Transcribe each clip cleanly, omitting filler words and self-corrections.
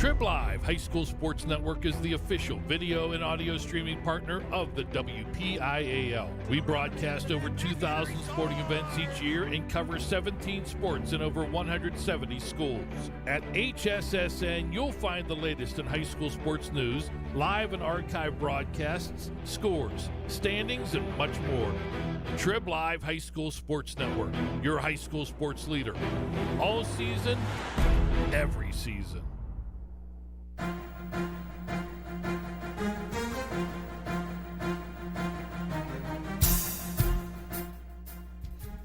Trib Live High School Sports Network is the official video and audio streaming partner of the WPIAL. We broadcast over 2,000 sporting events each year and cover 17 sports in over 170 schools. At HSSN, you'll find the latest in high school sports news, live and archive broadcasts, scores, standings, and much more. Trib Live High School Sports Network, your high school sports leader. All season, every season.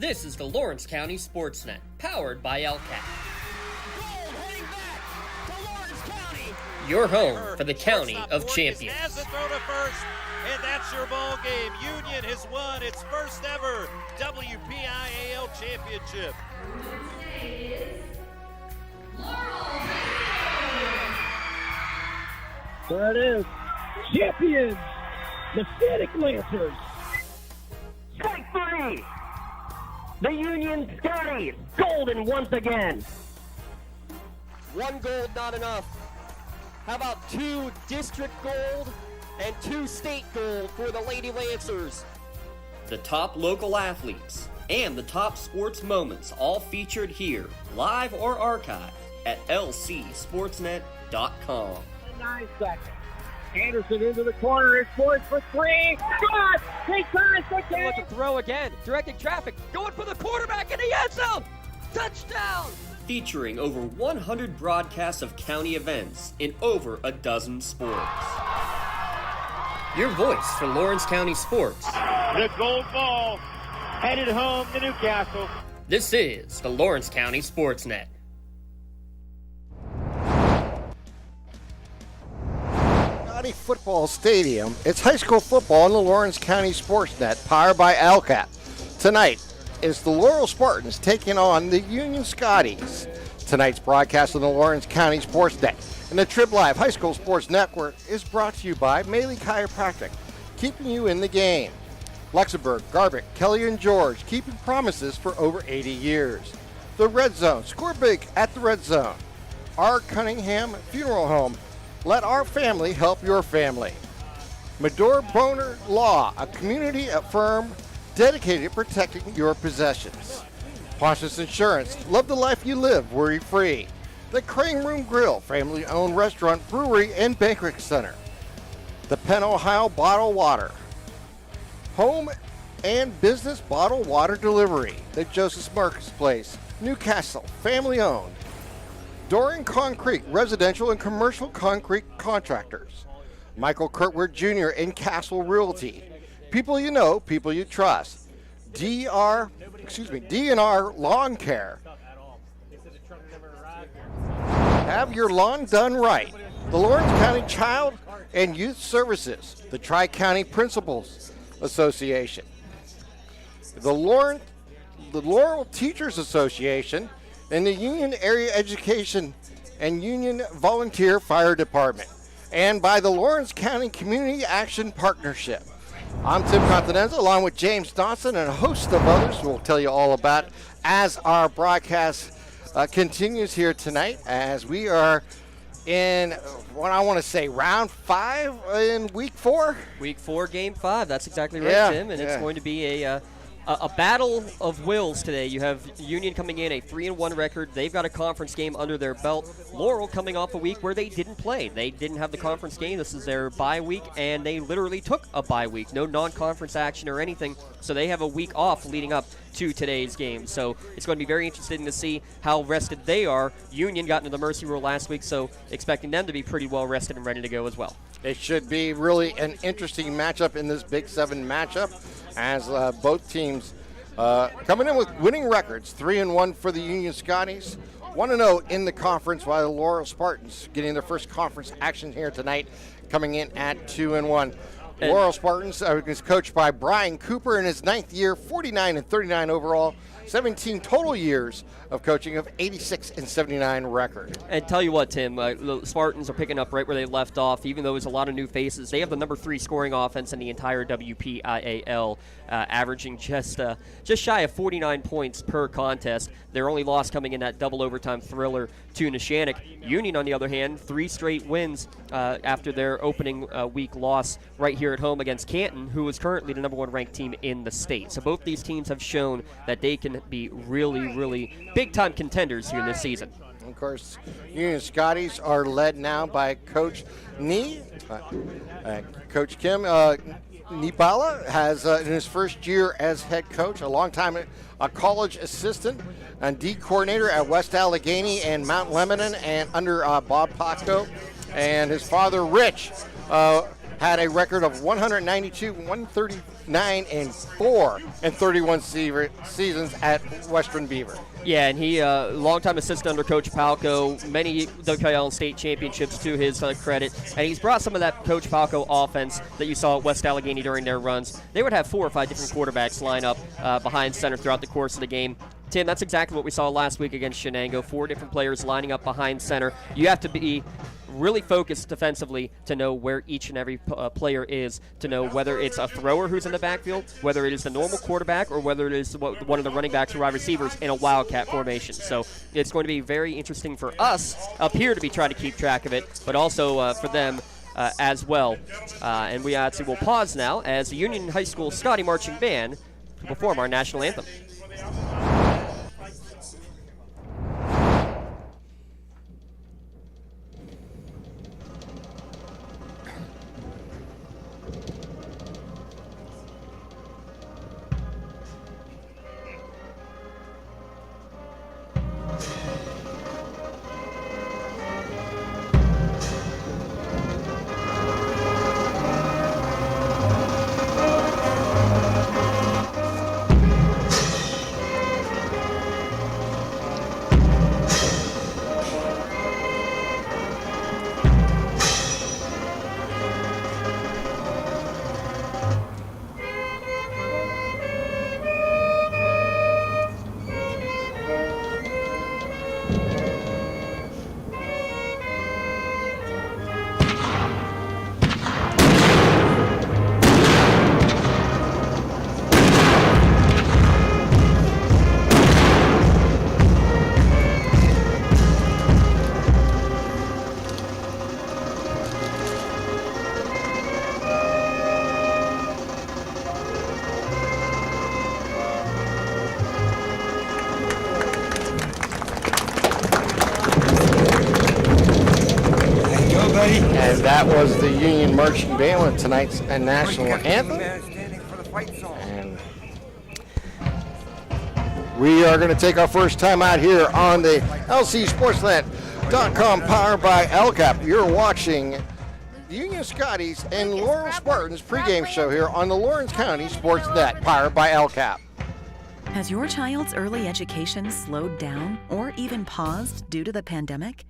This is the Lawrence County SportsNet, powered by LCAT. Gold heading back to Lawrence County. Your home for the County of Champions. Has a throw to first, and that's your ball game. Union has won its first ever WPIAL championship. Today is Laurel. There it is. Champions, the Static Lancers. Strike three. The Union Scotties, golden once again. One gold not enough. How about 2 district gold and 2 state gold for the Lady Lancers? The top local athletes and the top sports moments all featured here, live or archived at lcsportsnet.com. 9 seconds. Anderson into the corner. It's poised for three. Shot! He turns the Look to throw again, directing traffic, going for the quarterback in the end zone. Touchdown! Featuring over 100 broadcasts of county events in over a dozen sports. Your voice for Lawrence County sports. The gold ball headed home to Newcastle. This is the Lawrence County SportsNet. Football Stadium. It's high school football on the Lawrence County SportsNet, powered by LCAT. Tonight is the Laurel Spartans taking on the Union Scotties. Tonight's broadcast on the Lawrence County SportsNet and the Trib Live High School Sports Network is brought to you by Maley Chiropractic, keeping you in the game. Luxembourg, Garbutt, Kelly and George, keeping promises for over 80 years. The Red Zone, score big at the Red Zone. R. Cunningham Funeral Home, let our family help your family. Medor Boner Law, a community firm dedicated to protecting your possessions. Pontius Insurance, love the life you live, worry free. The Crane Room Grill, family-owned restaurant, brewery, and banquet center. The Penn, Ohio Bottled Water. Home and business bottled water delivery. The Joseph Marcus Place, Newcastle, family-owned. Doran Concrete, residential and commercial concrete contractors. Michael Kurtwood Jr. in Castle Realty. People you know, people you trust. D&R Lawn Care. Have your lawn done right. The Lawrence County Child and Youth Services. The Tri-County Principals Association. The Laurel Teachers Association, and the Union Area Education and Union Volunteer Fire Department, and by the Lawrence County Community Action Partnership. I'm Tim Continenza, along with James Dawson and a host of others we'll tell you all about as our broadcast continues here tonight, as we are in what I want to say, round 5 in week 4? Week 4, game 5. That's exactly right, Tim. And it's going to be a battle of wills today. You have Union coming in a 3-1 record. They've got a conference game under their belt. Laurel coming off a week where they didn't play. They didn't have the conference game. This is their bye week, and they literally took a bye week. No non-conference action or anything, so they have a week off leading up to today's game. So it's going to be very interesting to see how rested they are. Union got into the mercy rule last week, so expecting them to be pretty well rested and ready to go as well. It should be really an interesting matchup in this Big 7 matchup, as both teams coming in with winning records. 3-1 for the Union Scotties, 1-0 in the conference, while the Laurel Spartans getting their first conference action here tonight, coming in at 2-1. Laurel Spartans is coached by Brian Cooper in his 9th year, 49-39 overall, 17 total years of coaching of 86-79 record. And tell you what, Tim, the Spartans are picking up right where they left off. Even though there's a lot of new faces, they have the number 3 scoring offense in the entire WPIAL, averaging just shy of 49 points per contest. Their only loss coming in that double overtime thriller to Neshannock. Union, on the other hand, 3 straight wins after their opening week loss right here at home against Canton, who is currently the number 1 ranked team in the state. So both these teams have shown that they can be really, really big-time contenders here this season. Of course, Union Scotties are led now by Coach Nee. Coach Kim Nibala has, in his first year as head coach, a long time a college assistant and D coordinator at West Allegheny and Mount Lebanon, and under Bob Pacto. And his father, Rich, had a record of 192, 139, and 4 in 31 seasons at Western Beaver. Yeah, and he, longtime assistant under Coach Palco, many WPIAL state championships to his credit, and he's brought some of that Coach Palco offense that you saw at West Allegheny during their runs. They would have 4 or 5 different quarterbacks line up behind center throughout the course of the game. Tim, that's exactly what we saw last week against Shenango. 4 different players lining up behind center. You have to be really focused defensively to know where each and every player is, to know whether it's a thrower who's in the backfield, whether it is the normal quarterback, or whether it is one of the running backs or wide receivers in a wildcat formation. So it's going to be very interesting for us up here to be trying to keep track of it, but also for them as well. And we actually will pause now as the Union High School Scotty Marching Band perform our national anthem. And that was the Union Marching Band with tonight's national anthem. And we are going to take our first time out here on the LCSportsNet.com, powered by LCAP. You're watching the Union Scotties and Laurel Spartans pregame show here on the Lawrence County SportsNet, powered by LCAP. Has your child's early education slowed down or even paused due to the pandemic?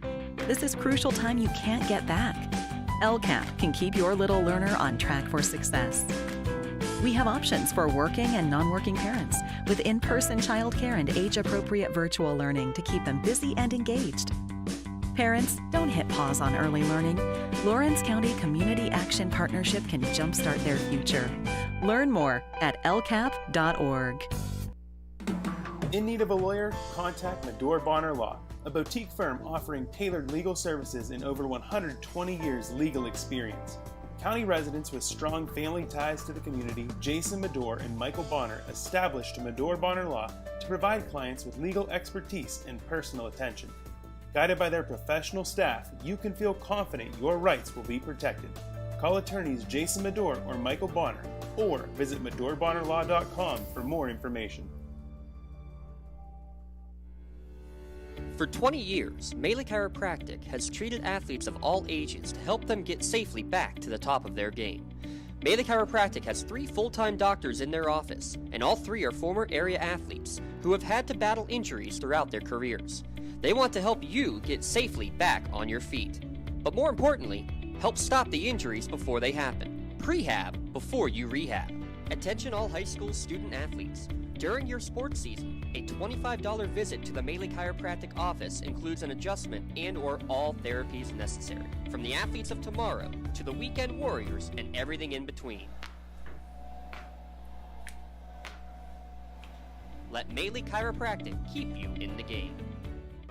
This is crucial time you can't get back. LCAP can keep your little learner on track for success. We have options for working and non-working parents with in-person childcare and age-appropriate virtual learning to keep them busy and engaged. Parents, don't hit pause on early learning. Lawrence County Community Action Partnership can jumpstart their future. Learn more at lcap.org. In need of a lawyer? Contact Medore Bonner Law, a boutique firm offering tailored legal services in over 120 years legal experience. County residents with strong family ties to the community, Jason Medore and Michael Bonner, established Medore Bonner Law to provide clients with legal expertise and personal attention. Guided by their professional staff, you can feel confident your rights will be protected. Call attorneys Jason Medore or Michael Bonner, or visit MedoreBonnerLaw.com for more information. For 20 years, Melee Chiropractic has treated athletes of all ages to help them get safely back to the top of their game. Melee Chiropractic has 3 full-time doctors in their office, and all 3 are former area athletes who have had to battle injuries throughout their careers. They want to help you get safely back on your feet, but more importantly, help stop the injuries before they happen. Prehab before you rehab. Attention all high school student athletes. During your sports season, a $25 visit to the Maley Chiropractic office includes an adjustment and/or all therapies necessary. From the athletes of tomorrow to the weekend warriors and everything in between. Let Maley Chiropractic keep you in the game.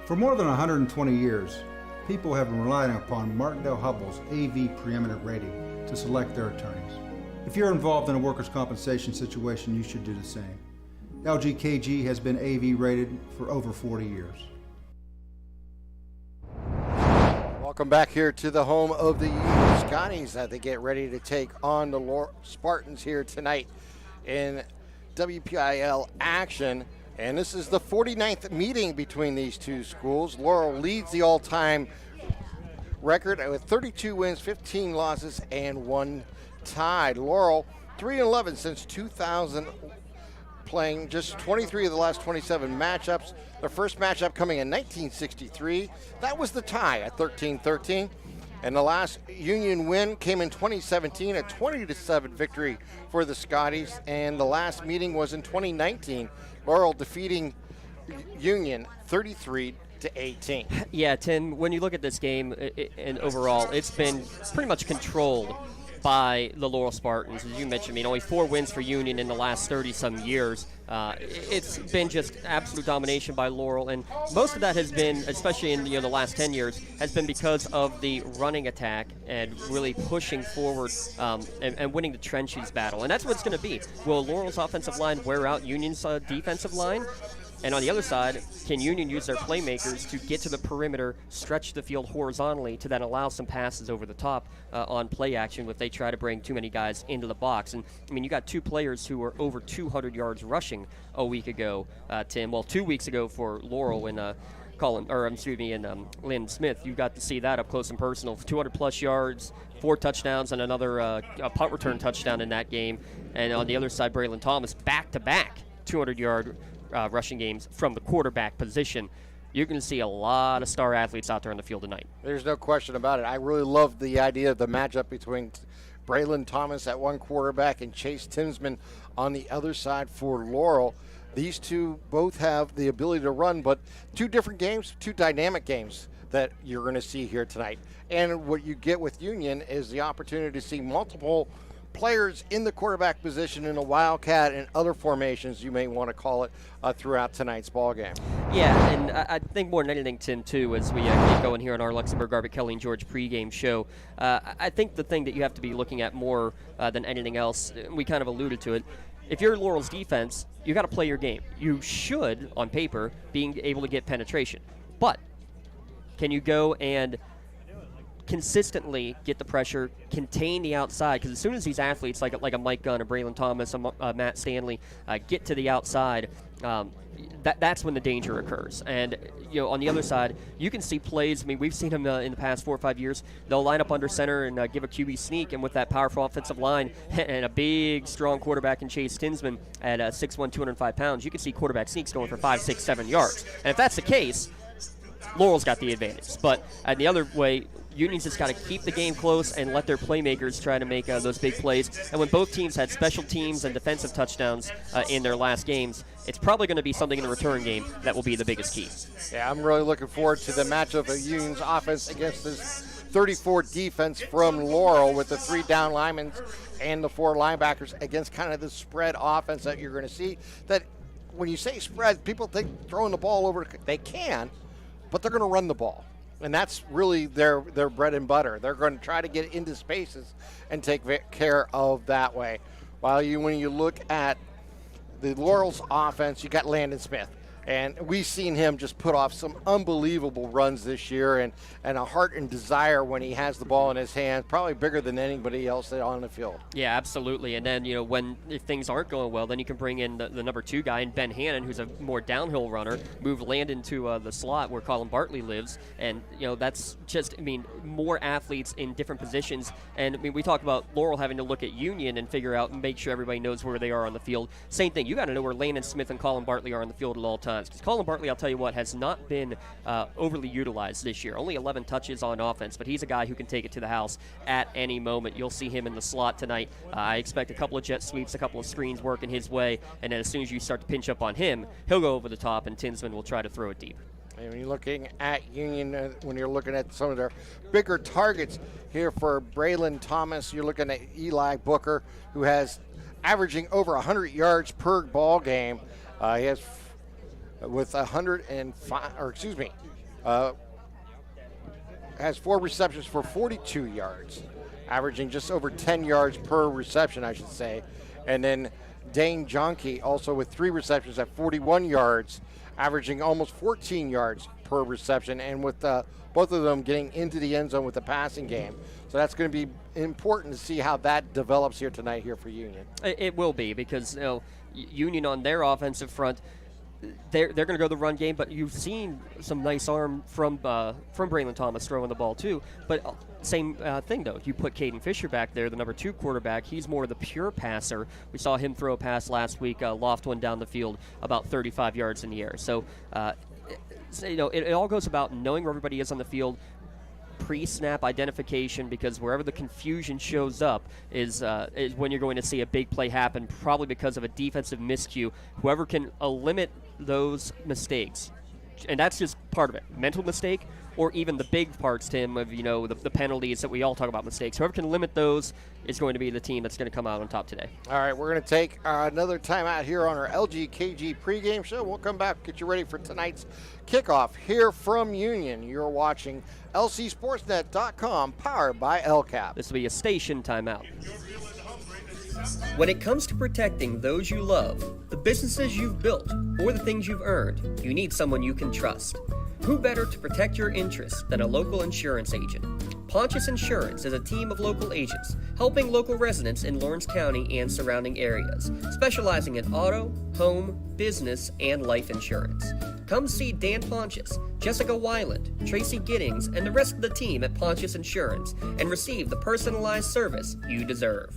For more than 120 years, people have been relying upon Martindale Hubbell's AV preeminent rating to select their attorneys. If you're involved in a workers' compensation situation, you should do the same. LGKG has been AV rated for over 40 years. Welcome back here to the home of the Union Scotties as they get ready to take on the Laurel Spartans here tonight in WPIAL action. And this is the 49th meeting between these two schools. Laurel leads the all-time record with 32 wins, 15 losses, and 1 tied. Laurel 3-11 since 2000, playing just 23 of the last 27 matchups. Their first matchup coming in 1963. That was the tie at 13-13. And the last Union win came in 2017, a 20-7 victory for the Scotties. And the last meeting was in 2019, Laurel defeating Union 33-18. Yeah, Tim, when you look at this game and overall, it's been pretty much controlled by the Laurel Spartans. As you mentioned, only 4 wins for Union in the last 30-some years. It's been just absolute domination by Laurel, and most of that has been, especially in the last 10 years, has been because of the running attack and really pushing forward and winning the trenches battle. And that's what it's going to be. Will Laurel's offensive line wear out Union's defensive line? And on the other side, can Union use their playmakers to get to the perimeter, stretch the field horizontally to then allow some passes over the top on play action if they try to bring too many guys into the box? And, you got 2 players who were over 200 yards rushing a week ago, Tim. Well, 2 weeks ago for Laurel and Lynn Smith. You got to see that up close and personal. 200-plus yards, 4 touchdowns, and another a punt return touchdown in that game. And on the other side, Braylon Thomas, back-to-back 200-yard rushing games from the quarterback position. You're going to see a lot of star athletes out there on the field tonight. There's no question about it. I really love the idea of the matchup between Braylon Thomas at one quarterback and Chase Tinsman on the other side for Laurel. These two both have the ability to run, but 2 different games, 2 dynamic games that you're going to see here tonight. And what you get with Union is the opportunity to see multiple players in the quarterback position in a wildcat and other formations, you may want to call it, throughout tonight's ball game. Yeah, and I think more than anything, Tim, too, as we get going here on our Luxembourg, Garbutt, Kelly, and George pregame show, I think the thing that you have to be looking at more than anything else, we kind of alluded to it, if you're Laurel's defense, you got to play your game. You should, on paper, being able to get penetration. But can you go and consistently get the pressure, contain the outside? Because as soon as these athletes like a Mike Gunn, a Braylon Thomas, a Matt Stanley get to the outside, that's when the danger occurs. And on the other side, you can see plays. We've seen them in the past 4 or 5 years. They'll line up under center and give a QB sneak, and with that powerful offensive line and a big, strong quarterback in Chase Tinsman at 6'1", 205 pounds, you can see quarterback sneaks going for 5, 6, 7 yards. And if that's the case, Laurel's got the advantage. But the other way, Union's just got to keep the game close and let their playmakers try to make those big plays. And when both teams had special teams and defensive touchdowns in their last games, it's probably going to be something in the return game that will be the biggest key. Yeah, I'm really looking forward to the matchup of Union's offense against this 34 defense from Laurel with the 3 down linemen and the 4 linebackers against kind of the spread offense that you're going to see. That when you say spread, people think throwing the ball over. They can, but they're going to run the ball. And that's really their bread and butter. They're going to try to get into spaces and take care of that way. While when you look at the Laurel's offense, you got Landon Smith. And we've seen him just put off some unbelievable runs this year and a heart and desire when he has the ball in his hands, probably bigger than anybody else on the field. Yeah, absolutely. And then, if things aren't going well, then you can bring in the number 2 guy, and Ben Hannon, who's a more downhill runner, move Landon to the slot where Colin Bartley lives. And, that's just, more athletes in different positions. And, we talk about Laurel having to look at Union and figure out and make sure everybody knows where they are on the field. Same thing. You got to know where Landon Smith and Colin Bartley are on the field at all times. times. Because Colin Bartley, I'll tell you what, has not been overly utilized this year. Only 11 touches on offense, but he's a guy who can take it to the house at any moment. You'll see him in the slot tonight. I expect a couple of jet sweeps, a couple of screens working his way, and then as soon as you start to pinch up on him, he'll go over the top, and Tinsman will try to throw it deep. And when you're looking at Union, when you're looking at some of their bigger targets here for Braylon Thomas, you're looking at Eli Booker, who has averaging over 100 yards per ball game. He has with 105, or excuse me, has 4 receptions for 42 yards, averaging just over 10 yards per reception, I should say. And then Dane Jonke also with 3 receptions at 41 yards, averaging almost 14 yards per reception, and with both of them getting into the end zone with the passing game. So that's going to be important to see how that develops here tonight here for Union. It will be, because Union on their offensive front, they're going to go the run game, but you've seen some nice arm from Braylon Thomas throwing the ball too. But same thing though. You put Caden Fisher back there, the number 2 quarterback. He's more the pure passer. We saw him throw a pass last week, loft one down the field about 35 yards in the air. So it all goes about knowing where everybody is on the field, pre-snap identification, because wherever the confusion shows up is when you're going to see a big play happen, probably because of a defensive miscue. Whoever can limit those mistakes, and that's just part of it, mental mistake, or even the big parts, Tim, of the penalties that we all talk about mistakes. Whoever can limit those is going to be the team that's going to come out on top today. All right, we're going to take another timeout here on our LGKG pregame show. We'll come back, get you ready for tonight's kickoff here from Union. You're watching LCSportsNet.com, powered by LCAP. This will be a station timeout. When it comes to protecting those you love, the businesses you've built, or the things you've earned, you need someone you can trust. Who better to protect your interests than a local insurance agent? Pontius Insurance is a team of local agents helping local residents in Lawrence County and surrounding areas, specializing in auto, home, business, and life insurance. Come see Dan Pontius, Jessica Weiland, Tracy Giddings, and the rest of the team at Pontius Insurance and receive the personalized service you deserve.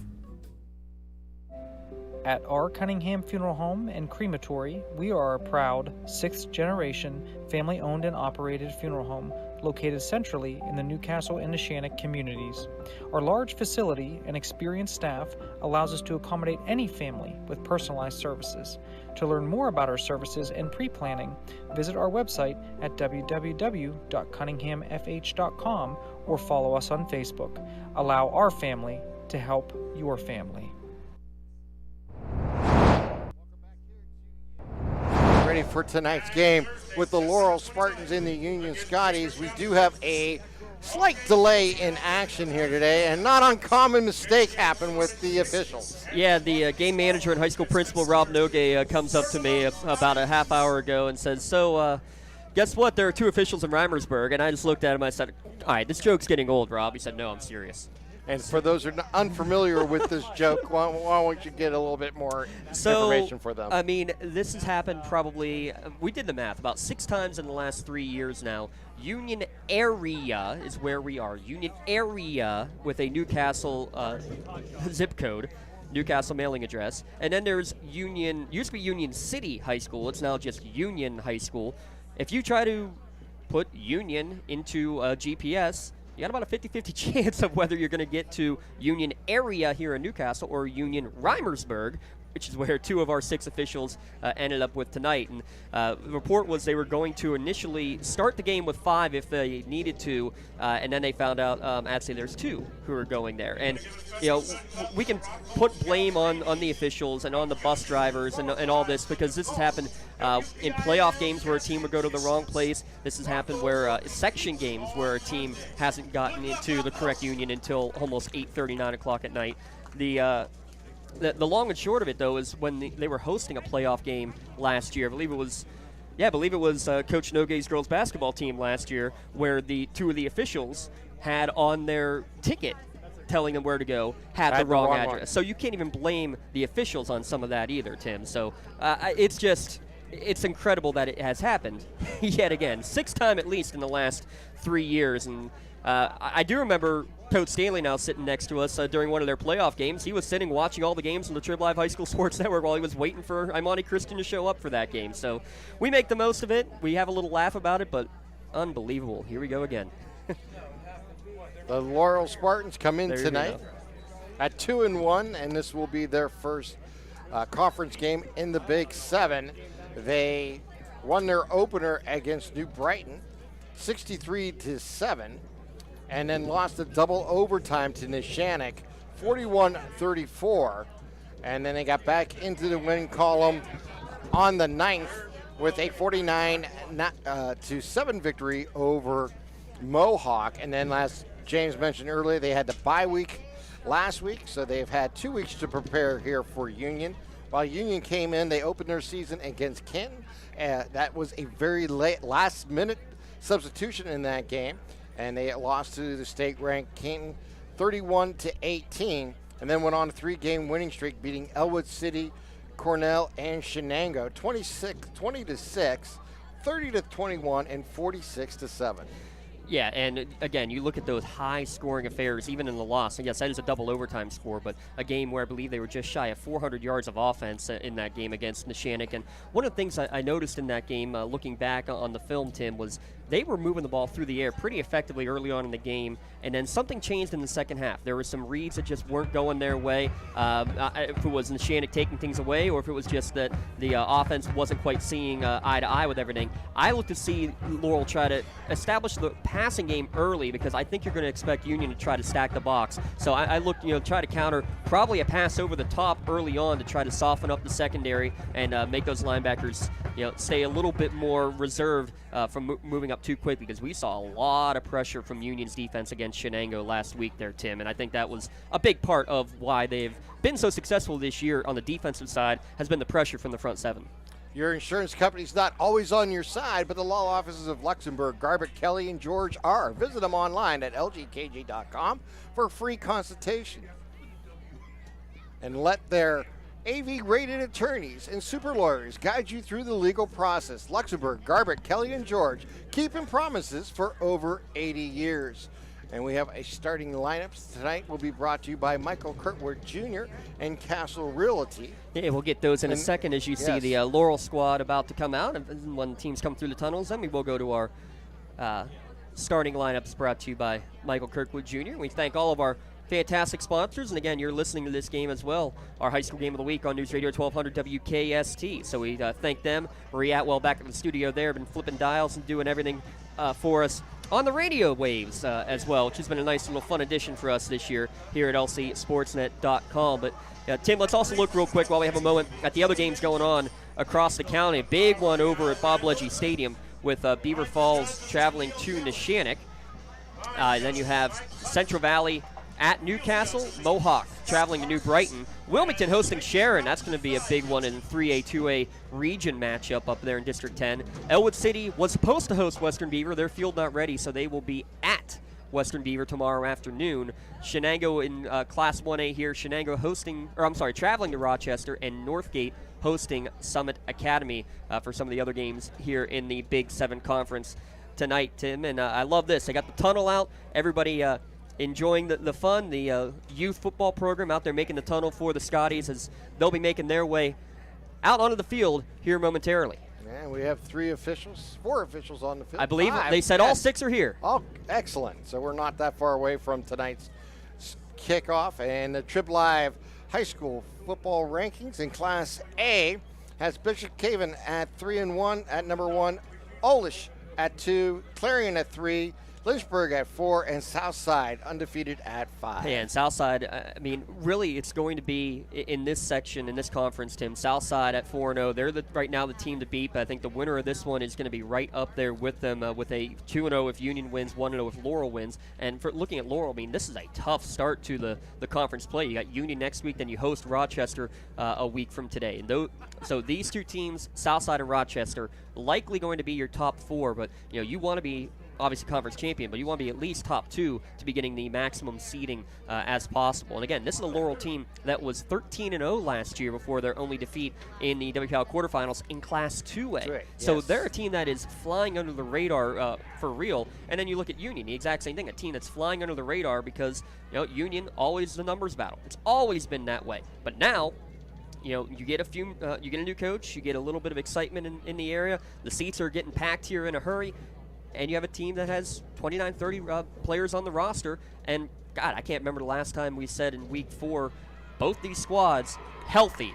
At our Cunningham Funeral Home and Crematory, we are a proud 6th-generation, family-owned and operated funeral home located centrally in the Newcastle and Neshannock communities. Our large facility and experienced staff allows us to accommodate any family with personalized services. To learn more about our services and pre-planning, visit our website at www.cunninghamfh.com or follow us on Facebook. Allow our family to help your family. Ready for tonight's game with the Laurel Spartans and the Union Scotties. We do have a slight delay in action here today, and not uncommon mistake happened with the officials. Yeah, the game manager and high school principal Rob Nogue comes up to me about a half hour ago and says, so guess what, there are 2 officials in Reimersburg. And I just looked at him, I said, all right, this joke's getting old, Rob. He said, no, I'm serious. And for those who are unfamiliar with this joke, why don't you get a little bit more information for them? I mean, this has happened probably, we did the math, about 6 times in the last 3 years now. Union area is where we are. Union area with a Newcastle zip code, Newcastle mailing address. And then there's Union, used to be Union City High School. It's now just Union High School. If you try to put Union into GPS, you got about a 50-50 chance of whether you're going to get to Union area here in Newcastle or Union Reimersburg, which is where 2 of our 6 officials ended up with tonight. And the report was they were going to initially start the game with 5 if they needed to, and then they found out actually there's 2 who are going there. And we can put blame on the officials and on the bus drivers and all this, because this has happened in playoff games where a team would go to the wrong place. This has happened where section games where a team hasn't gotten into the correct union until almost 8:30, 9 o'clock at night. The long and short of it, though, is when they were hosting a playoff game last year. I believe it was Coach Nogue's girls basketball team last year, where the 2 of the officials had on their ticket telling them where to go had the wrong address. One. So you can't even blame the officials on some of that either, Tim. So it's incredible that it has happened yet again, 6 times at least in the last 3 years. And I do remember Coach Stanley now sitting next to us during one of their playoff games. He was sitting watching all the games on the Trib Live High School Sports Network while he was waiting for Imani Christian to show up for that game. So we make the most of it. We have a little laugh about it, but unbelievable. Here we go again. The Laurel Spartans come in tonight at 2-1, and this will be their first conference game in the Big 7. They won their opener against New Brighton 63-7, and then lost a double overtime to Neshannock 41-34, and then they got back into the winning column on the 9th with a 49-7 victory over Mohawk. And then, as James mentioned earlier, they had the bye week last week, so they've had 2 weeks to prepare here for Union. While Union came in, they opened their season against Kenton. That was a very late, last-minute substitution in that game, and they lost to the state-ranked Kenton 31-18, and then went on a 3-game winning streak, beating Elwood City, Cornell, and Shenango 20-6, 30-21, and 46-7. Yeah, and again, you look at those high-scoring affairs, even in the loss. And yes, that is a double overtime score, but a game where I believe they were just shy of 400 yards of offense in that game against Neshannock. And one of the things I noticed in that game, looking back on the film, Tim, was they were moving the ball through the air pretty effectively early on in the game, and then something changed in the second half. There were some reads that just weren't going their way. If it was Neshannock taking things away, or if it was just that the offense wasn't quite seeing eye to eye with everything. I look to see Laurel try to establish the passing game early, because I think you're going to expect Union to try to stack the box. So I look, try to counter probably a pass over the top early on to try to soften up the secondary and make those linebackers, stay a little bit more reserved from moving up too quickly, because we saw a lot of pressure from Union's defense against Shenango last week there, Tim, and I think that was a big part of why they've been so successful this year on the defensive side, has been the pressure from the front seven. Your insurance company's not always on your side, but the law offices of Luxembourg, Garbutt, Kelly, and George are. Visit them online at lgkg.com for a free consultation. And let their AV-rated attorneys and super lawyers guide you through the legal process. Luxembourg, Garbutt, Kelly, and George, keeping promises for over 80 years. And we have a starting lineups tonight will be brought to you by Michael Kirkwood Jr. and Castle Realty. Yeah, we'll get those in a second as you see the Laurel squad about to come out. And when teams come through the tunnels, then we will go to our starting lineups brought to you by Michael Kirkwood Jr. We thank all of our fantastic sponsors, and again, you're listening to this game as well, our high school game of the week on News Radio 1200 WKST. So we thank them. Marie Atwell back in the studio there, been flipping dials and doing everything for us on the radio waves as well, which has been a nice little fun addition for us this year here at lcsportsnet.com. But Tim, let's also look real quick while we have a moment at the other games going on across the county. A big one over at Bob Legge Stadium with Beaver Falls traveling to Neshannock. Then you have Central Valley at Newcastle, Mohawk traveling to New Brighton, Wilmington hosting Sharon. That's going to be a big one in 3A, 2A region matchup up there in District 10. Elwood City was supposed to host Western Beaver. Their field not ready, so they will be at Western Beaver tomorrow afternoon. Shenango in Class 1A here. Shenango traveling to Rochester, and Northgate hosting Summit Academy for some of the other games here in the Big 7 Conference tonight, Tim. And I love this. They got the tunnel out. Everybody enjoying the fun. The youth football program out there making the tunnel for the Scotties, as they'll be making their way out onto the field here momentarily. And we have 4 officials on the field. I believe they said all 6 are here. Oh, excellent. So we're not that far away from tonight's kickoff. And the Trib Live High School football rankings in Class A has Bishop Caven at 3-1 at number 1, Olish at 2, Clarion at 3, Lynchburg at 4, and Southside undefeated at 5. Yeah, and Southside, really it's going to be in this section, in this conference, Tim. Southside at 4-0. They're right now the team to beat, but I think the winner of this one is going to be right up there with them with a 2-0 if Union wins, 1-0 if Laurel wins. And for looking at Laurel, this is a tough start to the conference play. You got Union next week, then you host Rochester a week from today. And so these two teams, Southside and Rochester, likely going to be your top 4, but you want to be obviously conference champion, but you want to be at least top 2 to be getting the maximum seeding as possible. And again, this is a Laurel team that was 13-0 last year before their only defeat in the WPIAL quarterfinals in Class 2A. Right, So yes. they're a team that is flying under the radar for real. And then you look at Union, the exact same thing, a team that's flying under the radar because, Union, always the numbers battle. It's always been that way. But now, you get you get a new coach, you get a little bit of excitement in the area. The seats are getting packed here in a hurry, and you have a team that has 29, 30 players on the roster. And, God, I can't remember the last time we said in Week 4, both these squads healthy.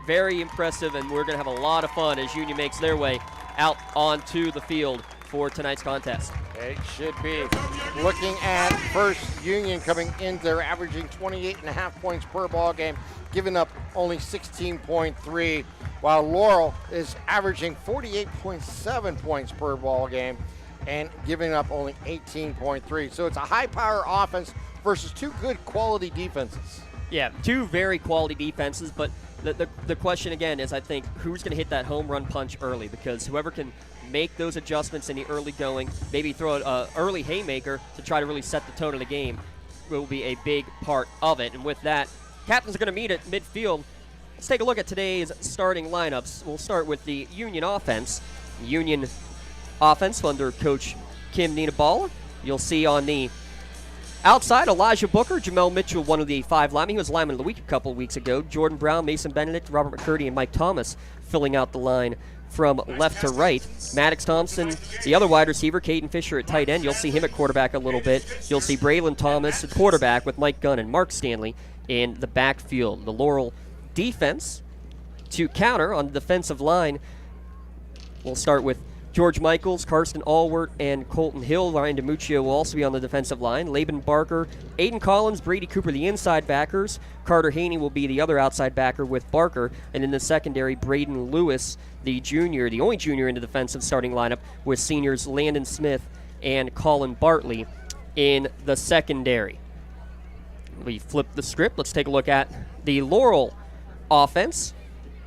Very impressive, and we're going to have a lot of fun as Union makes their way out onto the field for tonight's contest. It should be. Looking at first Union coming in, they're averaging 28.5 points per ball game, giving up only 16.3, while Laurel is averaging 48.7 points per ball game and giving up only 18.3. So it's a high-power offense versus 2 good quality defenses. Yeah, 2 very quality defenses, but the question again is, I think, who's going to hit that home run punch early? Because whoever can make those adjustments in the early going, maybe throw an early haymaker to try to really set the tone of the game, will be a big part of it. And with that, captains are going to meet at midfield. Let's take a look at today's starting lineups. We'll start with the Union offense. Union offense under Coach Kim Ninabala. You'll see on the outside, Elijah Booker, Jamel Mitchell, one of the 5 linemen. He was lineman of the week a couple of weeks ago. Jordan Brown, Mason Benedict, Robert McCurdy, and Mike Thomas filling out the line from left to right. Maddox Thompson, the other wide receiver, Caden Fisher at tight end. You'll see him at quarterback a little bit. You'll see Braylon Thomas at quarterback with Mike Gunn and Mark Stanley in the backfield. The Laurel defense to counter on the defensive line. We'll start with George Michaels, Karsten Allward, and Colton Hill. Ryan DiMuccio will also be on the defensive line. Laban Barker, Aiden Collins, Brady Cooper, the inside backers. Carter Haney will be the other outside backer with Barker. And in the secondary, Braden Lewis, the junior, the only junior in the defensive starting lineup, with seniors Landon Smith and Colin Bartley in the secondary. We flip the script. Let's take a look at the Laurel offense.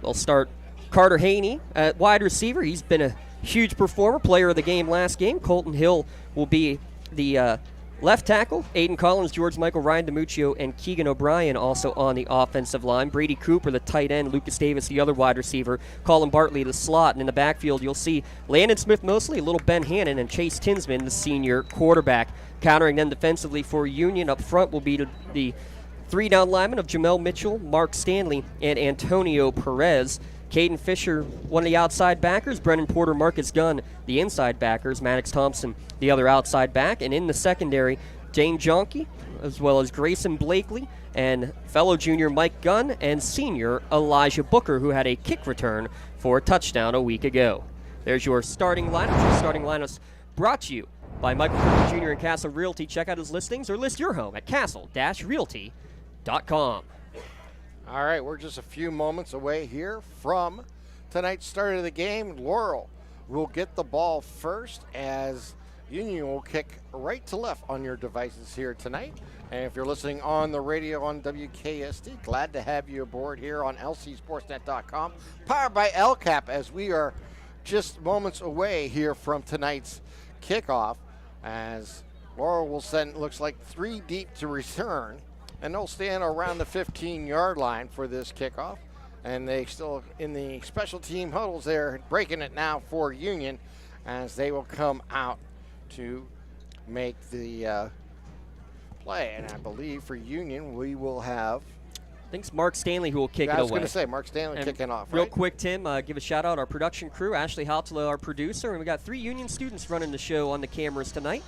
They'll start Carter Haney at wide receiver. He's been a huge performer, player of the game last game. Colton Hill will be the left tackle. Aiden Collins, George Michael, Ryan DiMuccio, and Keegan O'Brien also on the offensive line. Brady Cooper, the tight end. Lucas Davis, the other wide receiver. Colin Bartley, the slot. And in the backfield, you'll see Landon Smith mostly, little Ben Hannon, and Chase Tinsman, the senior quarterback. Countering them defensively for Union up front will be the 3 down linemen of Jamel Mitchell, Mark Stanley, and Antonio Perez. Caden Fisher, one of the outside backers. Brennan Porter, Marcus Gunn, the inside backers. Maddox Thompson, the other outside back. And in the secondary, Jane Jonke, as well as Grayson Blakely, and fellow junior Mike Gunn, and senior Elijah Booker, who had a kick return for a touchdown a week ago. There's your starting lineups. Your starting lineups brought to you by Michael Kirby Jr. and Castle Realty. Check out his listings or list your home at castle-realty.com. All right, we're just a few moments away here from tonight's start of the game. Laurel will get the ball first as Union will kick right to left on your devices here tonight. And if you're listening on the radio on WKSD, glad to have you aboard here on lcsportsnet.com. Powered by LCAP, as we are just moments away here from tonight's kickoff, as Laurel will send, looks like 3 deep to return. And they'll stand around the 15-yard line for this kickoff. And they still, in the special team huddles there, breaking it now for Union as they will come out to make the play. And I believe for Union, we will have... I think it's Mark Stanley who will kick it away. I was going to say, Mark Stanley and kicking off, real right? quick, Tim, give a shout-out our production crew, Ashley Hauptla, our producer, and we got 3 Union students running the show on the cameras tonight.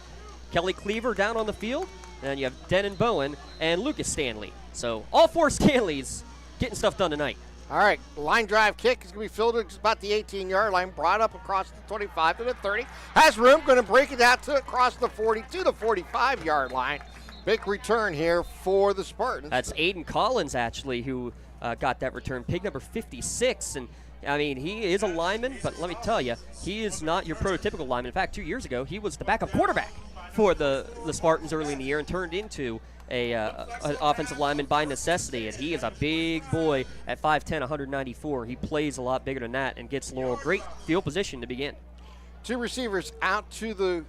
Kelly Cleaver down on the field. And you have Denon Bowen and Lucas Stanley. So all 4 Stanleys getting stuff done tonight. All right, line drive kick is going to be fielded about the 18-yard line, brought up across the 25 to the 30. Has room, going to break it out to across the 40 to the 45-yard line. Big return here for the Spartans. That's Aiden Collins, actually, who got that return. Pig number 56. And, I mean, he is a lineman, but let me tell you, he is not your prototypical lineman. In fact, 2 years ago, he was the backup quarterback for the Spartans early in the year and turned into an offensive lineman by necessity. And he is a big boy at 5'10", 194. He plays a lot bigger than that and gets Laurel great field position to begin. 2 receivers out to the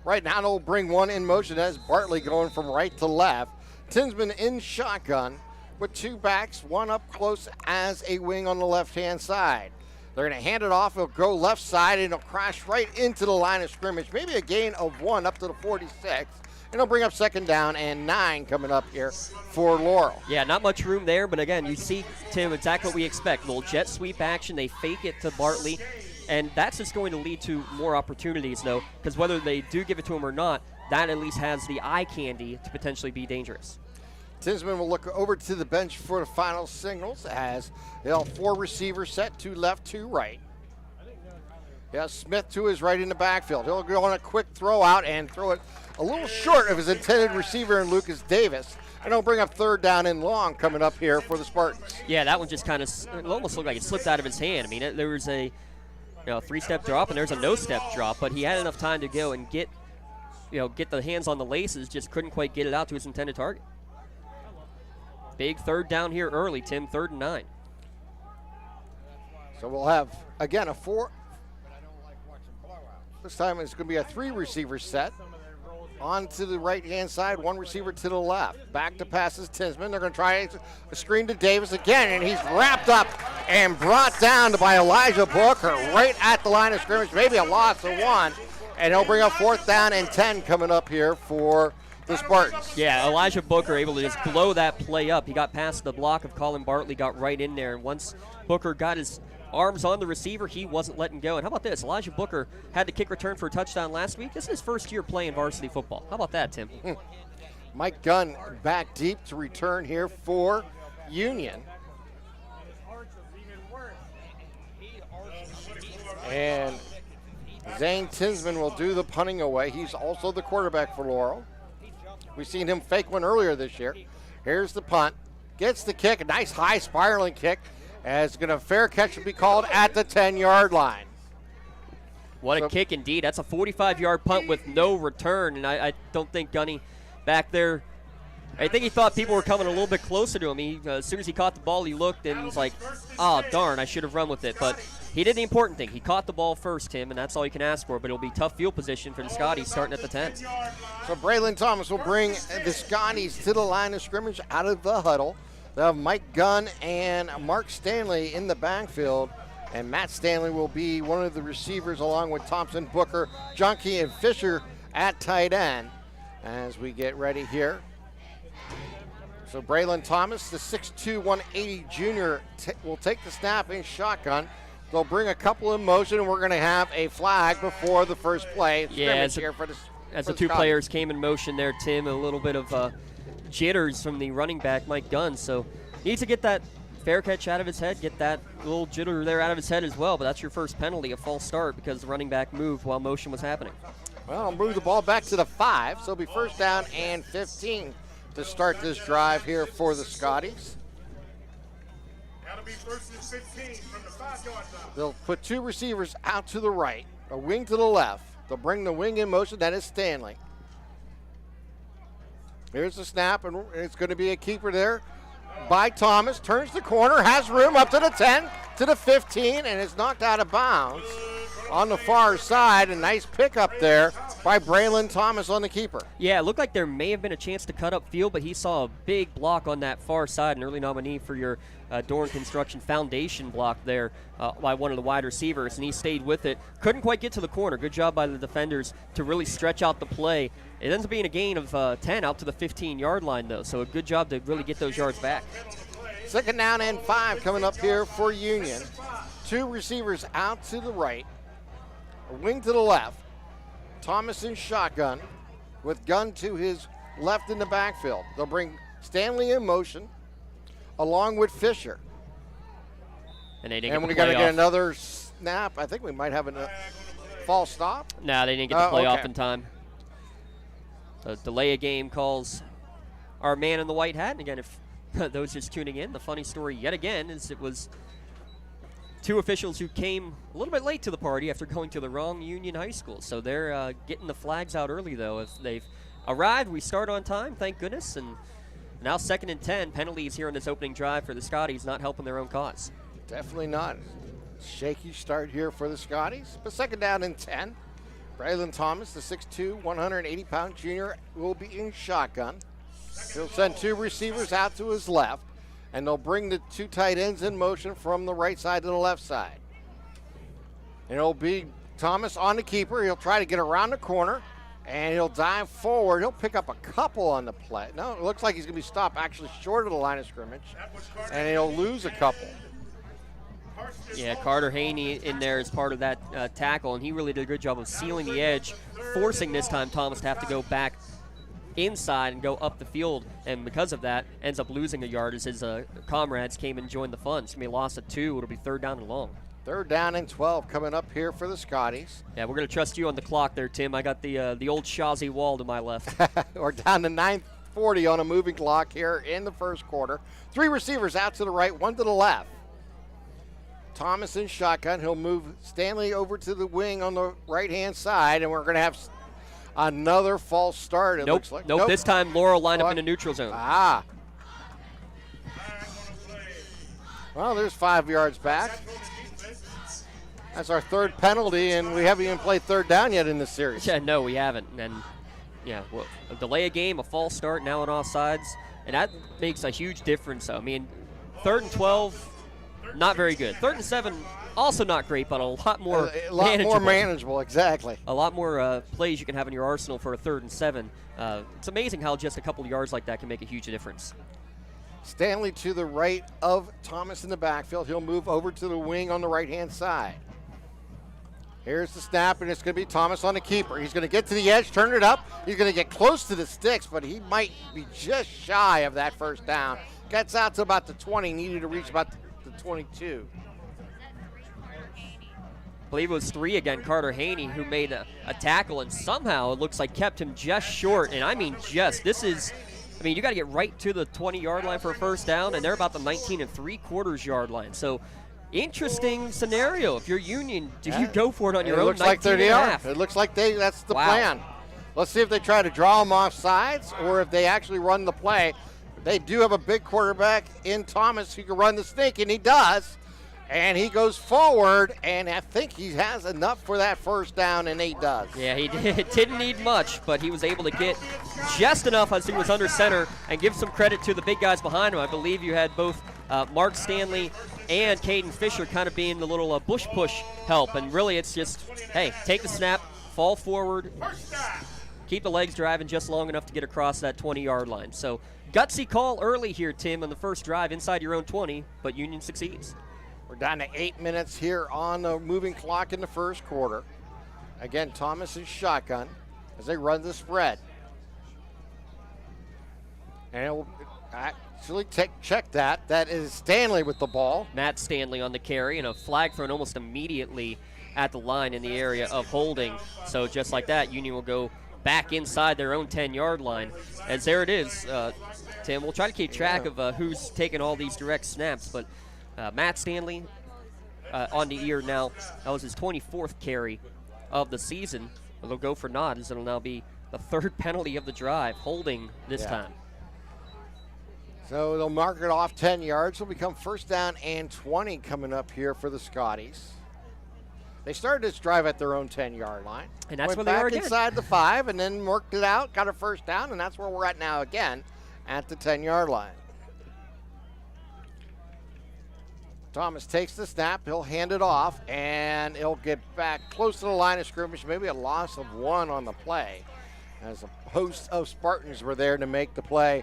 Right now, they'll bring one in motion as Bartley going from right to left. Tinsman in shotgun with two backs, one up close as a wing on the left-hand side. They're going to hand it off. It'll go left side, and it'll crash right into the line of scrimmage. Maybe a gain of 1 up to the 46. And it'll bring up 2nd down and 9 coming up here for Laurel. Yeah, not much room there, but again, you see, Tim, exactly what we expect. A little jet sweep action. They fake it to Bartley. And that's just going to lead to more opportunities, though, because whether they do give it to him or not, that at least has the eye candy to potentially be dangerous. Tinsman will look over to the bench for the final signals as they'll 4 receivers set, 2 left, 2 right. Yeah, Smith to his right in the backfield. He'll go on a quick throw out and throw it a little short of his intended receiver in Lucas Davis. And he'll bring up 3rd down and long coming up here for the Spartans. Yeah, that one just kind of, it almost looked like it slipped out of his hand. I mean, there was a 3-step drop, and there's a no-step drop, but he had enough time to go and get the hands on the laces, just couldn't quite get it out to his intended target. Big 3rd down here early, Tim, 3rd and 9. So we'll have, again, a 4. This time it's going to be a 3-receiver set. On to the right-hand side, 1 receiver to the left. Back to passes Tinsman. They're going to try a screen to Davis again, and he's wrapped up and brought down by Elijah Booker right at the line of scrimmage. Maybe a loss of 1, and he'll bring up 4th down and 10 coming up here for the Spartans. Yeah, Elijah Booker able to just blow that play up. He got past the block of Colin Bartley, got right in there, and once Booker got his arms on the receiver, he wasn't letting go. And how about this? Elijah Booker had the kick return for a touchdown last week. This is his first year playing varsity football. How about that, Tim? Mike Gunn back deep to return here for Union. And Zane Tinsman will do the punting away. He's also the quarterback for Laurel. We've seen him fake one earlier this year. Here's the punt. Gets the kick, a nice high spiraling kick. As going to fair catch will be called at the 10-yard line. What a kick indeed. That's a 45-yard punt with no return, and I don't think Gunny back there, I think he thought people were coming a little bit closer to him. As soon as he caught the ball, he looked and was like, oh, darn, I should have run with it. But he did the important thing. He caught the ball first, Tim, and that's all you can ask for. But it'll be tough field position for the Scotties starting at the 10. So Braylon Thomas will bring the Scotties to the line of scrimmage out of the huddle. They'll have Mike Gunn and Mark Stanley in the backfield, and Matt Stanley will be one of the receivers along with Thompson, Booker, Junkie, and Fisher at tight end as we get ready here. So Braylon Thomas, the 6'2", 180 junior, will take the snap in shotgun. They'll bring a couple in motion, and we're going to have a flag before the first play. Yeah, as the two players came in motion there, Tim, a little bit of jitters from the running back, Mike Gunn. So needs to get that fair catch out of his head, get that little jitter there out of his head as well. But that's your first penalty, a false start, because the running back moved while motion was happening. Well, I'll move the ball back to the 5, so it'll be 1st down and 15 to start this drive here for the Scotties. That'll be 1st and 15 from the 5-yard line. They'll put 2 receivers out to the right, a wing to the left. They'll bring the wing in motion. That is Stanley. Here's the snap, and it's going to be a keeper there by Thomas. Turns the corner, has room up to the 10, to the 15, and is knocked out of bounds on the far side. A nice pickup there by Braylon Thomas on the keeper. Yeah, it looked like there may have been a chance to cut up field, but he saw a big block on that far side, an early nominee for your Dorn Construction Foundation block there by one of the wide receivers, and he stayed with it. Couldn't quite get to the corner. Good job by the defenders to really stretch out the play. It ends up being a gain of 10 out to the 15-yard line, though, so a good job to really get those yards back. 2nd down and 5 coming up here for Union. 2 receivers out to the right, a wing to the left. Thomas in shotgun with Gunn to his left in the backfield. They'll bring Stanley in motion along with Fisher. And they didn't get the we got to play get off. another snap. I think we might have a false stop. No, they didn't get the play off okay. in time. The delay of game calls our man in the white hat. And again, if those just tuning in, the funny story yet again is it was 2 officials who came a little bit late to the party after going to the wrong Union High School. So they're getting the flags out early, though. If they've arrived, we start on time, thank goodness. And now 2nd and 10, penalties here in this opening drive for the Scotties, not helping their own cause. Definitely not. Shaky start here for the Scotties, but 2nd down and 10. Braylon Thomas, the 6'2", 180-pound junior, will be in shotgun. He'll send 2 receivers out to his left, and they'll bring the 2 tight ends in motion from the right side to the left side. And it'll be Thomas on the keeper. He'll try to get around the corner, and he'll dive forward. He'll pick up a couple on the play. No, it looks like he's going to be stopped actually short of the line of scrimmage, and he'll lose a couple. Yeah, Carter Haney in there as part of that tackle, and he really did a good job of sealing the edge, forcing this time Thomas to have to go back inside and go up the field, and because of that, ends up losing a yard as his comrades came and joined the fun. It's going to be a loss of 2. It'll be 3rd down and long. 3rd down and 12 coming up here for the Scotties. Yeah, we're going to trust you on the clock there, Tim. I got the old Shazi wall to my left. We're down to 9:40 on a moving clock here in the first quarter. 3 receivers out to the right, 1 to the left. Thomas in shotgun. He'll move Stanley over to the wing on the right-hand side, and we're going to have another false start, it looks like. Nope, this time Laurel lined up in the neutral zone. Ah. Well, there's 5 yards back. That's our 3rd penalty, and we haven't even played 3rd down yet in this series. Yeah, no, we haven't. And, yeah, well, a delay a game, a false start, now on offsides, and that makes a huge difference. I mean, 3rd and 12, not very good. 3rd and 7, also not great, but a lot more manageable, exactly. A lot more plays you can have in your arsenal for a 3rd and 7. It's amazing how just a couple of yards like that can make a huge difference. Stanley to the right of Thomas in the backfield. He'll move over to the wing on the right-hand side. Here's the snap, and it's going to be Thomas on the keeper. He's going to get to the edge, turn it up. He's going to get close to the sticks, but he might be just shy of that 1st down. Gets out to about the 20, needed to reach about the 22. I believe it was 3 again, Carter Haney, who made a tackle and somehow it looks like kept him just short. And I mean just, you got to get right to the 20-yard line for a 1st down, and they're about the 19 3/4 yard line. So interesting scenario. If you're Union, do you go for it on your own? It looks like they are. It looks like that's the plan. Let's see if they try to draw them off sides or if they actually run the play. They do have a big quarterback in Thomas who can run the sneak, and he does. And he goes forward, and I think he has enough for that 1st down, and he does. Yeah, he didn't need much, but he was able to get just enough as he was under center, and give some credit to the big guys behind him. I believe you had both Mark Stanley and Caden Fisher kind of being the little bush push help, and really it's just, hey, take the snap, fall forward, keep the legs driving just long enough to get across that 20-yard line. So gutsy call early here, Tim, on the first drive inside your own 20, but Union succeeds. We're down to 8 minutes here on the moving clock in the first quarter. Again, Thomas is shotgun as they run the spread. And it will actually check that. That is Stanley with the ball. Matt Stanley on the carry, and a flag thrown almost immediately at the line in the area of holding. So just like that, Union will go back inside their own 10-yard line. As there it is, Tim, we'll try to keep track of who's taking all these direct snaps, but Matt Stanley on the ear now. That was his 24th carry of the season. They'll go for nod, as it'll now be the 3rd penalty of the drive, holding this time. So they'll mark it off 10 yards. It'll become 1st down and 20 coming up here for the Scotties. They started this drive at their own 10-yard line. And that's where went they are back again. Inside the 5 and then worked it out, got a 1st down, and that's where we're at now again at the 10-yard line. Thomas takes the snap, he'll hand it off, and he'll get back close to the line of scrimmage, maybe a loss of 1 on the play, as a host of Spartans were there to make the play.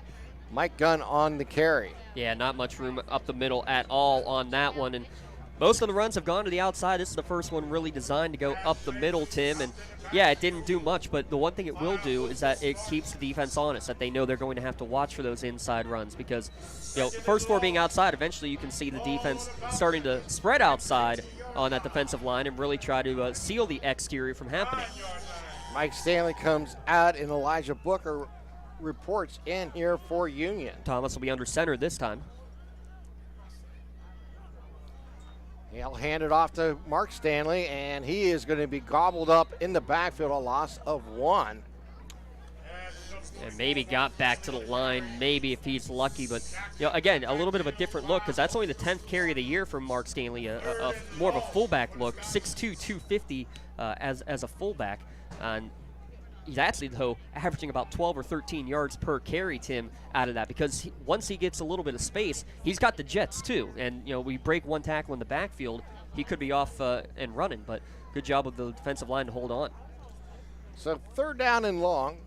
Mike Gunn on the carry. Yeah, not much room up the middle at all on that one, and most of the runs have gone to the outside. This is the first one really designed to go up the middle, Tim, and yeah, it didn't do much, but the one thing it will do is that it keeps the defense honest, that they know they're going to have to watch for those inside runs, because the first 4 being outside, eventually you can see the defense starting to spread outside on that defensive line and really try to seal the exterior from happening. Mike Stanley comes out, and Elijah Booker reports in here for Union. Thomas will be under center this time. He'll hand it off to Mark Stanley, and he is going to be gobbled up in the backfield, a loss of 1. And maybe got back to the line, maybe if he's lucky. But, again, a little bit of a different look, because that's only the 10th carry of the year from Mark Stanley, a more of a fullback look, 6'2", 250 as a fullback. And he's actually, though, averaging about 12 or 13 yards per carry, Tim, out of that, because once he gets a little bit of space, he's got the jets, too. And, we break one tackle in the backfield, he could be off and running, but good job of the defensive line to hold on. So 3rd down and long.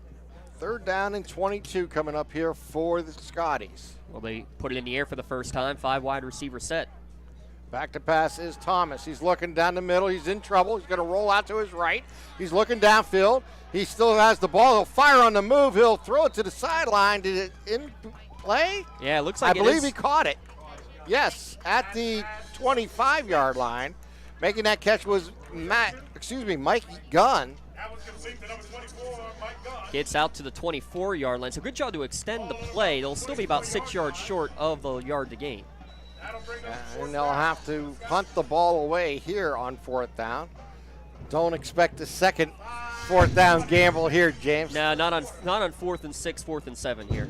3rd down and 22 coming up here for the Scotties. Well, they put it in the air for the first time, 5 wide receiver set. Back to pass is Thomas. He's looking down the middle. He's in trouble. He's going to roll out to his right. He's looking downfield. He still has the ball. He'll fire on the move. He'll throw it to the sideline. Did it in play? Yeah, it looks like I believe he caught it. Yes, at the 25-yard line. Making that catch was Mike Gunn. Gets out to the 24-yard line. So good job to extend the play. They'll still be about 6 yards short of the yard to gain. And they'll have to punt the ball away here on 4th down. Don't expect a second 4th down gamble here, James. No, not on 4th and 6, 4th and 7 here.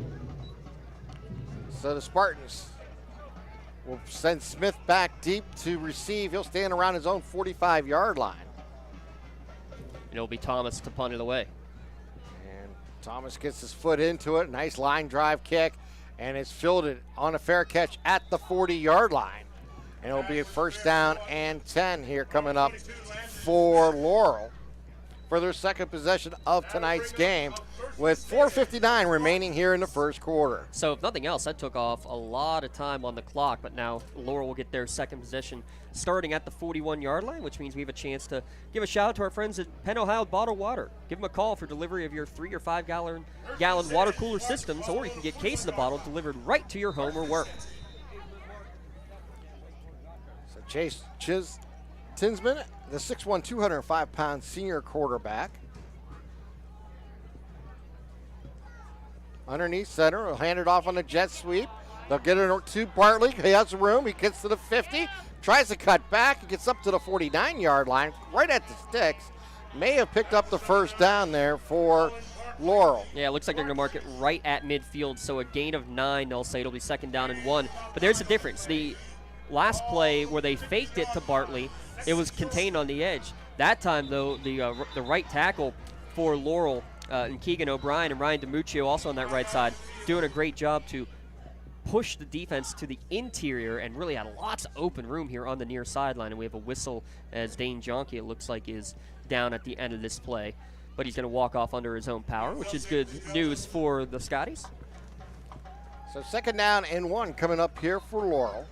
So the Spartans will send Smith back deep to receive. He'll stand around his own 45-yard line. And it'll be Thomas to punt it away. And Thomas gets his foot into it. Nice line drive kick. And it's fielded on a fair catch at the 40-yard line. And it'll be a 1st down and 10 here coming up for Laurel for their second possession of tonight's game with 4:59 remaining here in the first quarter. So if nothing else, that took off a lot of time on the clock, but now Laurel will get their second possession starting at the 41-yard line, which means we have a chance to give a shout out to our friends at Penn Ohio Bottled Water. Give them a call for delivery of your 3 or 5 gallon water cooler systems, or you can get case of the bottle delivered right to your home or work. So Chase Tinsman, the 6'1", 205-pound senior quarterback. Underneath center, will hand it off on a jet sweep. They'll get it to Bartley. He has room. He gets to the 50, tries to cut back. He gets up to the 49-yard line, right at the sticks. May have picked up the 1st down there for Laurel. Yeah, it looks like they're going to mark it right at midfield, so a gain of 9. They'll say it'll be 2nd down and 1. But there's a difference. The last play where they faked it to Bartley, it was contained on the edge. That time, though, the right tackle for Laurel, and Keegan O'Brien and Ryan DiMuccio also on that right side, doing a great job to push the defense to the interior and really had lots of open room here on the near sideline. And we have a whistle as Dane Jonke, it looks like, is down at the end of this play. But he's going to walk off under his own power, which is good news for the Scotties. So 2nd down and 1 coming up here for Laurel.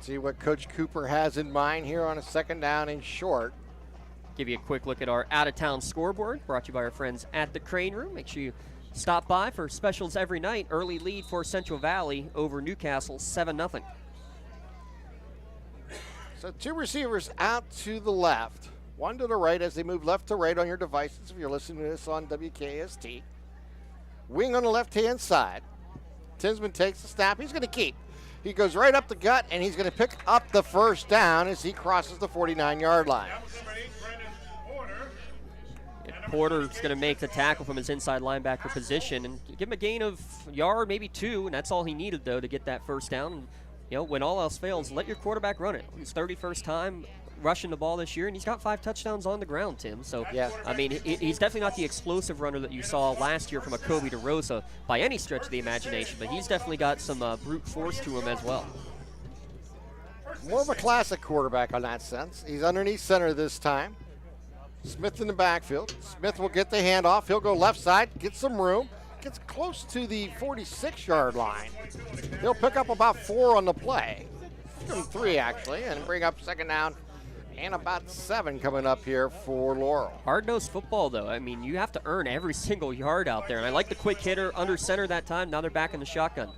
See what Coach Cooper has in mind here on a 2nd down and short. Give you a quick look at our out-of-town scoreboard, brought to you by our friends at the Crane Room. Make sure you stop by for specials every night. Early lead for Central Valley over Newcastle, 7-0. So 2 receivers out to the left, 1 to the right as they move left to right on your devices if you're listening to this on WKST. Wing on the left-hand side. Tinsman takes the snap. He's going to keep. He goes right up the gut, and he's going to pick up the 1st down as he crosses the 49-yard line. Porter's going to make the tackle from his inside linebacker position and give him a gain of yard, maybe 2, and that's all he needed, though, to get that 1st down. And, when all else fails, let your quarterback run it. His 31st time rushing the ball this year, and he's got 5 touchdowns on the ground, Tim. So, yeah. I mean, he's definitely not the explosive runner that you saw last year from a Kobe DeRosa by any stretch of the imagination, but he's definitely got some brute force to him as well. More of a classic quarterback on that sense. He's underneath center this time. Smith in the backfield. Smith will get the handoff. He'll go left side, get some room, gets close to the 46-yard line. He'll pick up about 4 on the play. 3 actually, and bring up 2nd down and about 7 coming up here for Laurel. Hard-nosed football, though. I mean, you have to earn every single yard out there. And I like the quick hitter under center that time. Now they're back in the shotgun.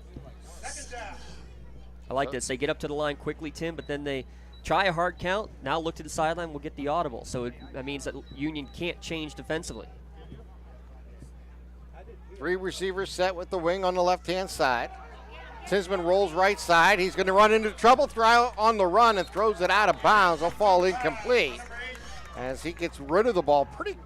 I like this. They get up to the line quickly, Tim, but then they try a hard count. Now look to the sideline. We'll get the audible. So that means that Union can't change defensively. 3 receivers set with the wing on the left-hand side. Tinsman rolls right side. He's going to run into trouble, throw on the run, and throws it out of bounds. It'll fall incomplete as he gets rid of the ball pretty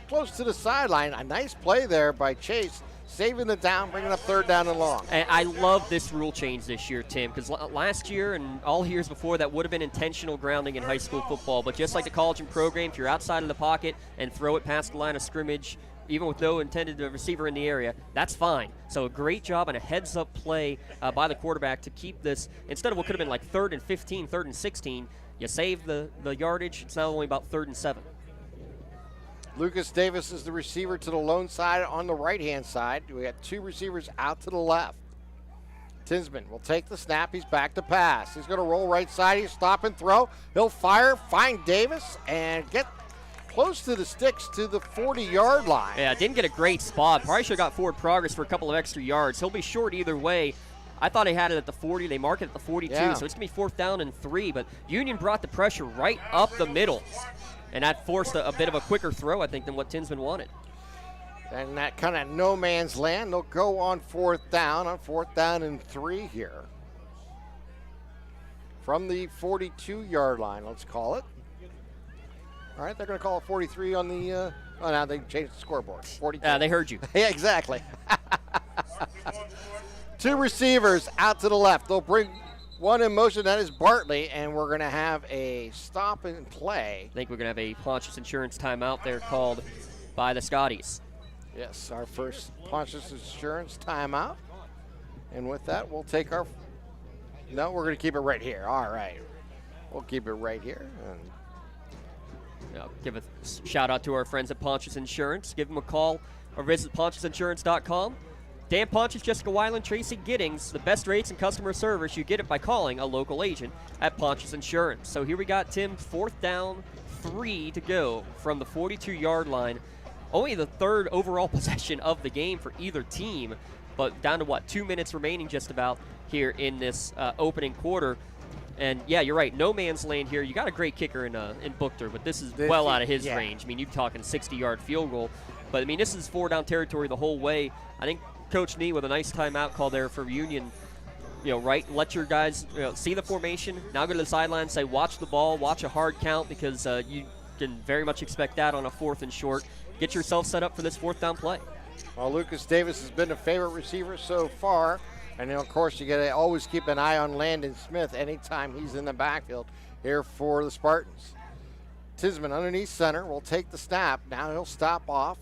close to the sideline. A nice play there by Chase saving the down, bringing up third down and long. And I love this rule change this year, Tim, because last year and all years before, that would have been intentional grounding in high school football. But just like the college and pro game, if you're outside of the pocket and throw it past the line of scrimmage, even with no intended receiver in the area, that's fine. So a great job and a heads-up play by the quarterback to keep this, instead of what could have been like 3rd and 15, 3rd and 16, you save the yardage. It's now only about 3rd and 7. Lucas Davis is the receiver to the lone side on the right-hand side. We got 2 receivers out to the left. Tinsman will take the snap. He's back to pass. He's going to roll right side. He'll stop and throw. He'll fire, find Davis, and get close to the sticks to the 40-yard line. Yeah, didn't get a great spot. Probably should have got forward progress for a couple of extra yards. He'll be short either way. I thought he had it at the 40. They mark it at the 42, so it's going to be 4th down and 3. But Union brought the pressure right up the middle, and that forced a bit of a quicker throw, I think, than what Tinsman wanted. And that kind of no man's land. They'll go on 4th down, and 3 here. From the 42-yard line, let's call it. All right, they're going to call it 43 on the now they changed the scoreboard. 42. They heard you. Yeah, exactly. 2 receivers out to the left. They'll bring one in motion. That is Bartley, and we're going to have a stop and play. I think we're going to have a Pontius Insurance timeout there called by the Scotties. Yes, our first Pontius Insurance timeout. And with that, we'll take our... No, we're going to keep it right here. All right. We'll keep it right here. And give a shout out to our friends at Pontius Insurance. Give them a call or visit pontiusinsurance.com. Dan Pontius, Jessica Weiland, Tracy Giddings. The best rates and customer service, you get it by calling a local agent at Pontius Insurance. So here we got, Tim, 4th down, 3 to go from the 42-yard line. Only the 3rd overall possession of the game for either team, but down to, 2 minutes remaining just about here in this opening quarter. And, yeah, you're right, no man's land here. You got a great kicker in Buchter, but this is well out of his range. I mean, you're talking 60-yard field goal. But, I mean, this is 4-down territory the whole way. I think Coach Nee with a nice timeout call there for Union. Let your guys see the formation. Now go to the sideline, say watch the ball, watch a hard count, because you can very much expect that on a 4th and short. Get yourself set up for this 4th down play. Well, Lucas Davis has been a favorite receiver so far. And then, of course, you got to always keep an eye on Landon Smith anytime he's in the backfield here for the Spartans. Tisman underneath center will take the snap. Now he'll stop off.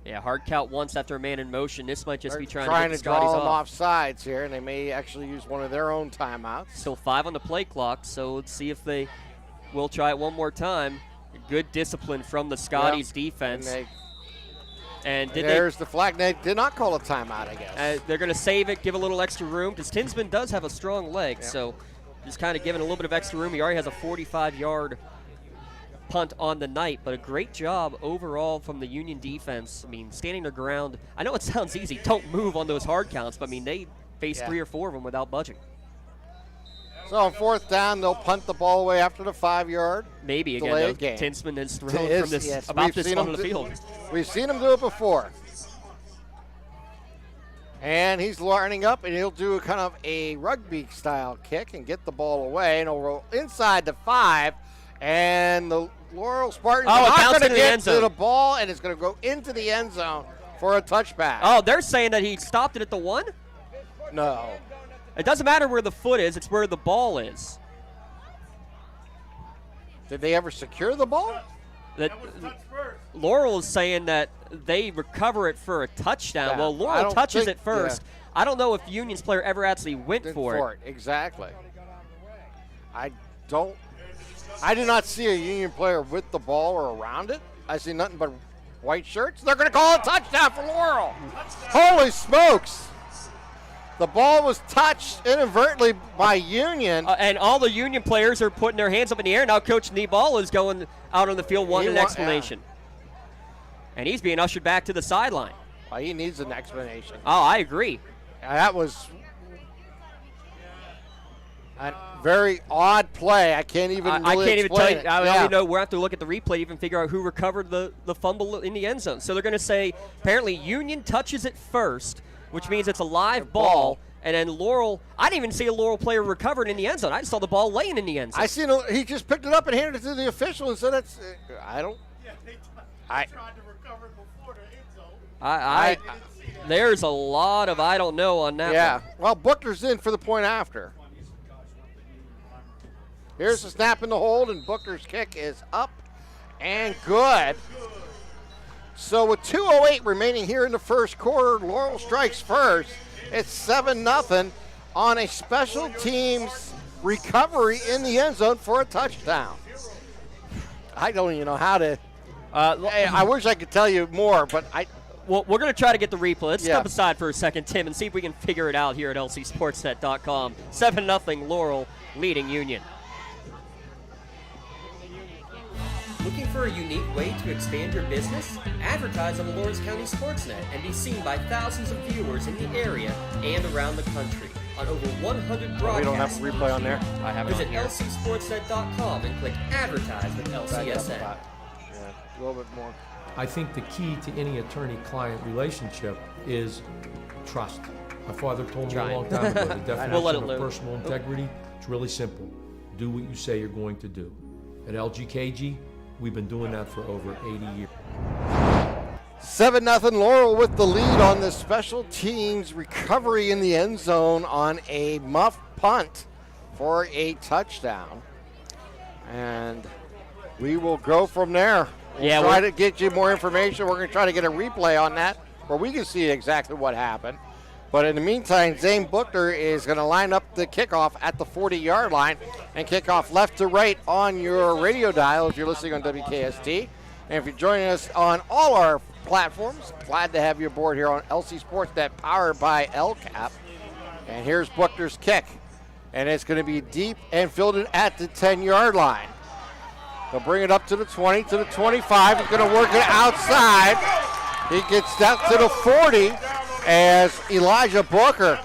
Yeah, hard count once after a man in motion. This might just be trying to get the draw Scotties them off. off sides here, and they may actually use one of their own timeouts. Still 5 on the play clock, so let's see if they will try it one more time. Good discipline from the Scotties defense. And there's the flag. They did not call a timeout, I guess. They're going to save it, give a little extra room, because Tinsman does have a strong leg, so just kind of giving a little bit of extra room. He already has a 45-yard punt on the night, but a great job overall from the Union defense. I mean, standing their ground. I know it sounds easy. Don't move on those hard counts, but, I mean, they faced 3 or 4 of them without budging. So on 4th down, they'll punt the ball away after the 5-yard. Maybe again. Tinsman has thrown from this about this on the field. We've seen him do it before. And he's lining up, and he'll do kind of a rugby-style kick and get the ball away, and he'll roll inside the 5. And the Laurel Spartans are not going to get to the ball, and it's going to go into the end zone for a touchback. Oh, they're saying that he stopped it at the 1? No. It doesn't matter where the foot is, it's where the ball is. Did they ever secure the ball? Laurel is saying that they recover it for a touchdown. Well, Laurel touches it first. I don't know if Union's player ever actually went for it. Exactly. I did not see a Union player with the ball or around it. I see nothing but white shirts. They're going to call a touchdown for Laurel. Holy smokes. The ball was touched inadvertently by Union. And all the Union players are putting their hands up in the air. Now Coach Neball is going out on the field wanting an explanation. And he's being ushered back to the sideline. Well, he needs an explanation. Oh, I agree. That was a very odd play. I can't even I can't even tell you. I don't even know. We'll have to look at the replay to even figure out who recovered the fumble in the end zone. So they're going to say apparently Union touches it first, which means it's a live ball. And then Laurel, I didn't even see a Laurel player recovered in the end zone. I just saw the ball laying in the end zone. I seen he just picked it up and handed it to the official and said, "That's I don't." Yeah, they tried to recover it before the end zone. There's a lot of I don't know on that one. Yeah. Well, Booker's in for the point after. Here's the snap in the hold, and Booker's kick is up and good. So with 2:08 remaining here in the first quarter, Laurel strikes first. It's 7-0 on a special teams recovery in the end zone for a touchdown. I don't even know how to. I wish I could tell you more, but Well, we're going to try to get the replay. Let's step aside for a second, Tim, and see if we can figure it out here at lcsportsnet.com. 7-0 Laurel leading Union. Looking for a unique way to expand your business? Advertise on the Lawrence County SportsNet and be seen by thousands of viewers in the area and around the country on over 100 broadcasts. We don't have a replay on there? I have it Visit on here. lcsportsnet.com and click Advertise with LCSN. Yeah, a little bit more. I think the key to any attorney-client relationship is trust. My father told me a long time ago, the definition of personal integrity, it's really simple. Do what you say you're going to do. At LGKG, we've been doing that for over 80 years. 7-0 Laurel with the lead on the special teams recovery in the end zone on a muff punt for a touchdown. And we will go from there. We'll try to get you more information. We're going to try to get a replay on that where we can see exactly what happened. But in the meantime, Zane Buchner is going to line up the kickoff at the 40-yard line and kick off left to right on your radio dial if you're listening on WKST. And if you're joining us on all our platforms, glad to have you aboard here on LC SportsNet, powered by LCAP. And here's Buchner's kick. And it's going to be deep and fielded at the 10-yard line. They'll bring it up to the 20, to the 25. He's going to work it outside. He gets down to the 40 as Elijah Booker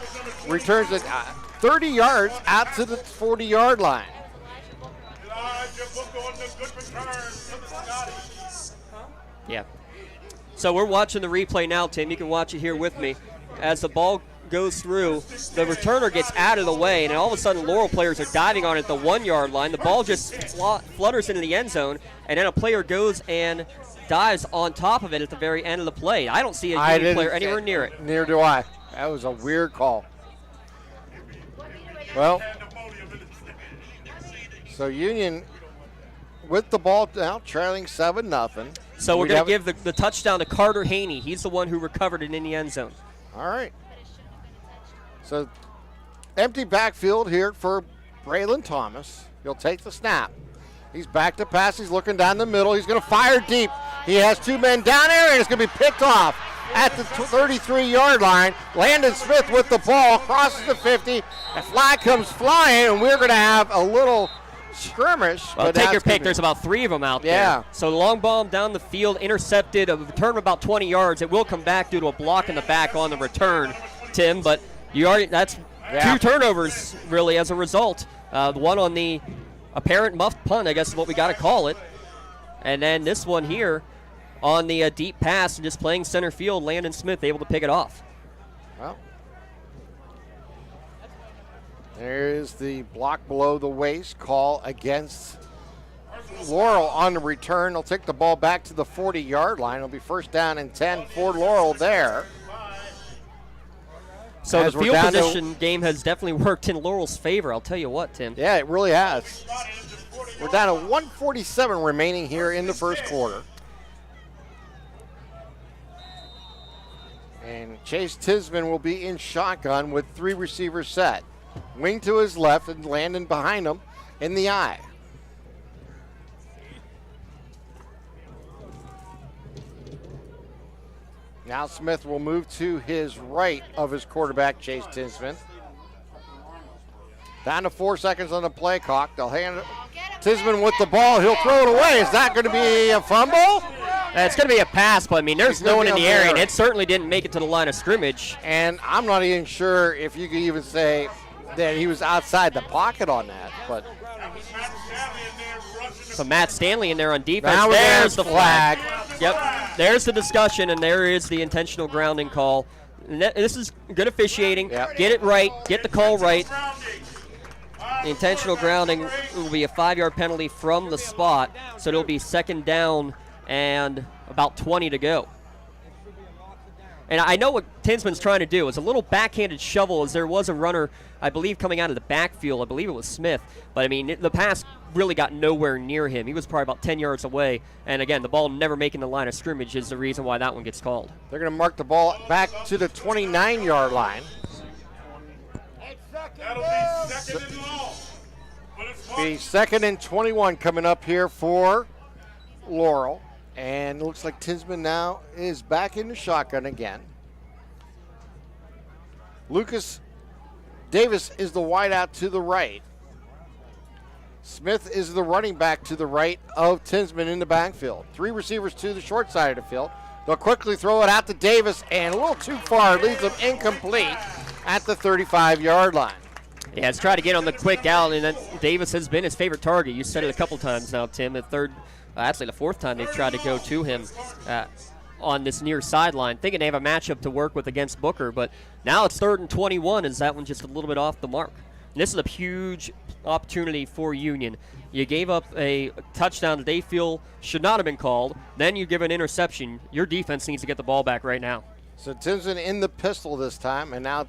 returns it 30 yards out to the 40-yard line. Yeah. So we're watching the replay now, Tim. You can watch it here with me. As the ball goes through, the returner gets out of the way, and all of a sudden Laurel players are diving on it at the 1-yard line. The ball just flutters into the end zone, and then a player goes and dives on top of it at the very end of the play. I don't see a Union player anywhere near it. Neither do I. That was a weird call. Well, so Union with the ball now trailing 7-0. So we're going to give the touchdown to Carter Haney. He's the one who recovered it in the end zone. All right. So empty backfield here for Braylon Thomas. He'll take the snap. He's back to pass. He's looking down the middle. He's going to fire deep. He has two men down there, and it's going to be picked off at the 33-yard line. Landon Smith with the ball, crosses the 50. A flag comes flying, and we're going to have a little skirmish. Well, take your pick. There's about 3 of them out there. So long bomb down the field, intercepted, a return of about 20 yards. It will come back due to a block in the back on the return, Tim, but that's 2 turnovers, really, as a result. The one on the apparent muffed punt, I guess is what we got to call it. And then this one here on the deep pass, just playing center field, Landon Smith able to pick it off. Well, there's the block below the waist call against Laurel on the return. They'll take the ball back to the 40-yard line. It'll be first down and 10 for Laurel there. So the field position game has definitely worked in Laurel's favor, I'll tell you what, Tim. Yeah, it really has. We're down to 1:47 remaining here in the first quarter. And Chase Tisman will be in shotgun with 3 receivers set. Wing to his left and Landon behind him in the eye. Now Smith will move to his right of his quarterback, Chase Tisman. Down to 4 seconds on the play clock. They'll hand it. Tisman with the ball. He'll throw it away. Is that going to be a fumble? It's going to be a pass, but I mean, there's no one in the area, and it certainly didn't make it to the line of scrimmage. And I'm not even sure if you could even say that he was outside the pocket on that. But so Matt Stanley in there on defense. Now there's the flag. Yep, there's the discussion, and there is the intentional grounding call. And this is good officiating. Yep. Get it right. Get the call right. The intentional grounding will be a 5-yard penalty from the spot, so it'll be second down and about 20 to go. And I know what Tinsman's trying to do. It's a little backhanded shovel as there was a runner, I believe, coming out of the backfield. I believe it was Smith. But, I mean, the pass really got nowhere near him. He was probably about 10 yards away. And, again, the ball never making the line of scrimmage is the reason why that one gets called. They're going to mark the ball back to the 29-yard line. That'll be second and long. Be 2nd and 21 coming up here for Laurel. And it looks like Tinsman now is back in the shotgun again. Lucas Davis is the wideout to the right. Smith is the running back to the right of Tinsman in the backfield. 3 receivers to the short side of the field. They'll quickly throw it out to Davis, and a little too far. Leaves them incomplete at the 35-yard line. Yeah, it's tried to get on the quick out, and then Davis has been his favorite target. You said it a couple times now, Tim. Actually the 4th time they've tried to go to him on this near sideline, thinking they have a matchup to work with against Booker. But now it's 3rd and 21. Is that one just a little bit off the mark? And this is a huge opportunity for Union. You gave up a touchdown that they feel should not have been called. Then you give an interception. Your defense needs to get the ball back right now. So Tinsman in the pistol this time, and now,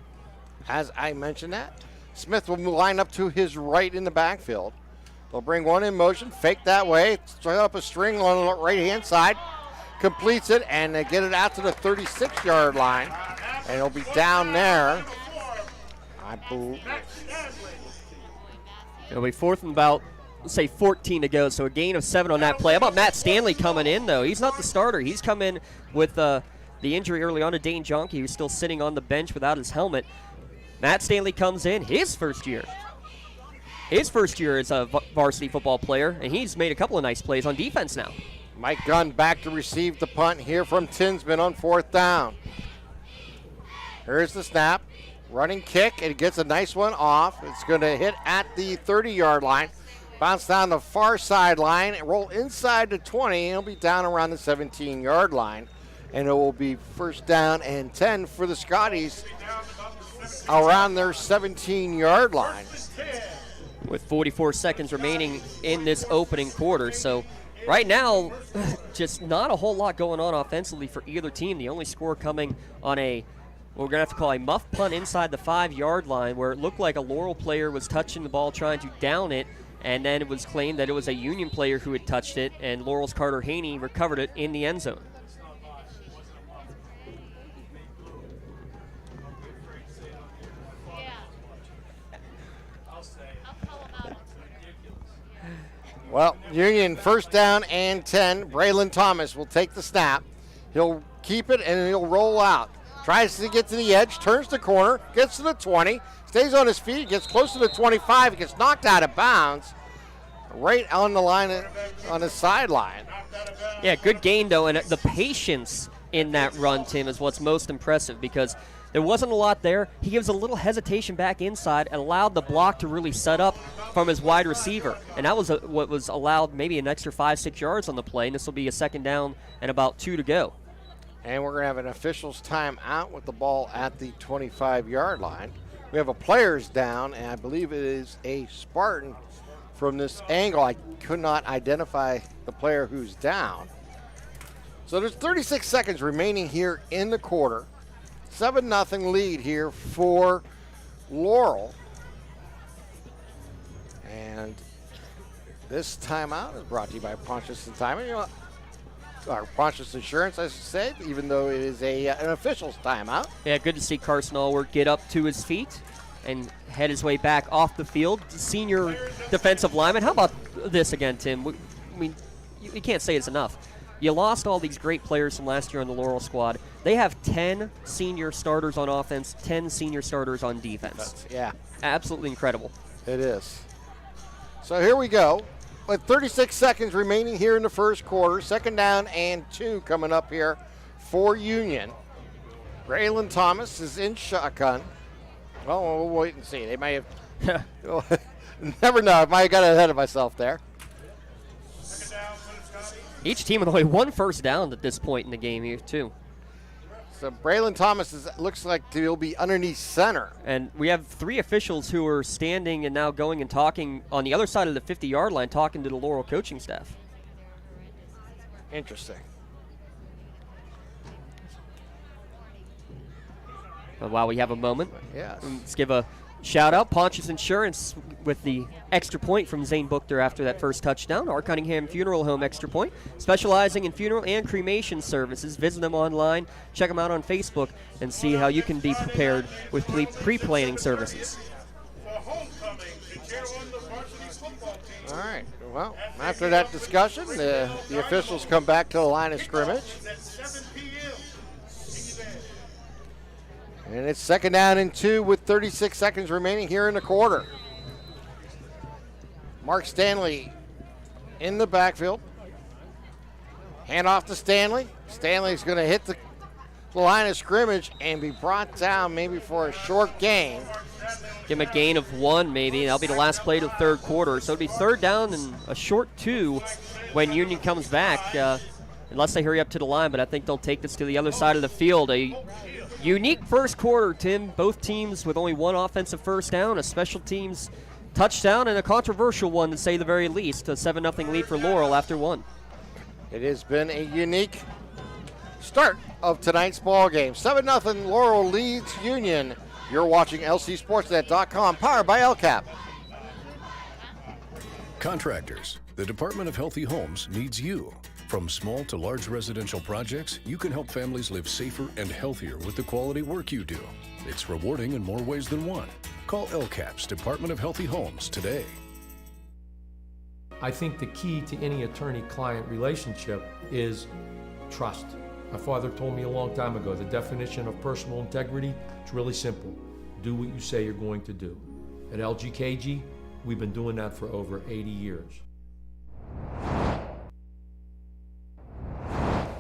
as I mentioned that, Smith will line up to his right in the backfield. They'll bring one in motion, fake that way, throw up a string on the right-hand side, completes it, and they get it out to the 36-yard line, and it'll be down there. I believe it'll be 4th and about, let's say, 14 to go, so a gain of 7 on that play. How about Matt Stanley coming in, though? He's not the starter. He's come in with the injury early on to Dane Jonke, who's still sitting on the bench without his helmet. Matt Stanley comes in his first year. His first year as a varsity football player, and he's made a couple of nice plays on defense now. Mike Gunn back to receive the punt here from Tinsman on 4th down. Here's the snap. Running kick, and it gets a nice one off. It's going to hit at the 30-yard line. Bounce down the far sideline, and roll inside the 20, and it'll be down around the 17-yard line. And it will be 1st down and 10 for the Scotties around their 17-yard line. With 44 seconds remaining in this opening quarter. So right now, just not a whole lot going on offensively for either team. The only score coming on what we're going to have to call a muff punt inside the 5-yard line, where it looked like a Laurel player was touching the ball trying to down it, and then it was claimed that it was a Union player who had touched it, and Laurel's Carter Haney recovered it in the end zone. Well, Union 1st down and 10. Braylon Thomas will take the snap. He'll keep it and he'll roll out. Tries to get to the edge, turns the corner, gets to the 20, stays on his feet, gets close to the 25, he gets knocked out of bounds right on the line, on the sideline. Yeah, good gain though, and the patience in that run, Tim, is what's most impressive, because there wasn't a lot there. He gives a little hesitation back inside and allowed the block to really set up from his wide receiver. And that was what was allowed maybe an extra 5-6 yards on the play, and this will be a 2nd down and about 2 to go. And we're going to have an official's timeout with the ball at the 25-yard line. We have a player's down, and I believe it is a Spartan from this angle. I could not identify the player who's down. So there's 36 seconds remaining here in the quarter. 7-0 lead here for Laurel. And this timeout is brought to you by Pontius and Timing, or Pontius Insurance, I should say, even though it is an official's timeout. Yeah, good to see Carson Allward get up to his feet and head his way back off the field. Senior defensive lineman. How about this again, Tim? I mean, you can't say it's enough. You lost all these great players from last year on the Laurel squad. They have 10 senior starters on offense, 10 senior starters on defense. Yeah. Absolutely incredible. It is. So here we go. With 36 seconds remaining here in the first quarter, 2nd down and 2 coming up here for Union. Braylon Thomas is in shotgun. Well, we'll wait and see. They may have, never know. I might have got ahead of myself there. Each team with only 1 first down at this point in the game here, too. So Braylon Thomas looks like he'll be underneath center. And we have 3 officials who are standing and now going and talking on the other side of the 50-yard line, talking to the Laurel coaching staff. Interesting. While we have a moment, yes. Let's give a shout-out. Pontius Insurance with the extra point from Zane Buchter after that first touchdown. Our Cunningham Funeral Home extra point, specializing in funeral and cremation services. Visit them online, check them out on Facebook, and see how you can be prepared with pre-planning services. All right. Well, after that discussion, the officials come back to the line of scrimmage. And it's 2nd down and 2 with 36 seconds remaining here in the quarter. Mark Stanley in the backfield. Hand off to Stanley. Stanley's going to hit the line of scrimmage and be brought down maybe for a short gain. Give him a gain of 1 maybe. That'll be the last play of the third quarter. So it'll be 3rd down and a short 2 when Union comes back, unless they hurry up to the line. But I think they'll take this to the other side of the field. A unique first quarter, Tim. Both teams with only 1 offensive first down, a special teams touchdown, and a controversial one to say the very least. A 7-0 lead for Laurel after 1. It has been a unique start of tonight's ball game. 7-0 Laurel leads Union. You're watching LCSportsNet.com, powered by LCAP. Contractors, the Department of Healthy Homes needs you. From small to large residential projects, you can help families live safer and healthier with the quality work you do. It's rewarding in more ways than one. Call LCAP's Department of Healthy Homes today. I think the key to any attorney-client relationship is trust. My father told me a long time ago, the definition of personal integrity is really simple. Do what you say you're going to do. At LGKG, we've been doing that for over 80 years.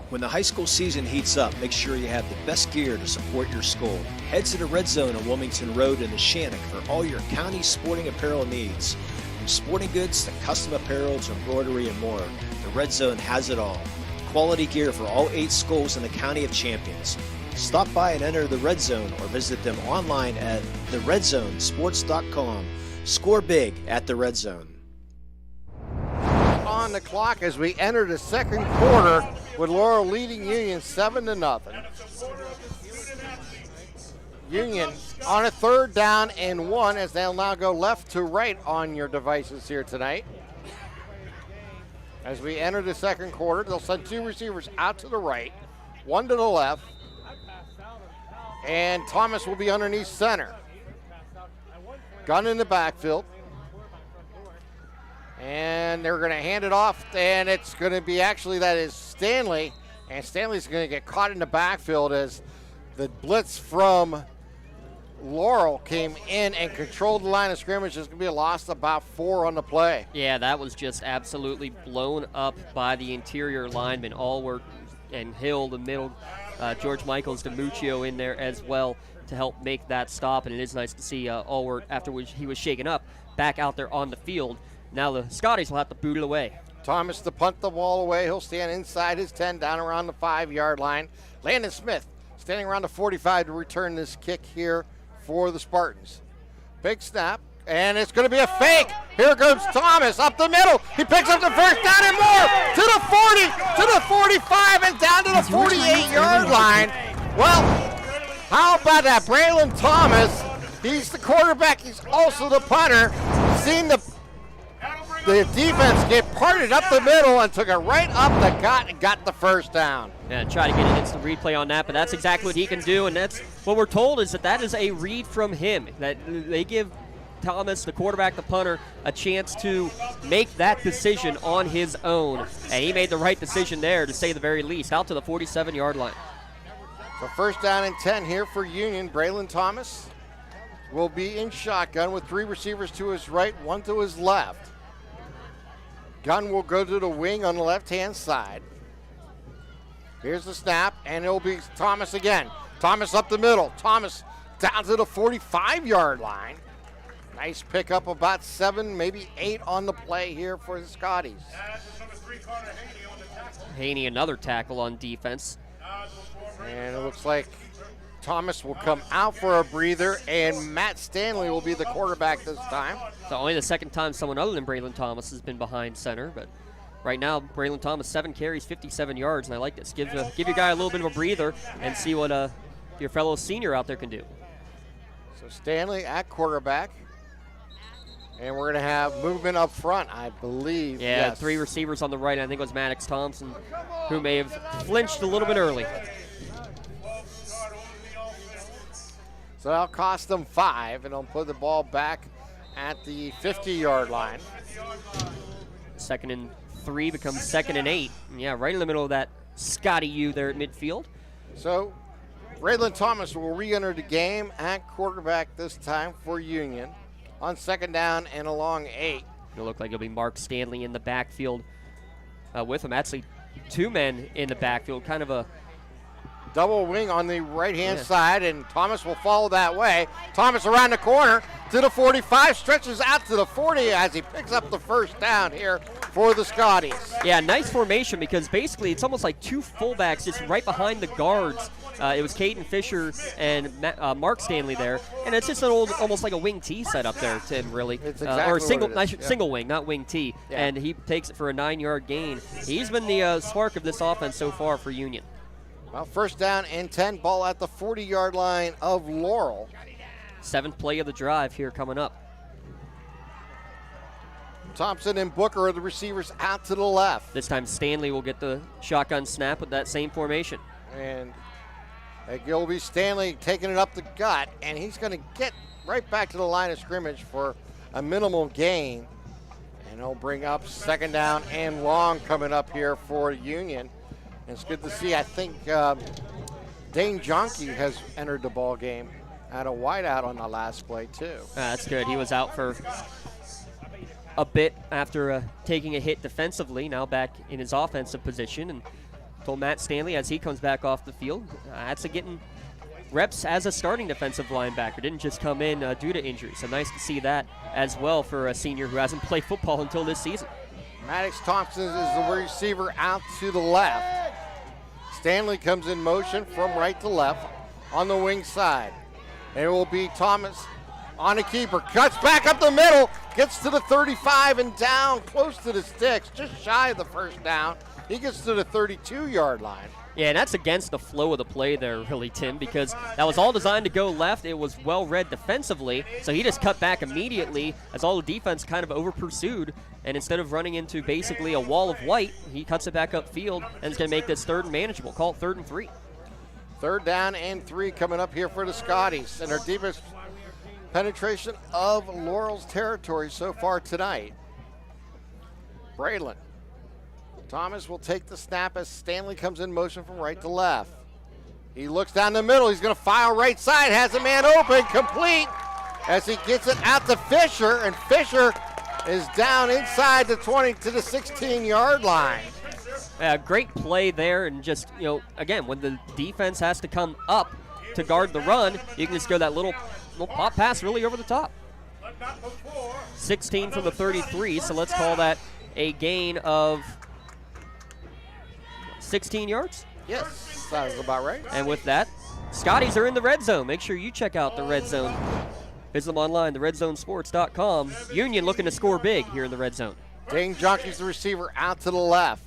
When the high school season heats up, make sure you have the best gear to support your school. Head to the Red Zone on Wilmington Road in the Shannock for all your county sporting apparel needs. From sporting goods to custom apparel to embroidery and more, the Red Zone has it all. Quality gear for all 8 schools in the County of Champions. Stop by and enter the Red Zone or visit them online at theredzonesports.com. Score big at the Red Zone. On the clock as we enter the second quarter with Laurel leading Union 7-0. Union on a 3rd down and 1 as they'll now go left to right on your devices here tonight. As we enter the second quarter, they'll send 2 receivers out to the right, 1 to the left, and Thomas will be underneath center. Gunn in the backfield. And they're going to hand it off, and it's going to be that is Stanley, and Stanley's going to get caught in the backfield as the blitz from Laurel came in and controlled the line of scrimmage. There's going to be a loss of about 4 on the play. Yeah, that was just absolutely blown up by the interior linemen, Allward and Hill, the middle, George Michaels, DiMuccio in there as well to help make that stop, and it is nice to see Allward, after which he was shaken up, back out there on the field. Now the Scotties will have to boot it away. Thomas to punt the ball away. He'll stand inside his 10 down around the 5-yard line. Landon Smith standing around the 45 to return this kick here for the Spartans. Big snap, and it's going to be a fake. Here comes Thomas up the middle. He picks up the first down and more to the 40, to the 45, and down to the 48-yard line. Well, how about that? Braylon Thomas, he's the quarterback. He's also the punter. Seen the defense get parted up the middle and took it right up the gut and got the first down. Yeah, try to get an instant replay on that, but that's exactly what he can do, and that's what we're told is that is a read from him, that they give Thomas, the quarterback, the punter, a chance to make that decision on his own, and he made the right decision there, to say the very least, out to the 47-yard line. So 1st down and 10 here for Union. Braylon Thomas will be in shotgun with 3 receivers to his right, 1 to his left. Gunn will go to the wing on the left-hand side. Here's the snap, and it'll be Thomas again. Thomas up the middle. Thomas down to the 45-yard line. Nice pickup, about 7, maybe 8 on the play here for the Scotties. Haney, another tackle on defense. And it looks like Thomas will come out for a breather, and Matt Stanley will be the quarterback this time. It's only the second time someone other than Braylon Thomas has been behind center, but right now, Braylon Thomas, 7 carries, 57 yards, and I like this. Give your guy a little bit of a breather and see what your fellow senior out there can do. So Stanley at quarterback. And we're going to have movement up front, I believe. Yeah, yes. 3 receivers on the right. I think it was Maddox Thompson, who may have flinched a little bit early. So that'll cost them 5, and they'll put the ball back at the 50-yard line. 2nd and 3 becomes 2nd and 8. Yeah, right in the middle of that Scotty U there at midfield. So Braylon Thomas will re-enter the game at quarterback this time for Union on 2nd down and along 8. It'll look like it'll be Mark Stanley in the backfield with him. Actually, 2 men in the backfield, kind of a double wing on the right-hand side, and Thomas will follow that way. Thomas around the corner to the 45, stretches out to the 40 as he picks up the 1st down here for the Scotties. Yeah, nice formation because basically it's almost like 2 fullbacks just right behind the guards. It was Caden Fisher and Mark Stanley there, and it's just an old, almost like a wing T setup there, Tim, really. It's exactly or single, what it is. single wing, not wing T, and he takes it for a 9-yard gain. He's been the spark of this offense so far for Union. Well, 1st down and 10, ball at the 40-yard line of Laurel. 7th play of the drive here coming up. Thompson and Booker are the receivers out to the left. This time Stanley will get the shotgun snap with that same formation. And it'll be Stanley taking it up the gut, and he's going to get right back to the line of scrimmage for a minimal gain. And he'll bring up 2nd down and long coming up here for Union. And it's good to see. I think Dane Jonke has entered the ball game at a wideout on the last play, too. That's good. He was out for a bit after taking a hit defensively, now back in his offensive position. And told Matt Stanley as he comes back off the field, that's getting reps as a starting defensive linebacker. Didn't just come in due to injury. So nice to see that as well for a senior who hasn't played football until this season. Maddox Thompson is the receiver out to the left. Stanley comes in motion from right to left on the wing side. And it will be Thomas on a keeper. Cuts back up the middle. Gets to the 35 and down close to the sticks. Just shy of the 1st down. He gets to the 32-yard line. Yeah, and that's against the flow of the play there, really, Tim, because that was all designed to go left. It was well read defensively, so he just cut back immediately as all the defense kind of over-pursued, and instead of running into basically a wall of white, he cuts it back upfield, and it's going to make this 3rd and manageable. Call it 3rd and 3. 3rd down and 3 coming up here for the Scotties, and their deepest penetration of Laurel's territory so far tonight. Braylon Thomas will take the snap as Stanley comes in motion from right to left. He looks down the middle. He's going to fire right side. Has a man open. Complete as he gets it out to Fisher. And Fisher is down inside the 20 to the 16-yard line. Great play there. And just, again, when the defense has to come up to guard the run, you can just go that little pop pass really over the top. 16 from the 33. So let's call that a gain of 16 yards? Yes, sounds about right. And with that, Scotties are in the red zone. Make sure you check out the red zone. Visit them online, theredzonesports.com. Union looking to score big here in the red zone. Dane Jonke's the receiver out to the left.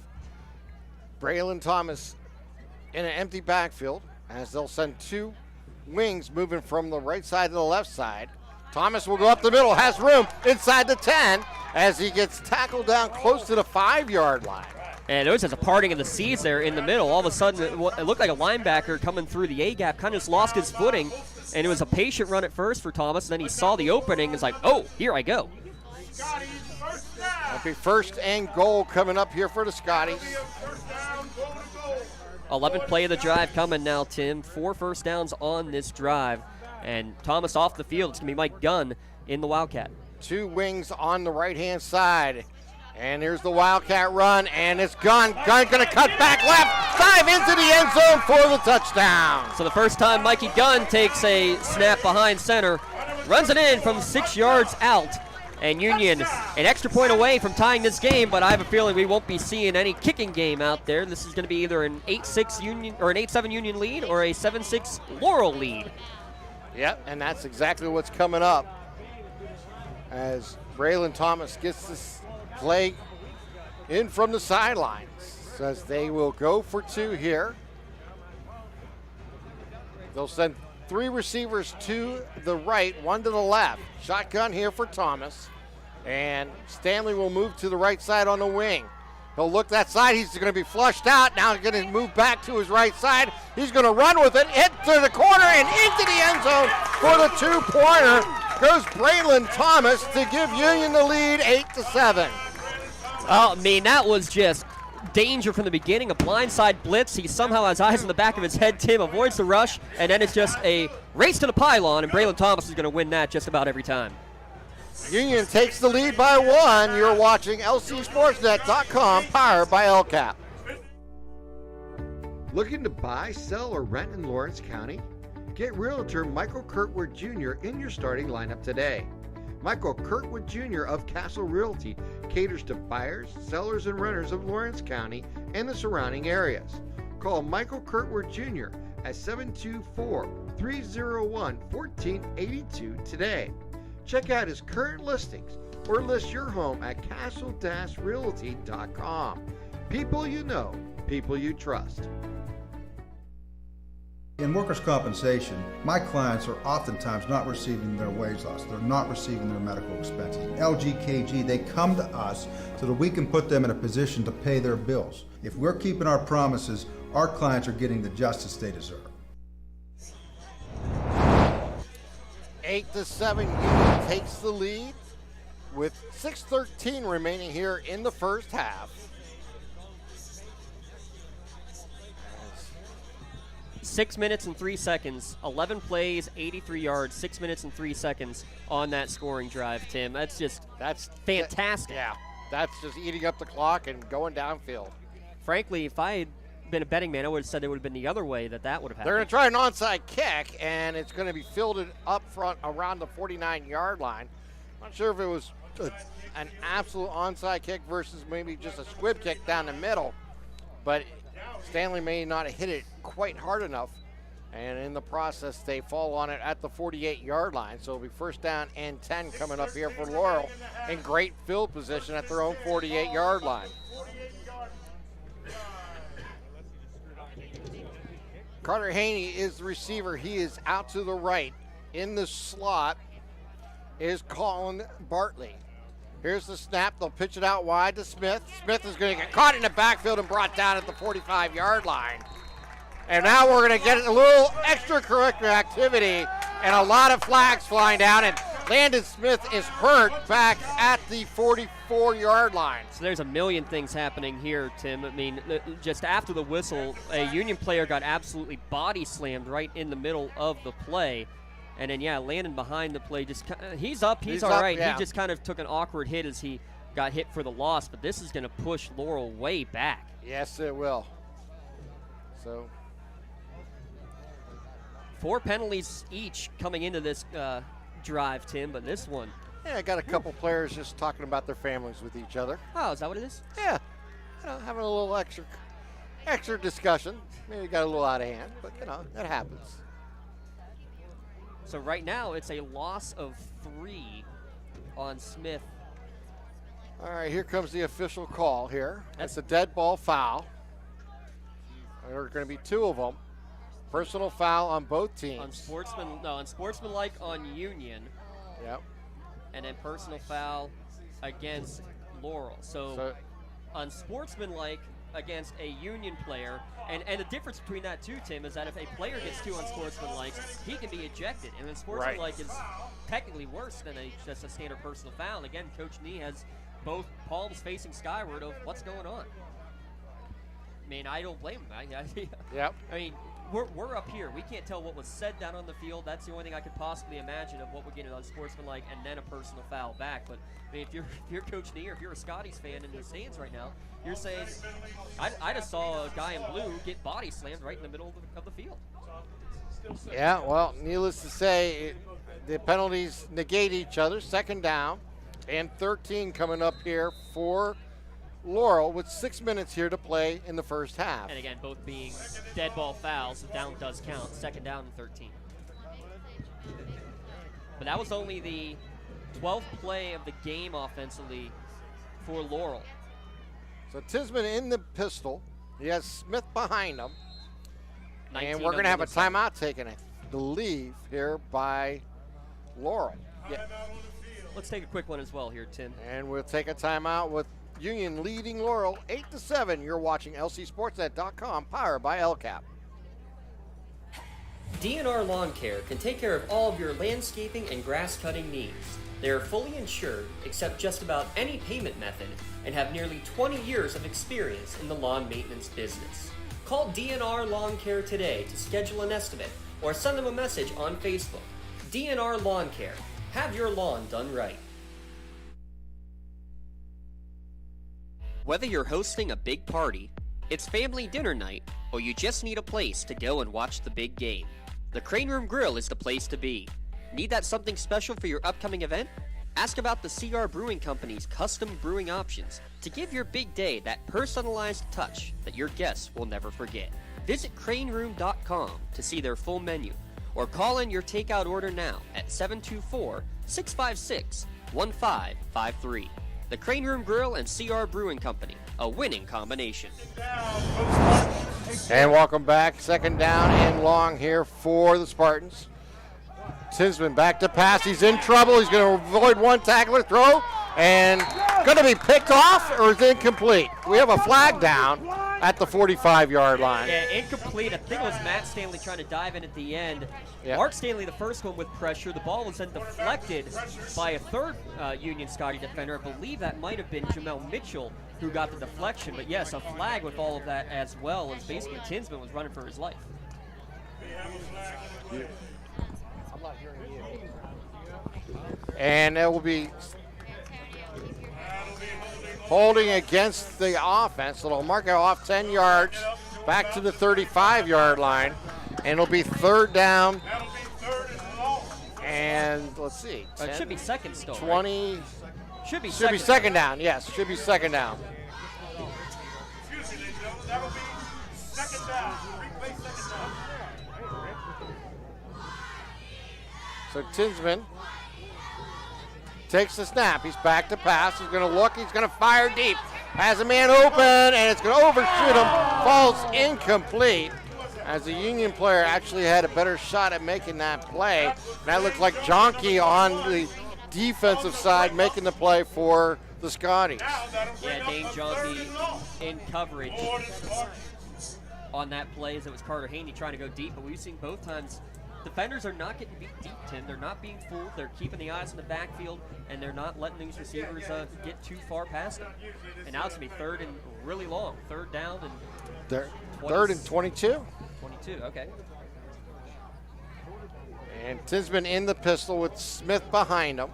Braylon Thomas in an empty backfield as they'll send 2 wings moving from the right side to the left side. Thomas will go up the middle, has room inside the 10 as he gets tackled down close to the 5-yard line. And it was just a parting of the seas there in the middle. All of a sudden, it looked like a linebacker coming through the A-gap, kind of just lost his footing, and it was a patient run at first for Thomas, and then he saw the opening, it's like, oh, here I go. It'll be 1st and goal coming up here for the Scotties. 11th play of the drive coming now, Tim. 4 first downs on this drive, and Thomas off the field. It's going to be Mike Gunn in the Wildcat. 2 wings on the right-hand side. And here's the Wildcat run, and it's Gunn. Gunn going to cut back left, dive into the end zone for the touchdown. So the first time Mikey Gunn takes a snap behind center, runs it in from 6 yards out, and Union an extra point away from tying this game, but I have a feeling we won't be seeing any kicking game out there. This is going to be either an 8-6 Union or an 8-7 Union lead or a 7-6 Laurel lead. Yep, and that's exactly what's coming up as Braylon Thomas gets this play in from the sidelines, as they will go for 2 here. They'll send 3 receivers to the right, 1 to the left. Shotgun here for Thomas. And Stanley will move to the right side on the wing. He'll look that side. He's going to be flushed out. Now he's going to move back to his right side. He's going to run with it, hit to the corner, and into the end zone for the 2-pointer. Goes Braylon Thomas to give Union the lead, 8-7. Oh, man, that was just danger from the beginning. A blindside blitz. He somehow has eyes in the back of his head. Tim avoids the rush, and then it's just a race to the pylon, and Braylon Thomas is going to win that just about every time. Union takes the lead by 1. You're watching LCSportsNet.com, powered by LCAP. Looking to buy, sell, or rent in Lawrence County? Get Realtor Michael Kirkwood Jr. in your starting lineup today. Michael Kirkwood Jr. of Castle Realty caters to buyers, sellers, and renters of Lawrence County and the surrounding areas. Call Michael Kirkwood Jr. at 724-301-1482 today. Check out his current listings or list your home at castle-realty.com. People you know, people you trust. In workers' compensation, my clients are oftentimes not receiving their wage loss. They're not receiving their medical expenses. LGKG, they come to us so that we can put them in a position to pay their bills. If we're keeping our promises, our clients are getting the justice they deserve. 8-7, Union takes the lead with 6:13 remaining here in the first half. 6 minutes and 3 seconds, 11 plays, 83 yards, 6 minutes and 3 seconds on that scoring drive, Tim. That's fantastic. Yeah, that's just eating up the clock and going downfield. Frankly, if I had been a betting man, I would have said it would have been the other way that would have happened. They're going to try an onside kick, and it's going to be fielded up front around the 49-yard line. Not sure if it was an absolute onside kick versus maybe just a squib kick down the middle, but Stanley may not have hit it quite hard enough, and in the process, they fall on it at the 48-yard line. So it'll be first down and 10 coming up here for Laurel in great field position at their own 48-yard line. Carter Haney is the receiver. He is out to the right. In the slot is Colin Bartley. Here's the snap. They'll pitch it out wide to Smith. Smith is going to get caught in the backfield and brought down at the 45-yard line. And now we're going to get a little extracurricular activity and a lot of flags flying down. And Landon Smith is hurt back at the 44-yard line. So there's a million things happening here, Tim. I mean, just after the whistle, a Union player got absolutely body slammed right in the middle of the play. And then, yeah, Landon behind the play, he's up, he's all right. Yeah. He just kind of took an awkward hit as he got hit for the loss, but this is going to push Laurel way back. Yes, it will. So 4 penalties each coming into this drive, Tim, but this one. Yeah, I got a couple players just talking about their families with each other. Oh, is that what it is? Yeah, having a little extra discussion. Maybe got a little out of hand, but that happens. So right now it's a loss of 3 on Smith. All right, here comes the official call here. That's a dead ball foul. There are going to be 2 of them. Personal foul on both teams. Unsportsmanlike on Union. Yep. And then personal foul against Laurel. So unsportsmanlike against a Union player. And the difference between that too, Tim, is that if a player gets 2 unsportsmanlike, he can be ejected. And unsportsmanlike is technically worse than just a standard personal foul. And again, Coach Nee has both palms facing skyward of what's going on. I mean, I don't blame him. Yep. I mean, we're up here. We can't tell what was said down on the field. That's the only thing I could possibly imagine of what we're getting on sportsmanlike and then a personal foul back. But I mean, if you're Coach Nee or if you're a Scotties fan in the stands right now, you're saying, I just saw a guy in blue get body slammed right in the middle of the field. Yeah, well, needless to say, the penalties negate each other. Second down and 13 coming up here for Laurel with 6 minutes here to play in the first half. And again, both being dead ball fouls, so down does count. Second down and 13. But that was only the 12th play of the game offensively for Laurel. So Tisman in the pistol. He has Smith behind him. And we're going to have a timeout taken, I believe, here by Laurel. Yeah. Let's take a quick one as well here, Tim. And we'll take a timeout with Union leading Laurel 8-7. You're watching LCSportsNet.com, powered by LCAP. DNR Lawn Care can take care of all of your landscaping and grass cutting needs. They are fully insured, accept just about any payment method, and have nearly 20 years of experience in the lawn maintenance business. Call DNR Lawn Care today to schedule an estimate or send them a message on Facebook. DNR Lawn Care. Have your lawn done right. Whether you're hosting a big party, it's family dinner night, or you just need a place to go and watch the big game, the Crane Room Grill is the place to be. Need that something special for your upcoming event? Ask about the CR Brewing Company's custom brewing options to give your big day that personalized touch that your guests will never forget. Visit craneroom.com to see their full menu, or call in your takeout order now at 724-656-1553. The Crane Room Grill and CR Brewing Company, a winning combination. And welcome back. Second down and long here for the Spartans. Tinsman back to pass. He's in trouble. He's going to avoid one tackler throw and going to be picked off, or is incomplete. We have a flag down at the 45-yard line. Yeah, incomplete. I think it was Matt Stanley trying to dive in at the end. Yep. Mark Stanley, the first one with pressure. The ball was then deflected by a third Union Scotty defender. I believe that might have been Jamel Mitchell who got the deflection. But yes, a flag with all of that as well, as basically Tinsman was running for his life. Yeah. I'm not hearing you. And it will be holding against the offense. It'll mark it off 10 yards back to the 35-yard line. And it'll be third down. And let's see. It should be second still. 20. Right? Should be second down. Yes, should be second down. Excuse me, ladies and gentlemen. That'll be second down. Replay second down. So Tinsman takes the snap. He's back to pass. He's going to look. He's going to fire deep. Has a man open, and it's going to overshoot him. Falls incomplete, as the Union player actually had a better shot at making that play. That looked like Jonke on the defensive side making the play for the Scotties. Yeah, Dane Jonke in coverage on that play, as it was Carter Haney trying to go deep, but we've seen both times defenders are not getting beat deep, Tim. They're not being fooled. They're keeping the eyes in the backfield, and they're not letting these receivers get too far past them. And now it's going to be third and really long. Third down and third and 22. 22, okay. And Tinsman in the pistol with Smith behind him.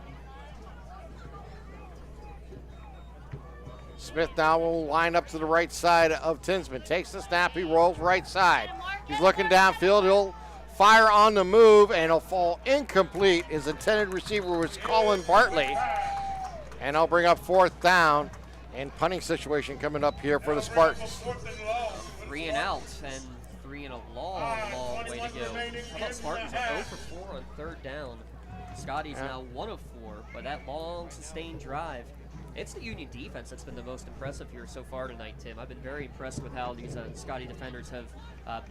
Smith now will line up to the right side of Tinsman. Takes the snap, he rolls right side. He's looking downfield, he'll fire on the move, and he'll fall incomplete. His intended receiver was Colin Bartley. And I'll bring up fourth down, and punting situation coming up here for the Spartans. 3 and out, and 3 and a long, long way to go. How about Spartans are 0 for 4 on third down. Scotties now 1 of 4, but that long, sustained drive. It's the Union defense that's been the most impressive here so far tonight, Tim. I've been very impressed with how these Scotty defenders have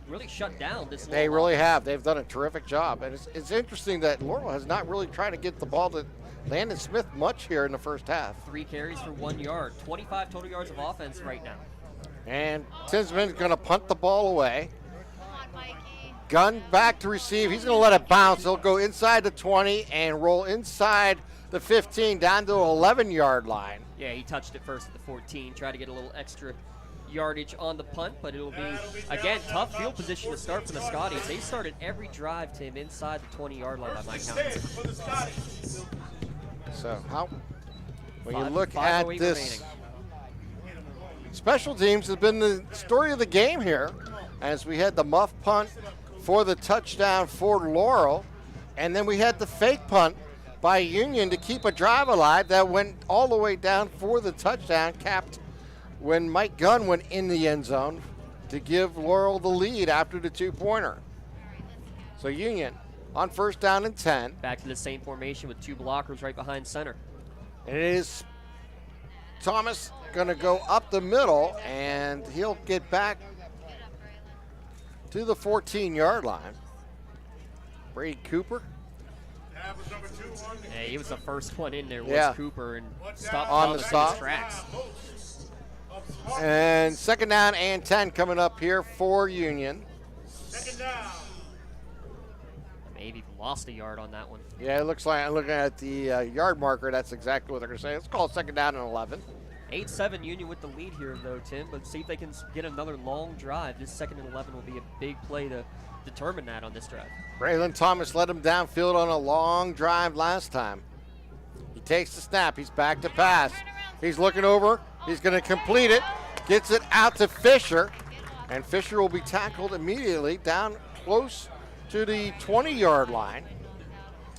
really shut down this. They really have. They've done a terrific job. And it's interesting that Laurel has not really tried to get the ball to Landon Smith much here in the first half. 3 carries for 1 yard. 25 total yards of offense right now. And Tinsman's going to punt the ball away. Gunn back to receive. He's going to let it bounce. He'll go inside the 20 and roll inside the 15 down to the 11-yard line. Yeah, he touched it first at the 14. Tried to get a little extra yardage on the punt, but it'll be, again, tough field position to start for the Scotties. They started every drive, Tim, inside the 20-yard line by my count. So when you look at this, special teams has been the story of the game here, as we had the muff punt for the touchdown for Laurel, and then we had the fake punt by Union to keep a drive alive that went all the way down for the touchdown, capped when Mike Gunn went in the end zone to give Laurel the lead after the 2-pointer. So Union on first down and 10. Back to the same formation with 2 blockers right behind center. And it is Thomas going to go up the middle, and he'll get back to the 14-yard line. Brady Cooper. Yeah, he was the first one in there, was Cooper, and stopped on the stop. In his tracks. And second down and 10 coming up here for Union. Second down. Maybe lost a yard on that one. Yeah, it looks like, I'm looking at the yard marker, that's exactly what they're going to say. Let's call it second down and 11. 8-7 Union with the lead here, though, Tim. But see if they can get another long drive. This second and 11 will be a big play to determine that on this drive. Braylon Thomas led him downfield on a long drive last time. He takes the snap. He's back to pass. He's looking over. He's going to complete it. Gets it out to Fisher. And Fisher will be tackled immediately down close to the 20-yard line.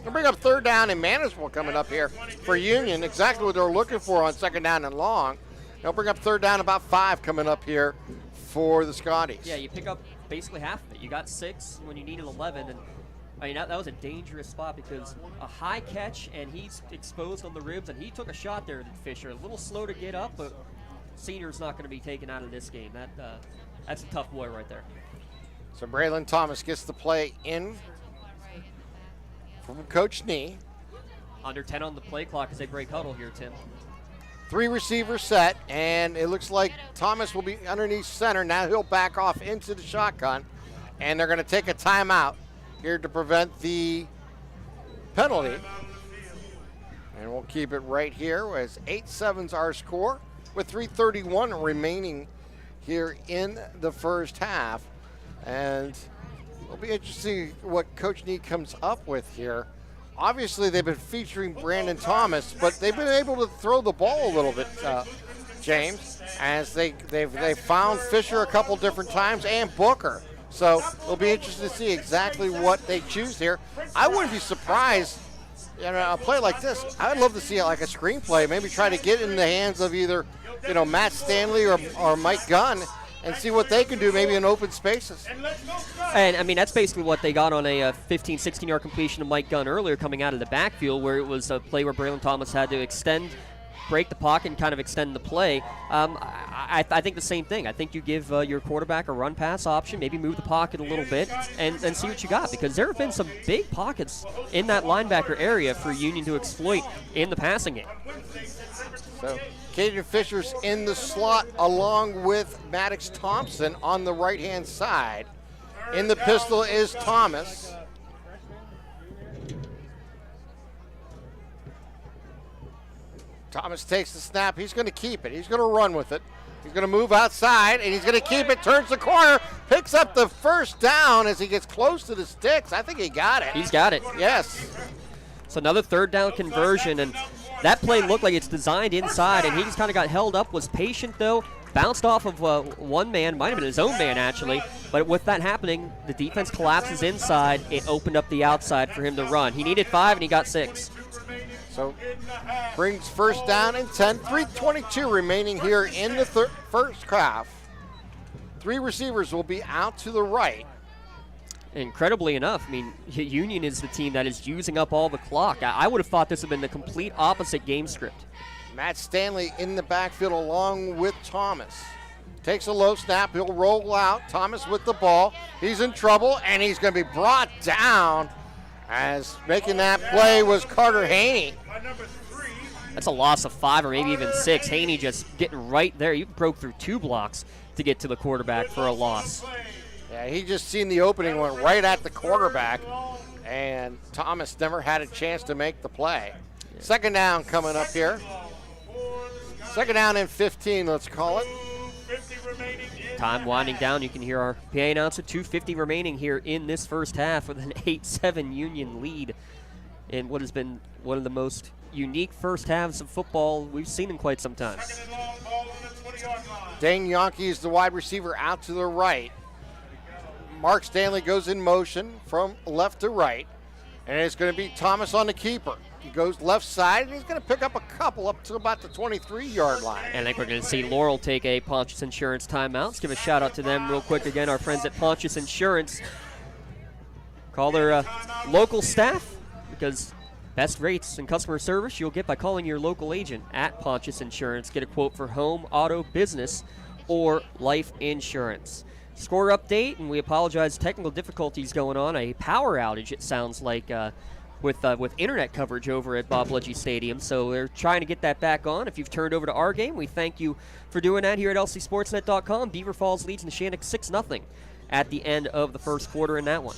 We'll bring up third down and manageable coming up here for Union. Exactly what they're looking for on second down and long. They'll bring up third down about 5 coming up here for the Scotties. Yeah, you pick up basically half of it. You got 6 when you needed 11, and I mean that was a dangerous spot because a high catch and he's exposed on the ribs, and he took a shot there at Fisher. A little slow to get up, but senior's not going to be taken out of this game. That's a tough boy right there. So Braylon Thomas gets the play in from Coach Nee. Under 10 on the play clock as they break huddle here, Tim. 3 receivers set, and it looks like Thomas will be underneath center. Now he'll back off into the shotgun, and they're going to take a timeout here to prevent the penalty. And we'll keep it right here as 8-7's our score with 3:31 remaining here in the first half. And it'll be interesting what Coach Nee comes up with here. Obviously, they've been featuring Brandon Thomas, but they've been able to throw the ball a little bit, James, as they've found Fisher a couple different times and Booker. So it'll be interesting to see exactly what they choose here. I wouldn't be surprised in a play like this. I'd love to see like a screenplay, maybe try to get in the hands of either Matt Stanley or Mike Gunn, and see what they can do maybe in open spaces. And, I mean, that's basically what they got on a 15, 16-yard completion to Mike Gunn earlier coming out of the backfield, where it was a play where Braylon Thomas had to break the pocket and kind of extend the play. I think the same thing. I think you give your quarterback a run pass option, maybe move the pocket a little bit, and see what you got, because there have been some big pockets in that linebacker area for Union to exploit in the passing game. So Caden Fisher's in the slot along with Maddox Thompson on the right-hand side. In the pistol is Thomas. Thomas takes the snap. He's going to keep it. He's going to run with it. He's going to move outside, and he's going to keep it, turns the corner, picks up the first down as he gets close to the sticks. I think he got it. He's got it. Yes. So another third down conversion, and that play looked like it's designed inside, and he just kind of got held up, was patient though, bounced off of one man, might have been his own man actually, but with that happening, the defense collapses inside. It opened up the outside for him to run. He needed 5, and he got 6. So brings first down and 10, 3:22 remaining here in the first half. 3 receivers will be out to the right. Incredibly enough, I mean, Union is the team that is using up all the clock. I would have thought this would have been the complete opposite game script. Matt Stanley in the backfield along with Thomas. Takes a low snap, he'll roll out. Thomas with the ball, he's in trouble, and he's going to be brought down as making that play was Carter Haney. That's a loss of 5 or maybe even 6. Haney just getting right there. You broke through 2 blocks to get to the quarterback for a loss. Yeah, he just seen the opening, went right at the quarterback, and Thomas never had a chance to make the play. Second down coming up here. Second down and 15, let's call it. Time winding down. You can hear our PA announcer. 2:50 remaining here in this first half with an 8-7 Union lead in what has been one of the most unique first halves of football we've seen in quite some time. Dane Yonke is the wide receiver out to the right. Mark Stanley goes in motion from left to right, and it's going to be Thomas on the keeper. He goes left side, and he's going to pick up a couple up to about the 23-yard line. And I think we're going to see Laurel take a Pontius Insurance timeout. Let's give a shout-out to them real quick again, our friends at Pontius Insurance. Call their local staff, because best rates and customer service you'll get by calling your local agent at Pontius Insurance. Get a quote for home, auto, business, or life insurance. score update, and we apologize. Technical difficulties going on. A power outage, it sounds like, with internet coverage over at Bob Ludge Stadium. So they're trying to get that back on. If you've turned over to our game, we thank you for doing that here at lcsportsnet.com. Beaver Falls leads Neshannock 6-0 at the end of the first quarter in that one.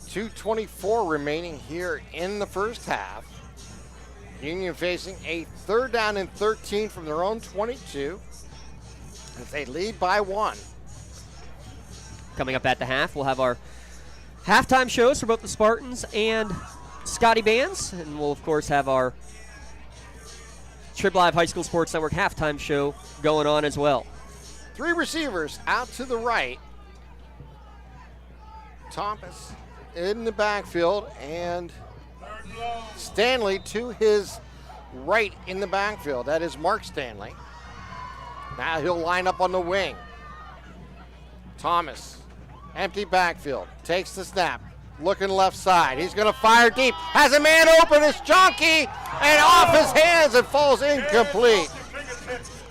2:24 remaining here in the first half. Union facing a 3rd down and 13 from their own 22 as they lead by 1. Coming up at the half, we'll have our halftime shows for both the Spartans and Scotty bands, and we'll of course have our Trib Live High School Sports Network halftime show going on as well. 3 receivers out to the right. Thomas in the backfield and Stanley to his right in the backfield. That is Mark Stanley. Now he'll line up on the wing. Thomas, empty backfield, takes the snap, looking left side. He's going to fire deep. Has a man open. It's Jonky, and off his hands and falls incomplete.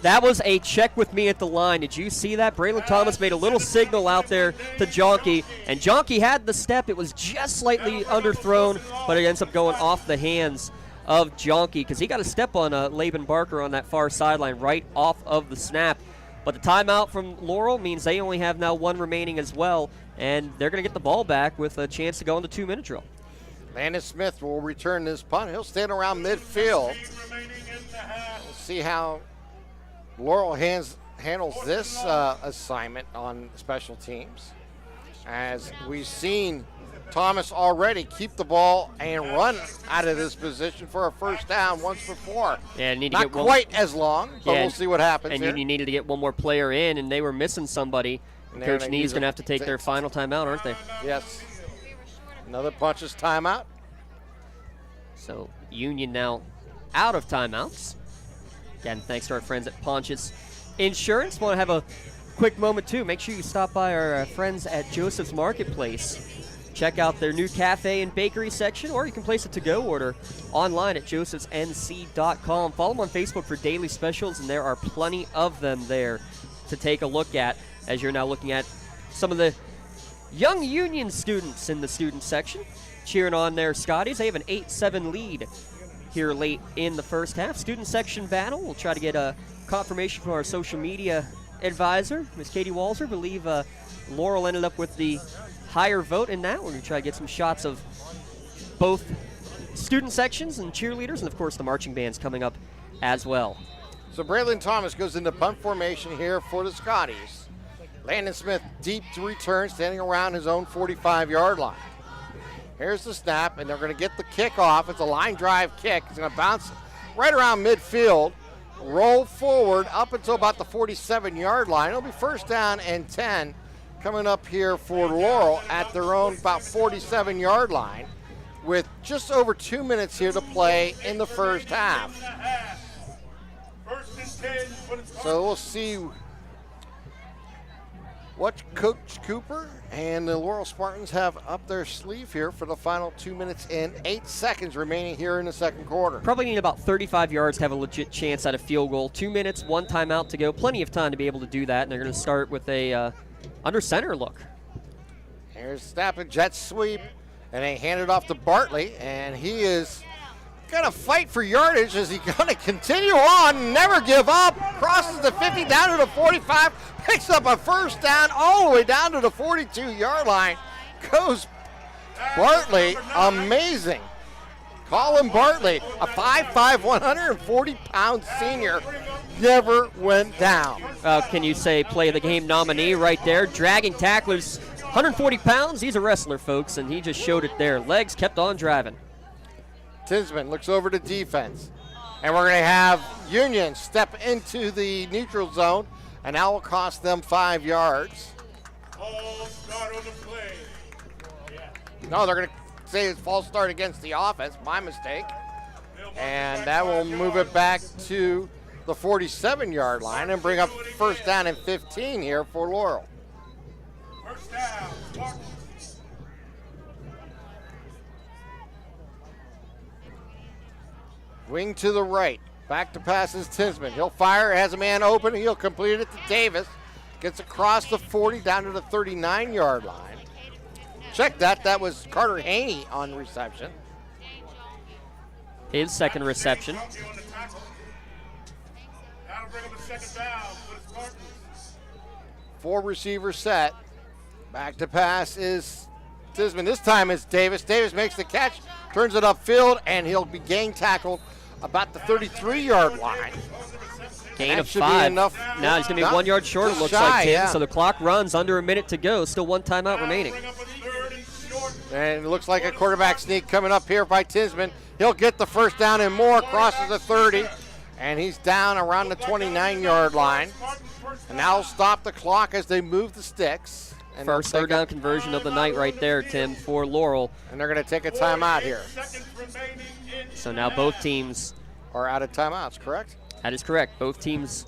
That was a check with me at the line. Did you see that? Braylon Thomas made a little signal out there to Jonky, and Jonky had the step. It was just slightly underthrown, but it ends up going off the hands of Jonky because he got a step on Laban Barker on that far sideline right off of the snap. But the timeout from Laurel means they only have now 1 remaining as well, and they're going to get the ball back with a chance to go into 2-minute drill. Landon Smith will return this punt. He'll stand around midfield. We'll see how Laurel handles this assignment on special teams. As we've seen Thomas already keep the ball and run out of this position for a first down once before. Yeah, not quite as long, but we'll see what happens and here. you needed to get one more player in, and they were missing somebody. Coach Nee's going to have to take their final timeout, aren't they? Yes. Another Pontius timeout. So Union now out of timeouts. Again, thanks to our friends at Pontius Insurance. Want to have a quick moment, too. Make sure you stop by our friends at Joseph's Marketplace. Check out their new cafe and bakery section, or you can place a to-go order online at josephsnc.com. Follow them on Facebook for daily specials, and there are plenty of them there to take a look at as you're now looking at some of the young Union students in the student section cheering on their Scotties. They have an 8-7 lead here late in the first half. Student section battle. We'll try to get a confirmation from our social media advisor, Ms. Katie Walzer. Believe Laurel ended up with the higher vote in that. We're going to try to get some shots of both student sections and cheerleaders, and of course the marching band's coming up as well. So Braylon Thomas goes into punt formation here for the Scotties. Landon Smith deep to return, standing around his own 45-yard line. Here's the snap, and they're going to get the kick off. It's a line drive kick. It's going to bounce right around midfield, roll forward up until about the 47-yard line. It'll be first down and 10 coming up here for Laurel at their own about 47-yard line with just over 2 minutes here to play in the first half. So we'll see what Coach Cooper and the Laurel Spartans have up their sleeve here for the final 2 minutes and 8 seconds remaining here in the second quarter. Probably need about 35 yards to have a legit chance at a field goal. 2 minutes, 1 timeout to go. Plenty of time to be able to do that, and they're going to start with a under center look. Here's snap and jet sweep, and they hand it off to Bartley, and he is going to fight for yardage as he's going to continue on, never give up, crosses the 50 down to the 45, picks up a first down all the way down to the 42-yard line. Goes Bartley, amazing. Colin Bartley, a 5'5", 140-pound senior, never went down. Can you say play of the game nominee right there? Dragging tacklers, 140 pounds. He's a wrestler, folks, and he just showed it there. Legs kept on driving. Tinsman looks over to defense, and we're going to have Union step into the neutral zone, and that will cost them 5 yards. No, they're going to say it's false start against the offense. My mistake. And that will move it back to the 47-yard line and bring up first down and 15 here for Laurel. First down. Wing to the right. Back to pass is Tinsman. He'll fire, has a man open, he'll complete it to Davis. Gets across the 40 down to the 39-yard line. Check that. That was Carter Haney on reception. His second reception. That'll bring up a second down for the Spartans. 4 receiver set. Back to pass is Tisman. This time it's Davis. Davis makes the catch, turns it upfield, and he'll be gang tackled about the 33-yard line. Gain of 5. Now he's going to be 1 yard short, it looks like, Tim. Yeah. So the clock runs under a minute to go. Still 1 timeout remaining. And it looks like a quarterback sneak coming up here by Tisman. He'll get the first down and more, crosses the 30, and he's down around the 29-yard line. And now stop the clock as they move the sticks. And First third down conversion of the night right there, Tim, for Laurel. And they're going to take a timeout here. So now both teams are out of timeouts, correct? That is correct. Both teams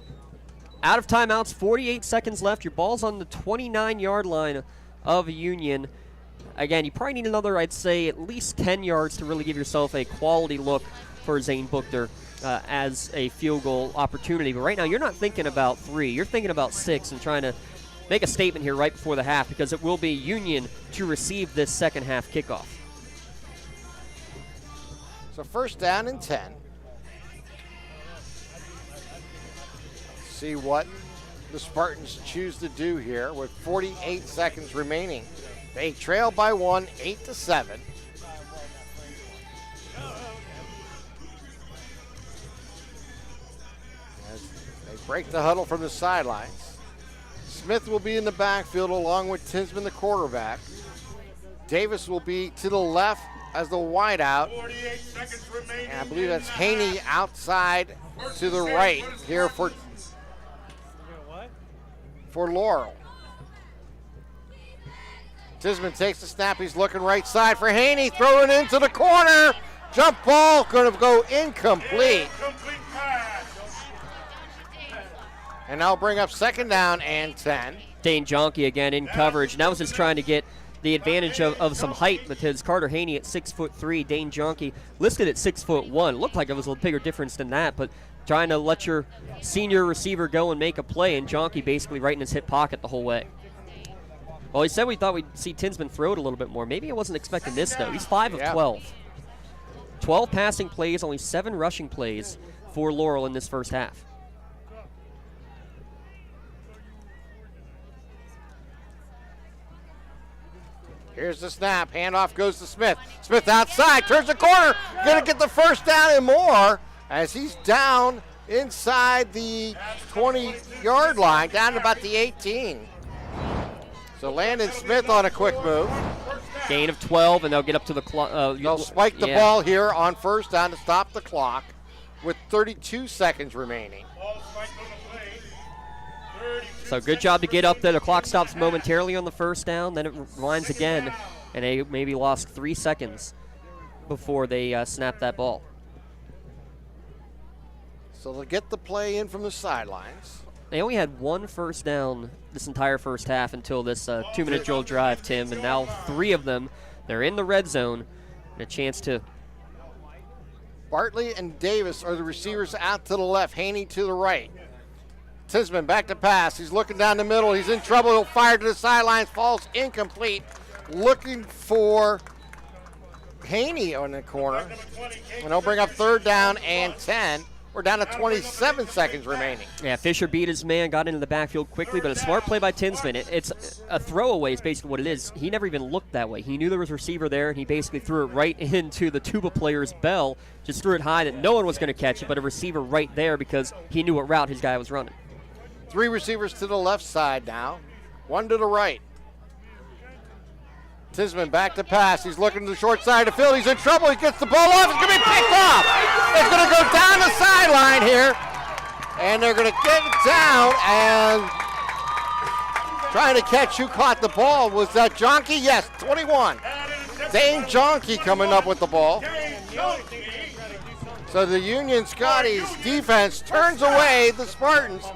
out of timeouts, 48 seconds left. Your ball's on the 29-yard line of Union. Again, you probably need another, I'd say, at least 10 yards to really give yourself a quality look for Zane Buchter as a field goal opportunity. But right now, you're not thinking about 3. You're thinking about 6 and trying to make a statement here right before the half, because it will be Union to receive this second half kickoff. So first down and 10. See what the Spartans choose to do here with 48 seconds remaining. They trail by 1, 8-7. As they break the huddle from the sidelines. Smith will be in the backfield along with Tinsman, the quarterback. Davis will be to the left as the wideout. And I believe that's Haney outside to the right here for Laurel. Tisman takes the snap. He's looking right side for Haney. Throwing into the corner. Jump ball going to go incomplete. And now bring up second down and 10. Dane Jonke again in coverage. Now was just trying to get the advantage of some height because Carter Haney at 6'3", Dane Jonke listed at 6'1". Looked like it was a bigger difference than that, but trying to let your senior receiver go and make a play, and Jonke basically right in his hip pocket the whole way. Well, he said we thought we'd see Tinsman throw it a little bit more. Maybe I wasn't expecting this, though. He's 5 of 12. 12 passing plays, only 7 rushing plays for Laurel in this first half. Here's the snap. Handoff goes to Smith. Smith outside, turns the corner. Going to get the first down and more as he's down inside the 20-yard line, down to about the 18. So Landon Smith on a quick move. Gain of 12, and they'll get up to the clock. They'll spike the ball here on first down to stop the clock with 32 seconds remaining. So good job to get up there. The clock stops momentarily on the first down, then it winds again, and they maybe lost 3 seconds before they snapped that ball. So they'll get the play in from the sidelines. They only had 1 first down this entire first half until this 2-minute drill drive, Tim, and now 3 of them. They're in the red zone, and a chance to. Bartley and Davis are the receivers out to the left, Haney to the right. Tinsman back to pass. He's looking down the middle. He's in trouble. He'll fire to the sidelines. Falls incomplete. Looking for Haney on the corner. And he'll bring up third down and 10. We're down to 27 seconds remaining. Yeah, Fisher beat his man, got into the backfield quickly, but a smart play by Tinsman. It's a throwaway is basically what it is. He never even looked that way. He knew there was a receiver there, and he basically threw it right into the tuba player's bell. Just threw it high that no one was going to catch it, but a receiver right there because he knew what route his guy was running. 3 receivers to the left side now. 1 to the right. Tinsman back to pass. He's looking to the short side of the field. He's in trouble. He gets the ball off. It's going to be picked off. It's going to go down the sideline here. And they're going to get it down. And trying to catch who caught the ball. Was that Jonke? Yes, 21. Dane Jonke coming up with the ball. So the Union Scotties defense turns away the Spartans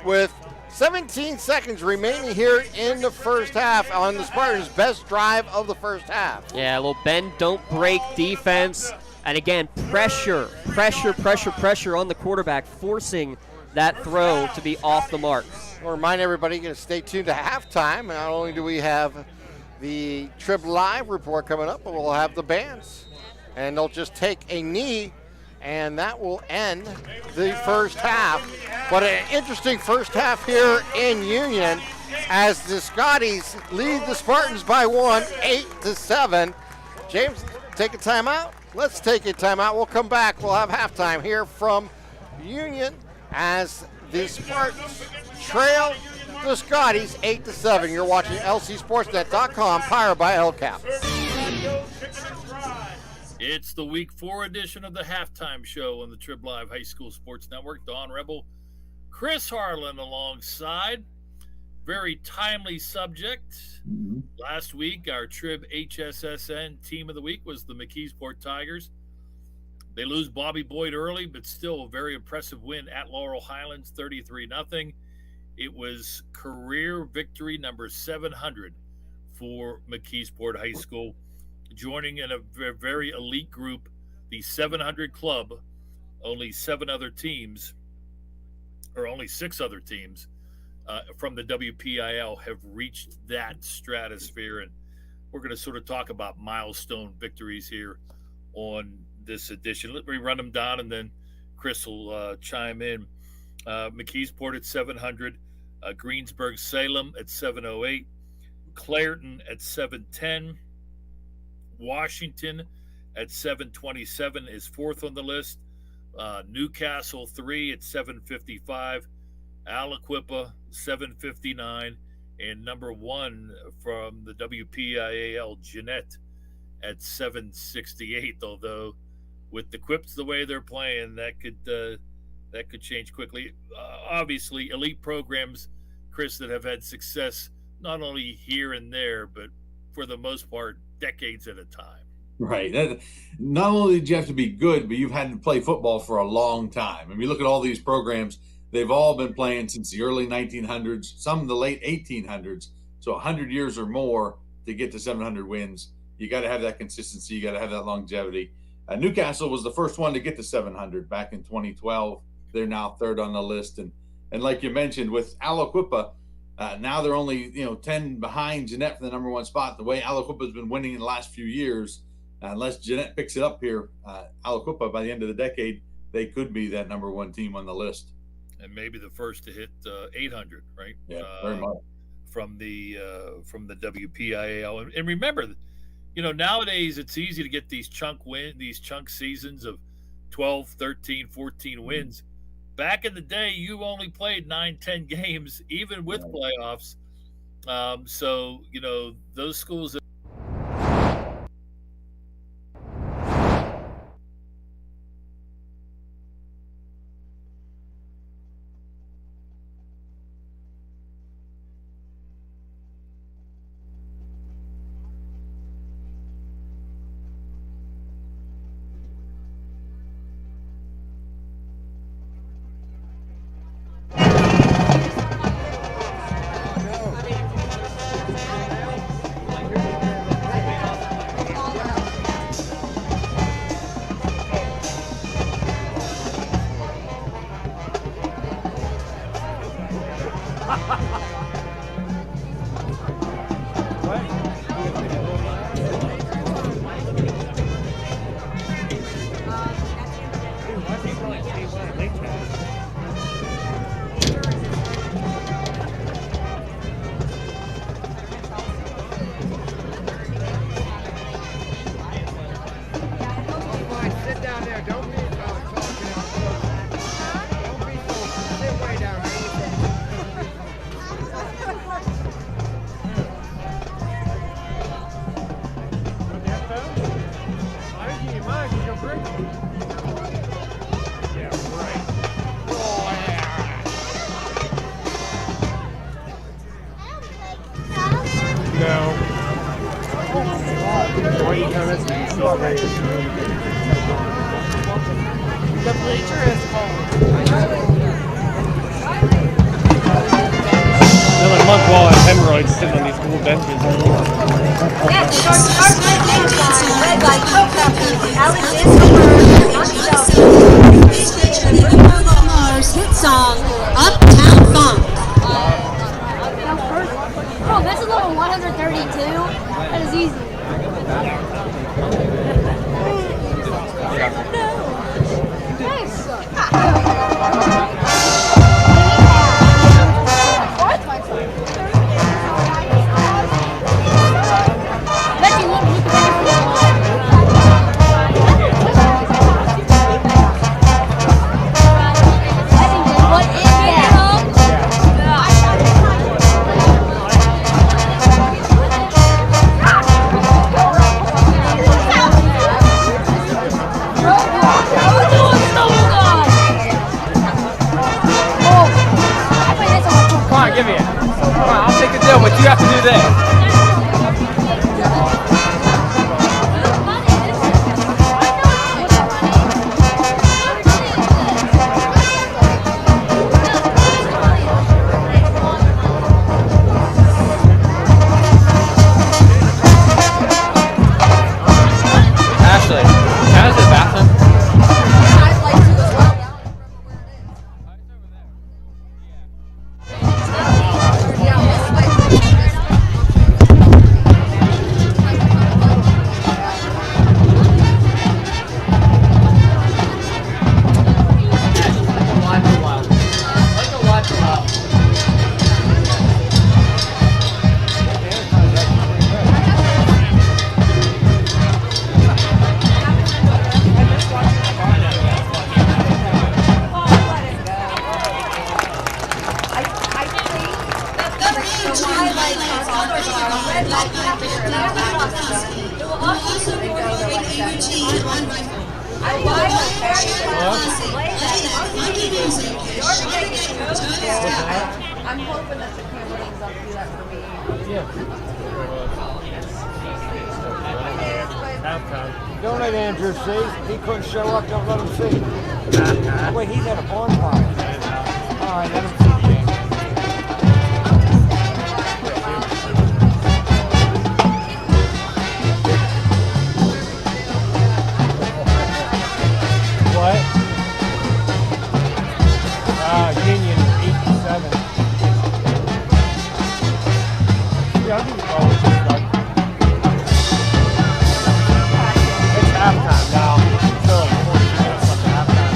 with 17 seconds remaining here in the first half on the Spartans' best drive of the first half. Yeah, a little bend, don't break defense. And again, pressure on the quarterback, forcing that throw to be off the mark. I'll remind everybody to stay tuned to halftime. Not only do we have the Trib Live report coming up, but we'll have the bands. And they'll just take a knee, and that will end the first half. But an interesting first half here in Union as the Scotties lead the Spartans by 1, 8-7. James, take a timeout? Let's take a timeout. We'll come back. We'll have halftime here from Union as the Spartans trail the Scotties 8-7. You're watching LCSportsNet.com, powered by LCAP. It's the Week 4 edition of the Halftime Show on the Trib Live High School Sports Network. Don Rebel, Chris Harlan alongside. Very timely subject. Last week, our Trib HSSN Team of the Week was the McKeesport Tigers. They lose Bobby Boyd early, but still a very impressive win at Laurel Highlands, 33-0. It was career victory number 700 for McKeesport High School, joining in a very elite group, the 700 Club. Only 6 other teams from the WPIAL have reached that stratosphere, and we're going to sort of talk about milestone victories here on this edition. Let me run them down, and then Chris will chime in. McKeesport at 700, Greensburg-Salem at 708, Clairton at 710, Washington at 727 is 4th on the list, Newcastle 3 at 755, Aliquippa 759, and number 1 from the WPIAL, Jeanette at 768. Although with the Quips the way they're playing, that could change quickly. Obviously, elite programs, Chris, that have had success not only here and there, but for the most part, decades at a time. Right. Not only did you have to be good, but you've had to play football for a long time. I mean, look at all these programs. They've all been playing since the early 1900s, some in the late 1800s. So 100 years or more to get to 700 wins. You got to have that consistency. You got to have that longevity. Newcastle was the first one to get to 700 back in 2012. They're now 3rd on the list. And like you mentioned, with Aliquippa, now they're only 10 behind Jeanette for the number 1 spot. The way Aliquippa's been winning in the last few years, unless Jeanette picks it up here, Aliquippa by the end of the decade, they could be that number 1 team on the list. And maybe the first to hit 800, right? Yeah, very much. From the WPIAL. And remember, nowadays it's easy to get these chunk seasons of 12, 13, 14 wins. Back in the day, you only played 9, 10 games, even with playoffs. So, those schools. song, Uptown Funk. Oh, that's a little 132. That is easy. Give me it. Come on, I'll take the deal, but you have to do this. Ashley, can I use the bathroom? I'm hoping that the camera ends up do that for me. Don't let Andrew see. He couldn't show up. Don't let him see. Wait, he's at a bonfire. All right, let him see. What? Union 87. Yeah, I think it's always start. It's halftime now. Still 40 minutes left to halftime.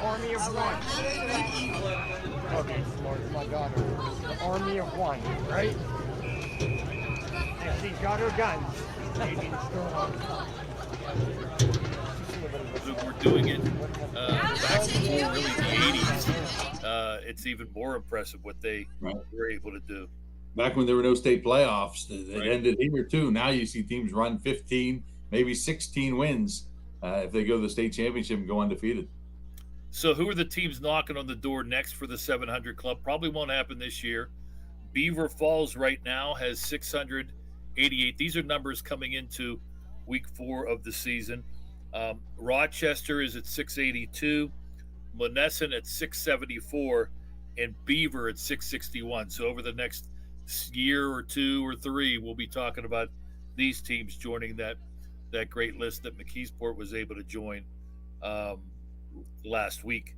Army of one. Okay, my daughter. The Army of one, right? And she's got her guns. We're doing it back before really the 80s. It's even more impressive what they were able to do. Back when there were no state playoffs, it ended here too. Now you see teams run 15, maybe 16 wins if they go to the state championship and go undefeated. So who are the teams knocking on the door next for the 700 club? Probably won't happen this year. Beaver Falls right now has 688. These are numbers coming into week 4 of the season. Rochester is at 682, Monessen at 674, and Beaver at 661. So over the next year or 2 or 3, we'll be talking about these teams joining that great list that McKeesport was able to join last week.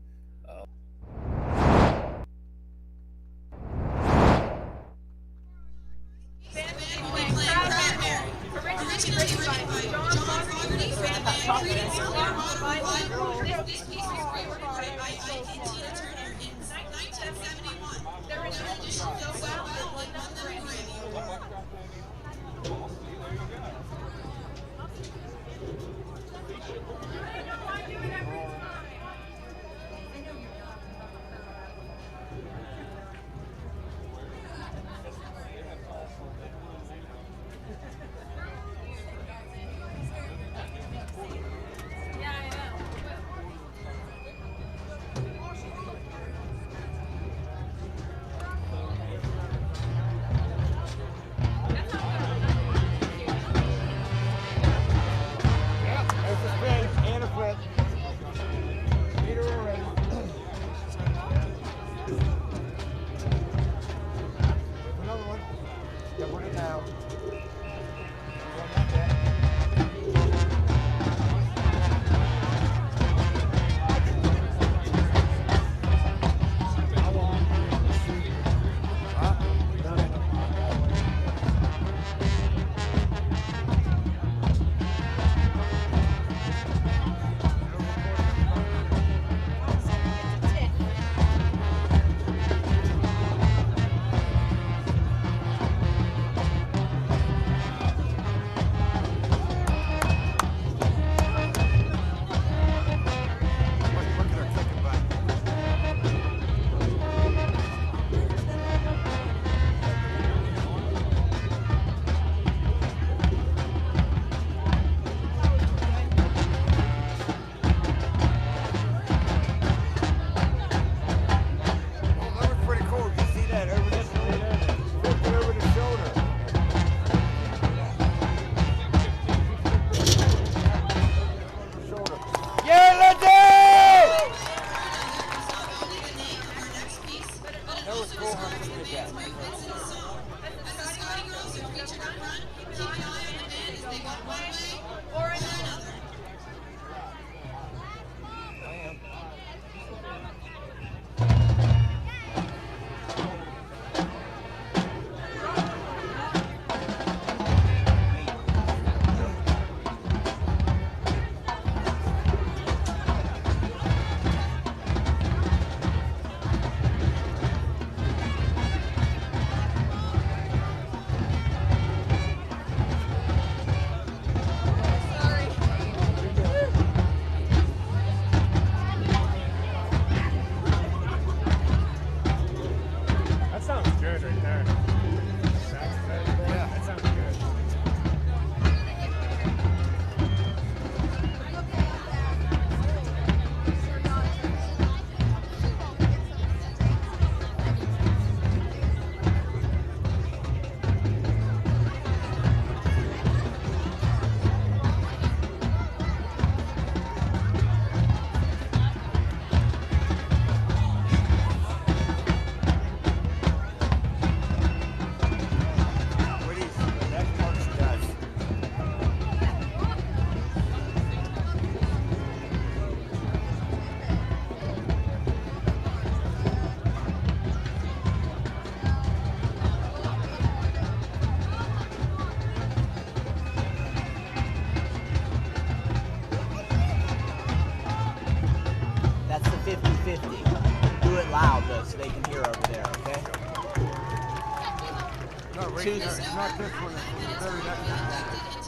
Two. It's not this one. It's the very next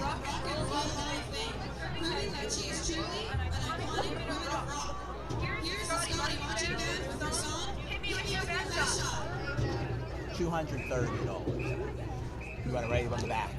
one. 230 dollars. You want to write it on the back.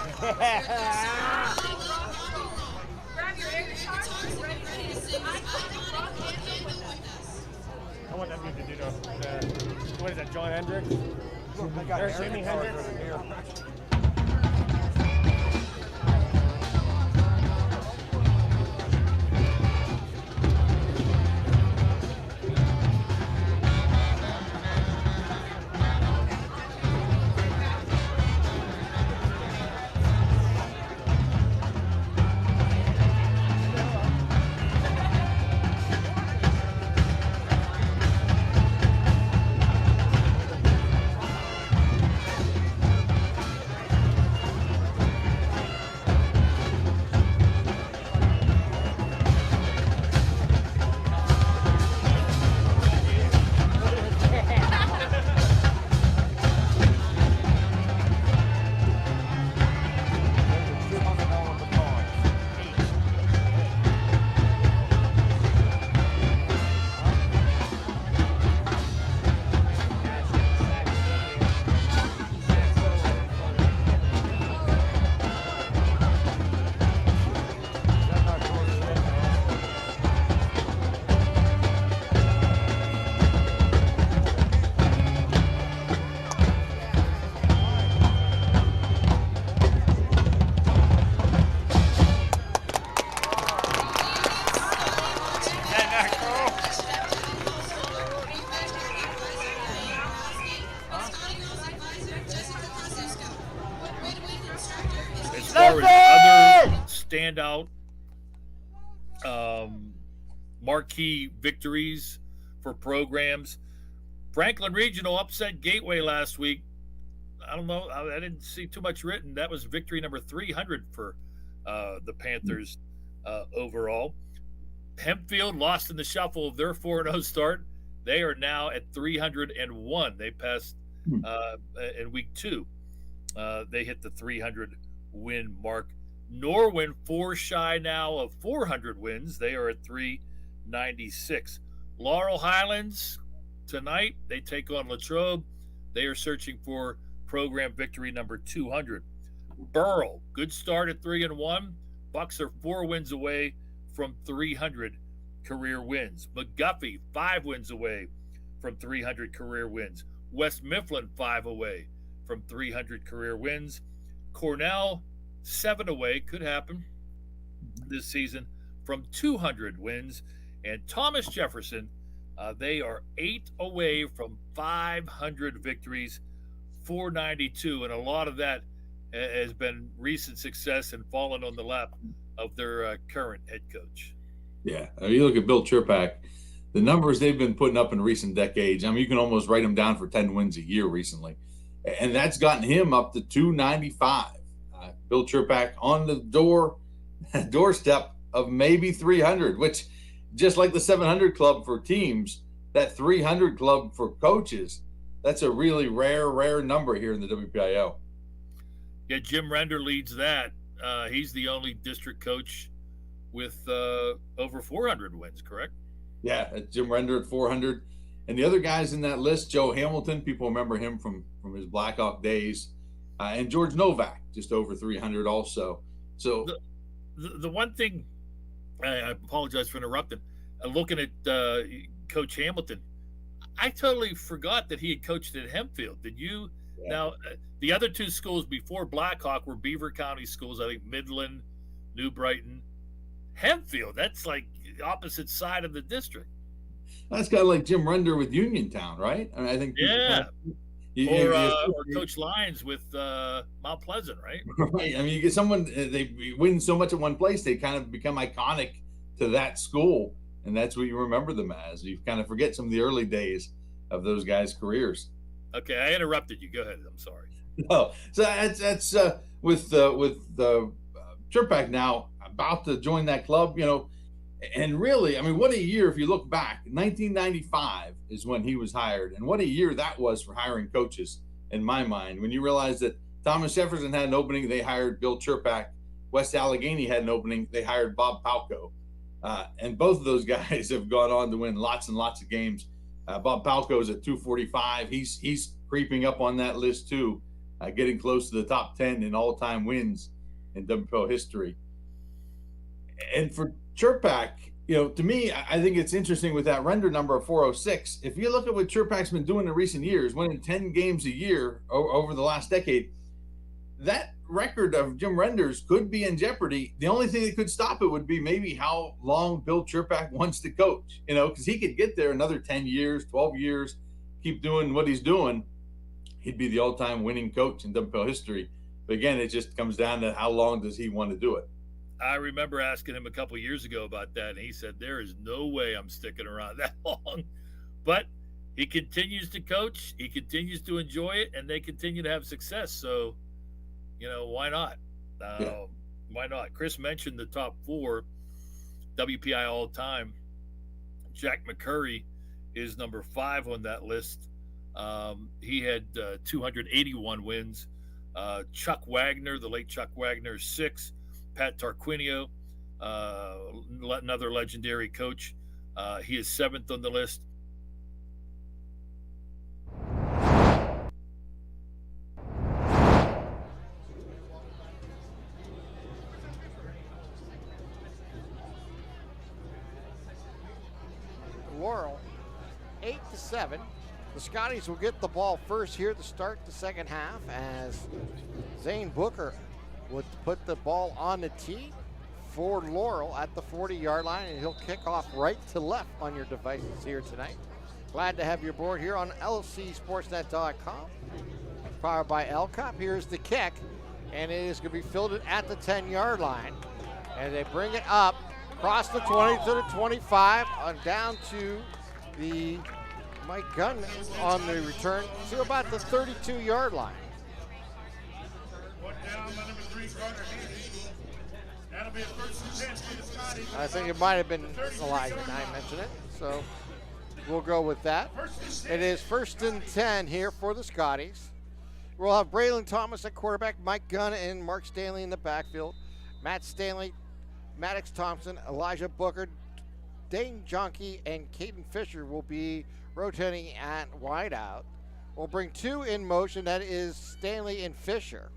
I want that music to do what is that, John Hendricks? There's Jimi Hendrix. As far as other standout marquee victories for programs, Franklin Regional upset Gateway last week. I don't know. I didn't see too much written. That was victory number 300 for the Panthers overall. Hempfield lost in the shuffle of their 4-0 start. They are now at 301. They passed in week 2. They hit the 300 win mark. Norwin 4 shy now of 400 wins. They are at 396. Laurel Highlands tonight, they take on Latrobe. They are searching for program victory number 200. Burrell, good start at 3-1. Bucks are 4 wins away from 300 career wins. McGuffey 5 wins away from 300 career wins. West Mifflin 5 away from 300 career wins. Cornell 7 away, could happen this season, from 200 wins. And Thomas Jefferson, they are 8 away from 500 victories, 492, and a lot of that has been recent success and fallen on the lap of their current head coach. Yeah, you look at Bill Chirpak. the numbers they've been putting up in recent decades, I mean, you can almost write them down for 10 wins a year recently. And that's gotten him up to 295. Bill Cherpak on the doorstep of maybe 300, which just like the 700 club for teams, that 300 club for coaches, that's a really rare number here in the WPIAL. Yeah, Jim Render leads that. He's the only district coach with over 400 wins, correct? Yeah, Jim Render at 400. And the other guys in that list, Joe Hamilton, people remember him from his Blackhawk days, and George Novak, just over 300 also. So the one thing, I apologize for interrupting, looking at Coach Hamilton, I totally forgot that he had coached at Hempfield. Did you? Yeah. Now, the other two schools before Blackhawk were Beaver County schools, I think Midland, New Brighton. Hempfield, that's like the opposite side of the district. That's kind of like Jim Render with Uniontown, right? I mean, I think. Yeah. Or Coach Lyons with Mount Pleasant, right? Right. I mean, you get someone, they win so much at one place, they kind of become iconic to that school, and that's what you remember them as. You kind of forget some of the early days of those guys' careers. Okay, I interrupted you. Go ahead. I'm sorry. No, so that's with Cherpak now about to join that club, you know, and really, I mean, what a year if you look back. 1995 is when he was hired, and what a year that was for hiring coaches in my mind. When you realize that Thomas Jefferson had an opening, they hired Bill Cherpak. West Allegheny had an opening, they hired Bob Palco. And both of those guys have gone on to win lots and lots of games. Bob Palco is at 245. He's creeping up on that list too, getting close to the top 10 in all-time wins in WPIAL history. And for Cherpak, you know, to me, I think it's interesting with that render number of 406. If you look at what Cherpak's been doing in recent years, winning 10 games a year over the last decade, that record of Jim Render's could be in jeopardy. The only thing that could stop it would be maybe how long Bill Cherpak wants to coach, you know, because he could get there another 10 years, 12 years, keep doing what he's doing. He'd be the all-time winning coach in WPIAL history. But again, it just comes down to how long does he want to do it. I remember asking him a couple of years ago about that, and he said, there is no way I'm sticking around that long. But he continues to coach, he continues to enjoy it, and they continue to have success. So, you know, why not? Why not? Chris mentioned the top four WPI all time. Jack McCurry is number 5 on that list. He had 281 wins. Chuck Wagner, the late Chuck Wagner, 6. Pat Tarquinio, another legendary coach. He is 7th on the list. Laurel, 8-7. The Scotties will get the ball first here to start the second half as Zane Booker would put the ball on the tee for Laurel at the 40-yard line, and he'll kick off right to left on your devices here tonight. Glad to have you aboard here on lcsportsnet.com. Powered by LCOP. Here's the kick, and it is going to be fielded at the 10-yard line. And they bring it up across the 20 to the 25, down to the Mike Gunn on the return to about the 32-yard line. I think it might have been Elijah and I mentioned it, so we'll go with that. It is 1st and 10 here for the Scotties. We'll have Braylon Thomas at quarterback, Mike Gunn and Mark Stanley in the backfield. Matt Stanley, Maddox Thompson, Elijah Booker, Dane Jonke, and Caden Fisher will be rotating at wideout. We'll bring 2 in motion. That is Stanley and Fisher.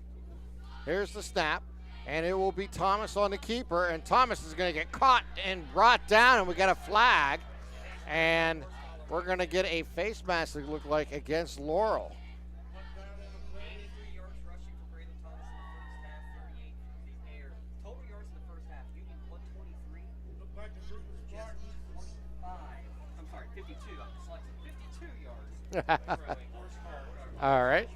Here's the snap, and it will be Thomas on the keeper, and Thomas is going to get caught and brought down, and we got a flag, and we're going to get a face mask, it looked like, against Laurel. All right.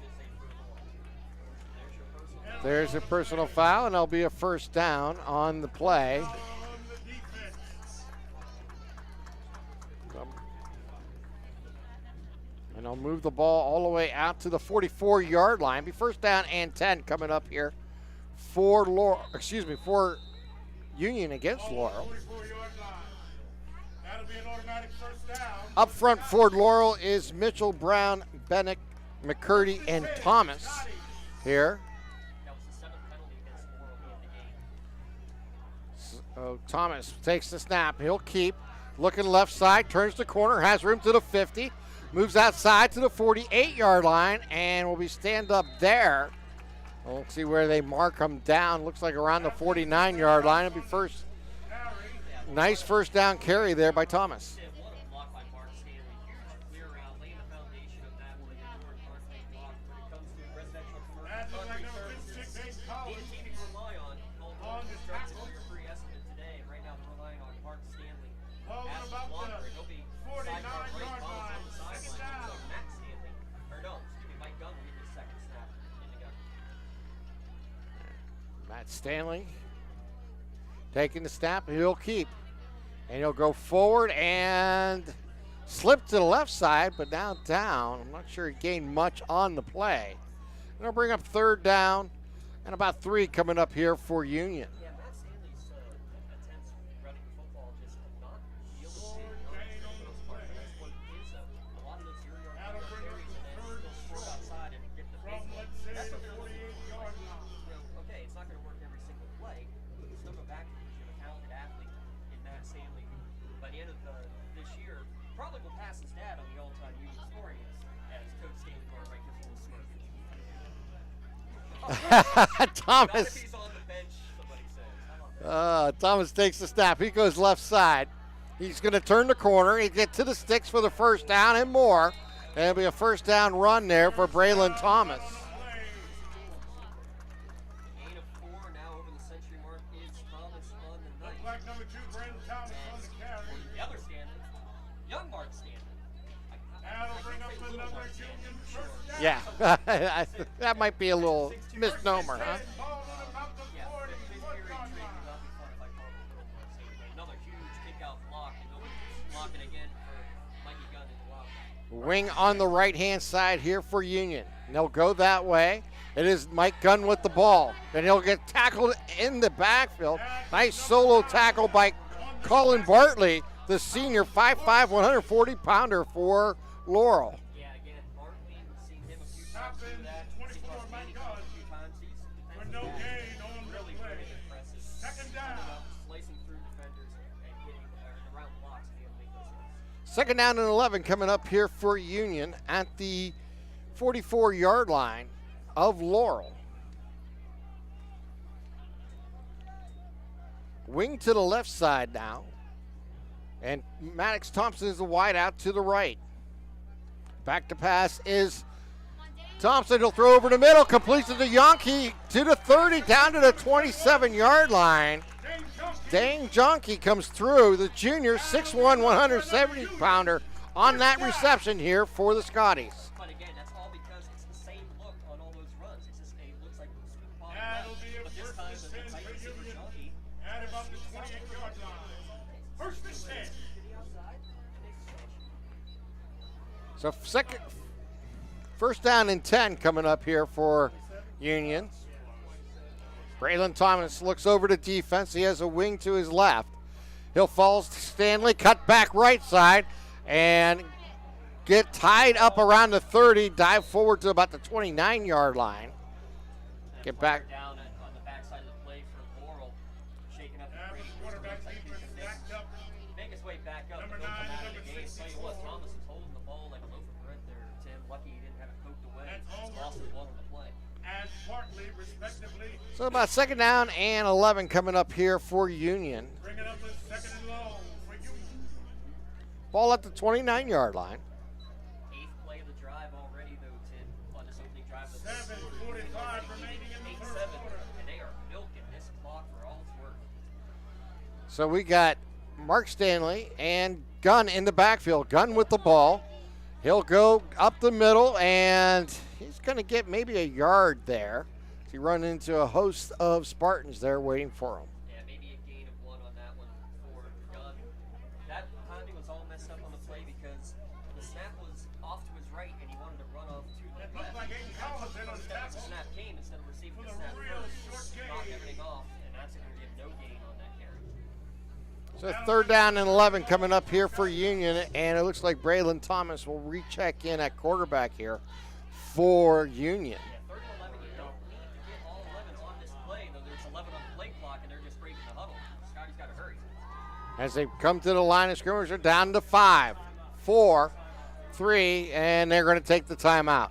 There's a personal foul, and there'll be a first down on the play. And they'll move the ball all the way out to the 44-yard line. Be first down and 10 coming up here for for Union against Laurel. Up front for Laurel is Mitchell, Brown, Bennett, McCurdy, and Thomas here. So Thomas takes the snap. He'll keep. Looking left side, turns the corner, has room to the 50. Moves outside to the 48-yard line, and will be stand up there. We'll see where they mark him down. Looks like around the 49-yard line. It'll be first. Nice first down carry there by Thomas. Stanley taking the snap, he'll keep. And he'll go forward and slip to the left side, but now down. I'm not sure he gained much on the play. And they'll bring up third down and about 3 coming up here for Union. Thomas takes the snap. He goes left side. He's going to turn the corner. He get to the sticks for the first down and more. And it'll be a first down run there for Braylon Thomas. Yeah, that might be a little misnomer, huh? Wing on the right-hand side here for Union. And they'll go that way. It is Mike Gunn with the ball. And he'll get tackled in the backfield. Nice solo tackle by Colin Bartley, the senior 5'5", 140-pounder for Laurel. Second down and 11 coming up here for Union at the 44-yard line of Laurel. Wing to the left side now. And Maddox Thompson is the wide out to the right. Back to pass is Thompson. He'll throw over the middle. Completes it to Yonke to the 30, down to the 27-yard line. Dane Jonke comes through, the junior 6'1", 170-pounder on that reception here for the Scotties. But again, that's all because it's the same look on all those runs. It's just it looks like those sweet ball runs. But this time the tight receiver Jonke at about the 28-yard line. First and 10. So first down and 10 coming up here for Union. Braylon Thomas looks over to defense. He has a wing to his left. He'll follow Stanley, cut back right side, and get tied up around the 30, dive forward to about the 29-yard line. Get back. Down on the backside of the play for Laurel, shaking up the quarterback make his way back up. Number 9, number 6. Tell you what, Thomas is holding the ball like a loaf of bread there, Tim. Lucky he didn't have it poked away. Lost the ball on the play. And partly, respectively. So about second down and 11 coming up here for Union. Bring it up with second and long for Union. Ball at the 29-yard line. 8th play of the drive already, though, Tim, on this opening drive. 7:45 remaining in the third quarter. And they are milking this clock for all it's worth. So we got Mark Stanley and Gunn in the backfield. Gunn with the ball. He'll go up the middle, and he's going to get maybe a yard there. He run into a host of Spartans there waiting for him. Yeah, maybe a gain of 1 on that one for Gunn. That timing was all messed up on the play because the snap was off to his right So 3rd down and 11 coming up here for Union, and it looks like Braylon Thomas will recheck in at quarterback here for Union. Yeah, 3rd and 11, you don't need to get all 11s on this play, though there's 11 on the play clock, and they're just breaking the huddle. Scotty's got to hurry. As they come to the line of scrimmage, they're down to 5, 4, 3, and they're going to take the timeout.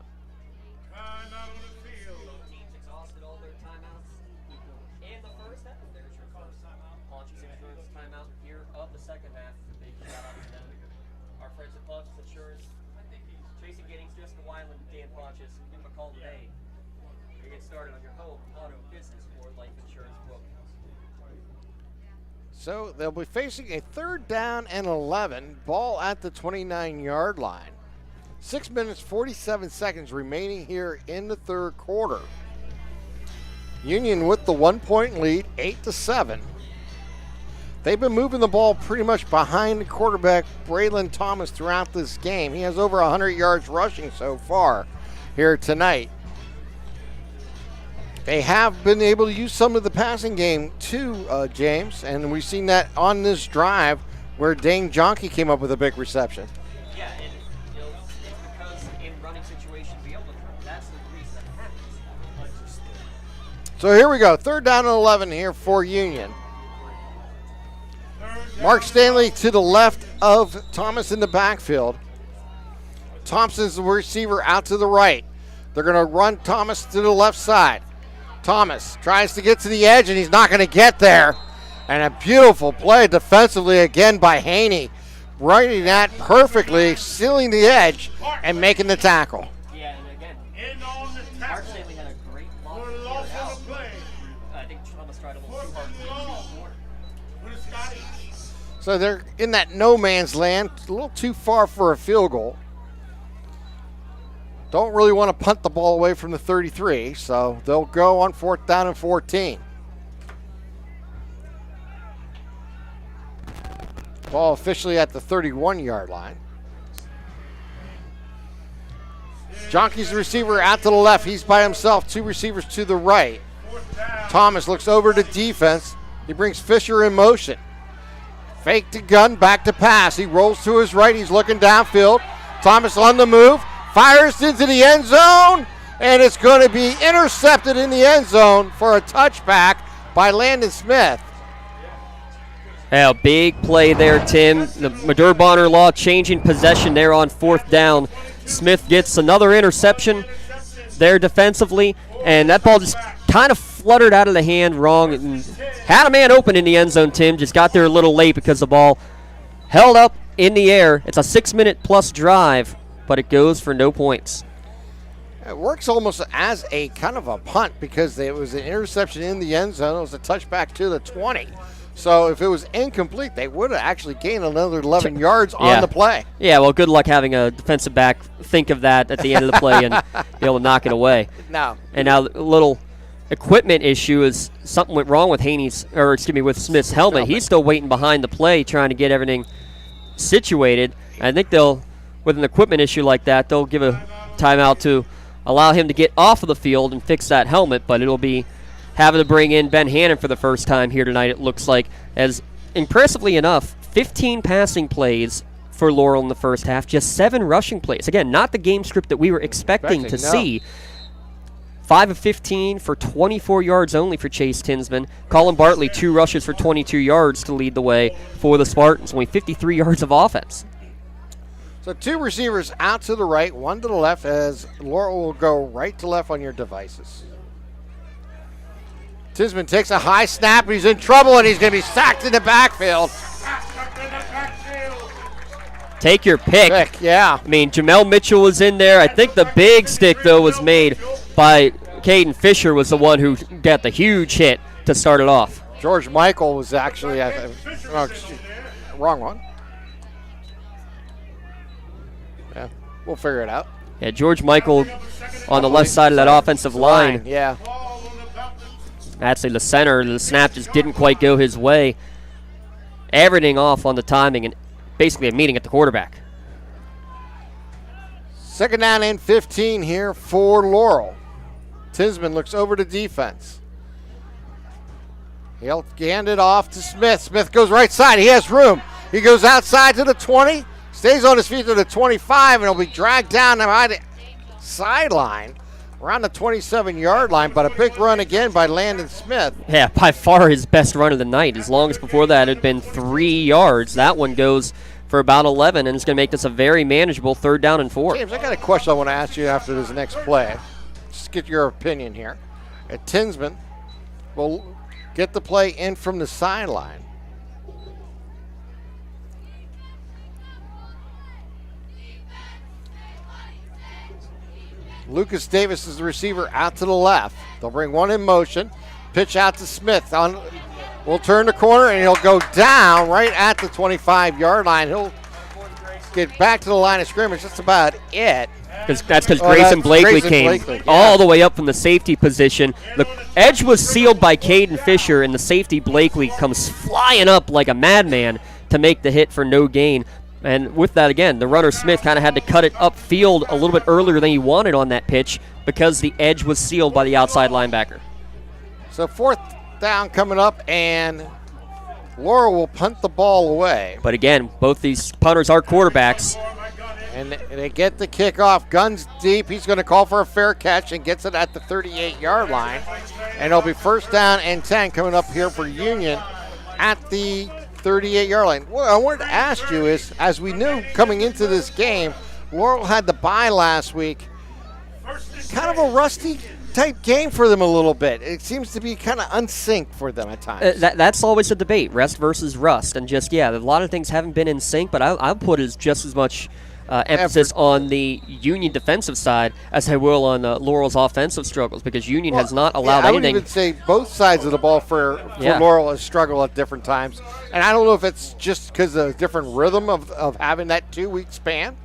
Teams exhausted all their timeouts. And the first half, there's your first timeout. Ponch's Insurance timeout here of the second half. Big shout out to them. Our friends at Ponch's Insurance. Jason Giddings, Jessica Weiland, Dan Ponch's. Give them a call today. You get started on your home, auto, business, or life insurance book. So they'll be facing a 3rd down and 11, ball at the 29-yard line. 6 minutes, 47 seconds remaining here in the 3rd quarter. Union with the 1-point lead, 8-7. They've been moving the ball pretty much behind the quarterback, Braylon Thomas, throughout this game. He has over 100 yards rushing so far here tonight. They have been able to use some of the passing game too, James, and we've seen that on this drive where Dane Jonke came up with a big reception. Yeah, and it's because in running situation, be able to throw. That's the reason that happens. So here we go, 3rd down and 11 here for Union. Mark Stanley to the left of Thomas in the backfield. Thompson's the receiver out to the right. They're going to run Thomas to the left side. Thomas tries to get to the edge, and he's not going to get there. And a beautiful play defensively again by Haney. Writing that perfectly, sealing the edge, and making the tackle. Yeah, and again, Mark Stanley had a great block to clear it out. I think Thomas tried a little too hard. So they're in that no man's land, a little too far for a field goal. Don't really want to punt the ball away from the 33, so they'll go on 4th down and 14. Ball officially at the 31-yard line. Jonke's the receiver out to the left. He's by himself, 2 receivers to the right. Thomas looks over to defense. He brings Fisher in motion. Fake to gun, back to pass. He rolls to his right. He's looking downfield. Thomas on the move. Fires into the end zone, and it's going to be intercepted in the end zone for a touchback by Landon Smith. Yeah, big play there, Tim. The Maduro Bonner Law changing possession there on 4th down. Smith gets another interception there defensively, and that ball just kind of fluttered out of the hand wrong and had a man open in the end zone, Tim. Just got there a little late because the ball held up in the air. It's a 6-minute-plus drive, but it goes for no points. It works almost as a kind of a punt because it was an interception in the end zone. It was a touchback to the 20. So if it was incomplete, they would have actually gained another 11 yards on the play. Yeah, well, good luck having a defensive back think of that at the end of the play and be able to knock it away. No. And now a little equipment issue is something went wrong with with Smith's helmet. He's still waiting behind the play trying to get everything situated. I think with an equipment issue like that, they'll give a timeout to allow him to get off of the field and fix that helmet, but it'll be having to bring in Ben Hannon for the first time here tonight, it looks like, as impressively enough, 15 passing plays for Laurel in the first half, just 7 rushing plays. Again, not the game script that we were expecting to see. 5 of 15 for 24 yards only for Chase Tinsman. Colin Bartley, 2 rushes for 22 yards to lead the way for the Spartans. Only 53 yards of offense. So 2 receivers out to the right, 1 to the left, as Laurel will go right to left on your devices. Tinsman takes a high snap, and he's in trouble, and he's going to be sacked in the backfield. Take your pick. Yeah. I mean, Jamel Mitchell was in there. I think the big stick, though, was made by Caden Fisher, was the one who got the huge hit to start it off. George Michael was actually wrong one. Yeah, we'll figure it out. Yeah, George Michael on the left side of that offensive line. Yeah. Actually, the center, the snap just didn't quite go his way. Everything off on the timing and basically a meeting at the quarterback. 2nd down and 15 here for Laurel. Tinsman looks over to defense. He'll hand it off to Smith. Smith goes right side. He has room. He goes outside to the 20, stays on his feet to the 25, and he'll be dragged down the sideline around the 27-yard line, but a big run again by Landon Smith. Yeah, by far his best run of the night. As long as before that it had been 3 yards. That one goes for about 11, and it's going to make this a very manageable 3rd down and 4. James, I got a question I want to ask you after this next play. Just get your opinion here. Tinsman will get the play in from the sideline. Lucas Davis is the receiver out to the left. They'll bring one in motion. Pitch out to Smith. We'll turn the corner, and he'll go down right at the 25-yard line. He'll get back to the line of scrimmage. That's about it. That's because Grayson Blakely came all the way up from the safety position. The edge was sealed by Caden Fisher, and the safety Blakely comes flying up like a madman to make the hit for no gain. And with that, again, the runner Smith kind of had to cut it upfield a little bit earlier than he wanted on that pitch because the edge was sealed by the outside linebacker. So 4th down coming up, and Laurel will punt the ball away. But again, both these punters are quarterbacks. And they get the kickoff. Guns deep. He's going to call for a fair catch and gets it at the 38-yard line. And it'll be 1st down and 10 coming up here for Union at the 38-yard line. What I wanted to ask you is, as we knew coming into this game, Laurel had the bye last week. Kind of a rusty type game for them a little bit. It seems to be kind of unsynced for them at times. That's always a debate, rest versus rust. And just, a lot of things haven't been in sync, but I'll put as just as much emphasis on the Union defensive side as I will on Laurel's offensive struggles, because Union has not allowed anything. I would even say both sides of the ball for Laurel has struggled at different times. And I don't know if it's just because of a different rhythm of having that 2-week span.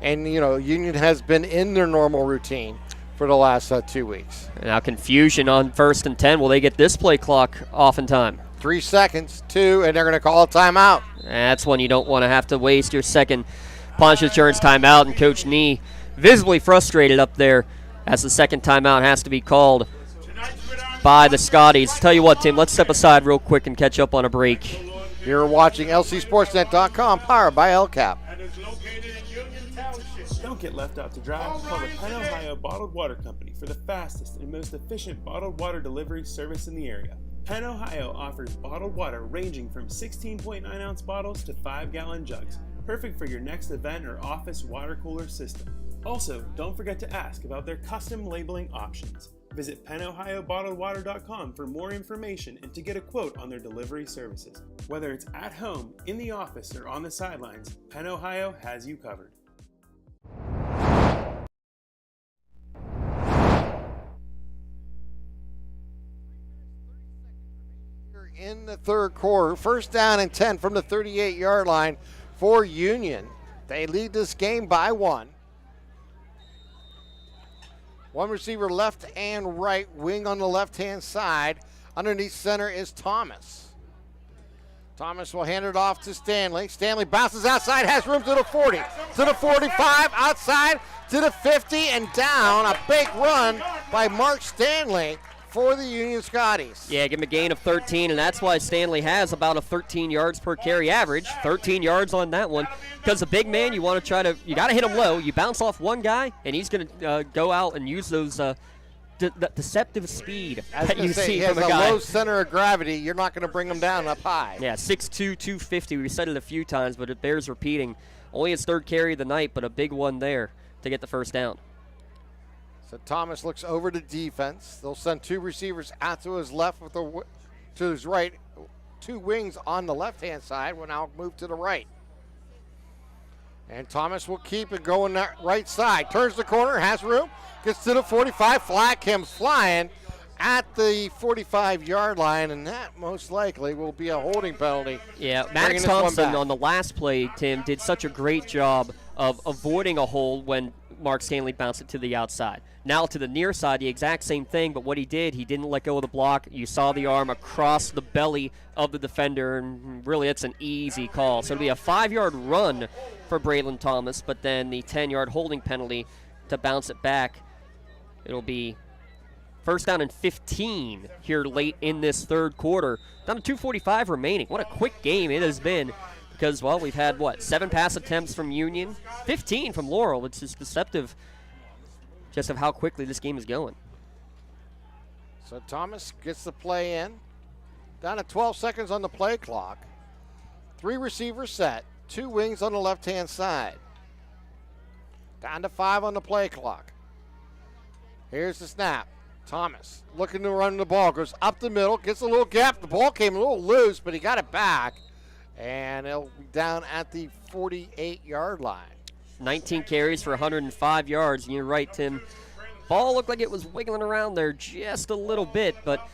And, Union has been in their normal routine for the last 2 weeks. Now confusion on 1st and 10. Will they get this play clock off in time? 3 seconds, 2, and they're going to call a timeout. That's when you don't want to have to waste your second Punch Insurance timeout, and Coach Nee visibly frustrated up there as the second timeout has to be called by the Scotties. Tell you what, Tim, let's step aside real quick and catch up on a break. You're watching LCSportsNet.com, powered by LCAP. Don't get left out to dry. Call the Penn Ohio Bottled Water Company for the fastest and most efficient bottled water delivery service in the area. Penn Ohio offers bottled water ranging from 16.9-ounce bottles to 5-gallon jugs. Perfect for your next event or office water cooler system. Also, don't forget to ask about their custom labeling options. Visit PennOhioBottledWater.com for more information and to get a quote on their delivery services. Whether it's at home, in the office, or on the sidelines, Penn Ohio has you covered. In the 3rd quarter, 1st down and 10 from the 38-yard line for Union. They lead this game by 1. One receiver left and right, wing on the left-hand side. Underneath center is Thomas. Thomas will hand it off to Stanley. Stanley bounces outside, has room to the 40, to the 45, outside to the 50, and down. A big run by Mark Stanley for the Union Scotties. Yeah, give him a gain of 13, and that's why Stanley has about a 13 yards per carry average. 13 yards on that one. Because the big man, you want to you got to hit him low. You bounce off one guy, and he's going to go out and use those deceptive speed that you see from a guy. He has a low center of gravity. You're not going to bring him down up high. Yeah, 6'2", 250. We said it a few times, but it bears repeating. Only his 3rd carry of the night, but a big one there to get the 1st down. So Thomas looks over to defense. They'll send 2 receivers out to his left to his right. 2 wings on the left-hand side will now move to the right. And Thomas will keep it going that right side. Turns the corner, has room, gets to the 45. Flag comes flying at the 45-yard line, and that most likely will be a holding penalty. Yeah, Maddox Thompson on the last play, Tim, did such a great job of avoiding a hole when Mark Stanley bounced it to the outside. Now to the near side, the exact same thing, but what he did, he didn't let go of the block. You saw the arm across the belly of the defender, and really it's an easy call. So it'll be a 5-yard run for Braylon Thomas, but then the 10-yard holding penalty to bounce it back. It'll be First down and 15 here late in this third quarter. Down to 2:45 remaining. What a quick game it has been because, well, we've had, 7 pass attempts from Union, 15 from Laurel. It's just deceptive just of how quickly this game is going. So Thomas gets the play in. Down to 12 seconds on the play clock. 3 receivers set. 2 wings on the left-hand side. Down to 5 on the play clock. Here's the snap. Thomas looking to run the ball. Goes up the middle. Gets a little gap. The ball came a little loose, but he got it back. And it'll be down at the 48-yard line. 19 carries for 105 yards. And you're right, Tim. Ball looked like it was wiggling around there just a little bit, but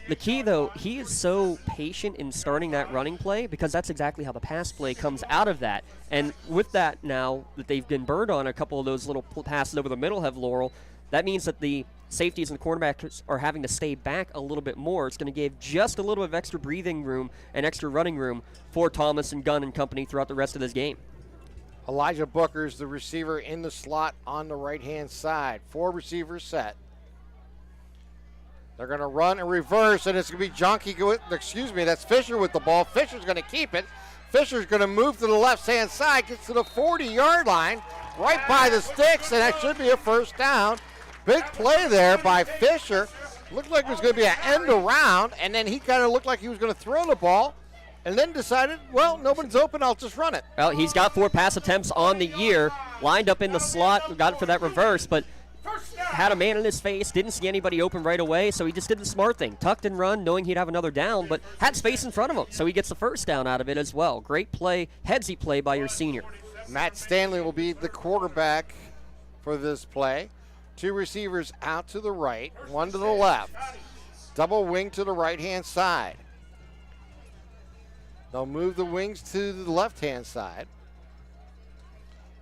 the key, though, he is so patient in starting that running play because that's exactly how the pass play comes out of that. And with that now that they've been burned on a couple of those little passes over the middle have Laurel, that means that the safeties and the cornerbacks are having to stay back a little bit more. It's going to give just a little bit of extra breathing room and extra running room for Thomas and Gunn and company throughout the rest of this game. Elijah Booker's the receiver in the slot on the right-hand side. 4 receivers set. They're going to run and reverse, and it's going to be that's Fisher with the ball. Fisher's going to keep it. Fisher's going to move to the left-hand side, gets to the 40-yard line, right by the sticks, and that should be a first down. Big play there by Fisher. Looked like it was going to be an end around, and then he kind of looked like he was going to throw the ball, and then decided, well, nobody's open, I'll just run it. Well, he's got 4 pass attempts on the year, lined up in the slot, got it for that reverse, but had a man in his face, didn't see anybody open right away, so he just did the smart thing. Tucked and run, knowing he'd have another down, but had space in front of him, so he gets the first down out of it as well. Great play, headsy play by your senior. Matt Stanley will be the quarterback for this play. 2 receivers out to the right, 1 to the left. Double wing to the right-hand side. They'll move the wings to the left-hand side.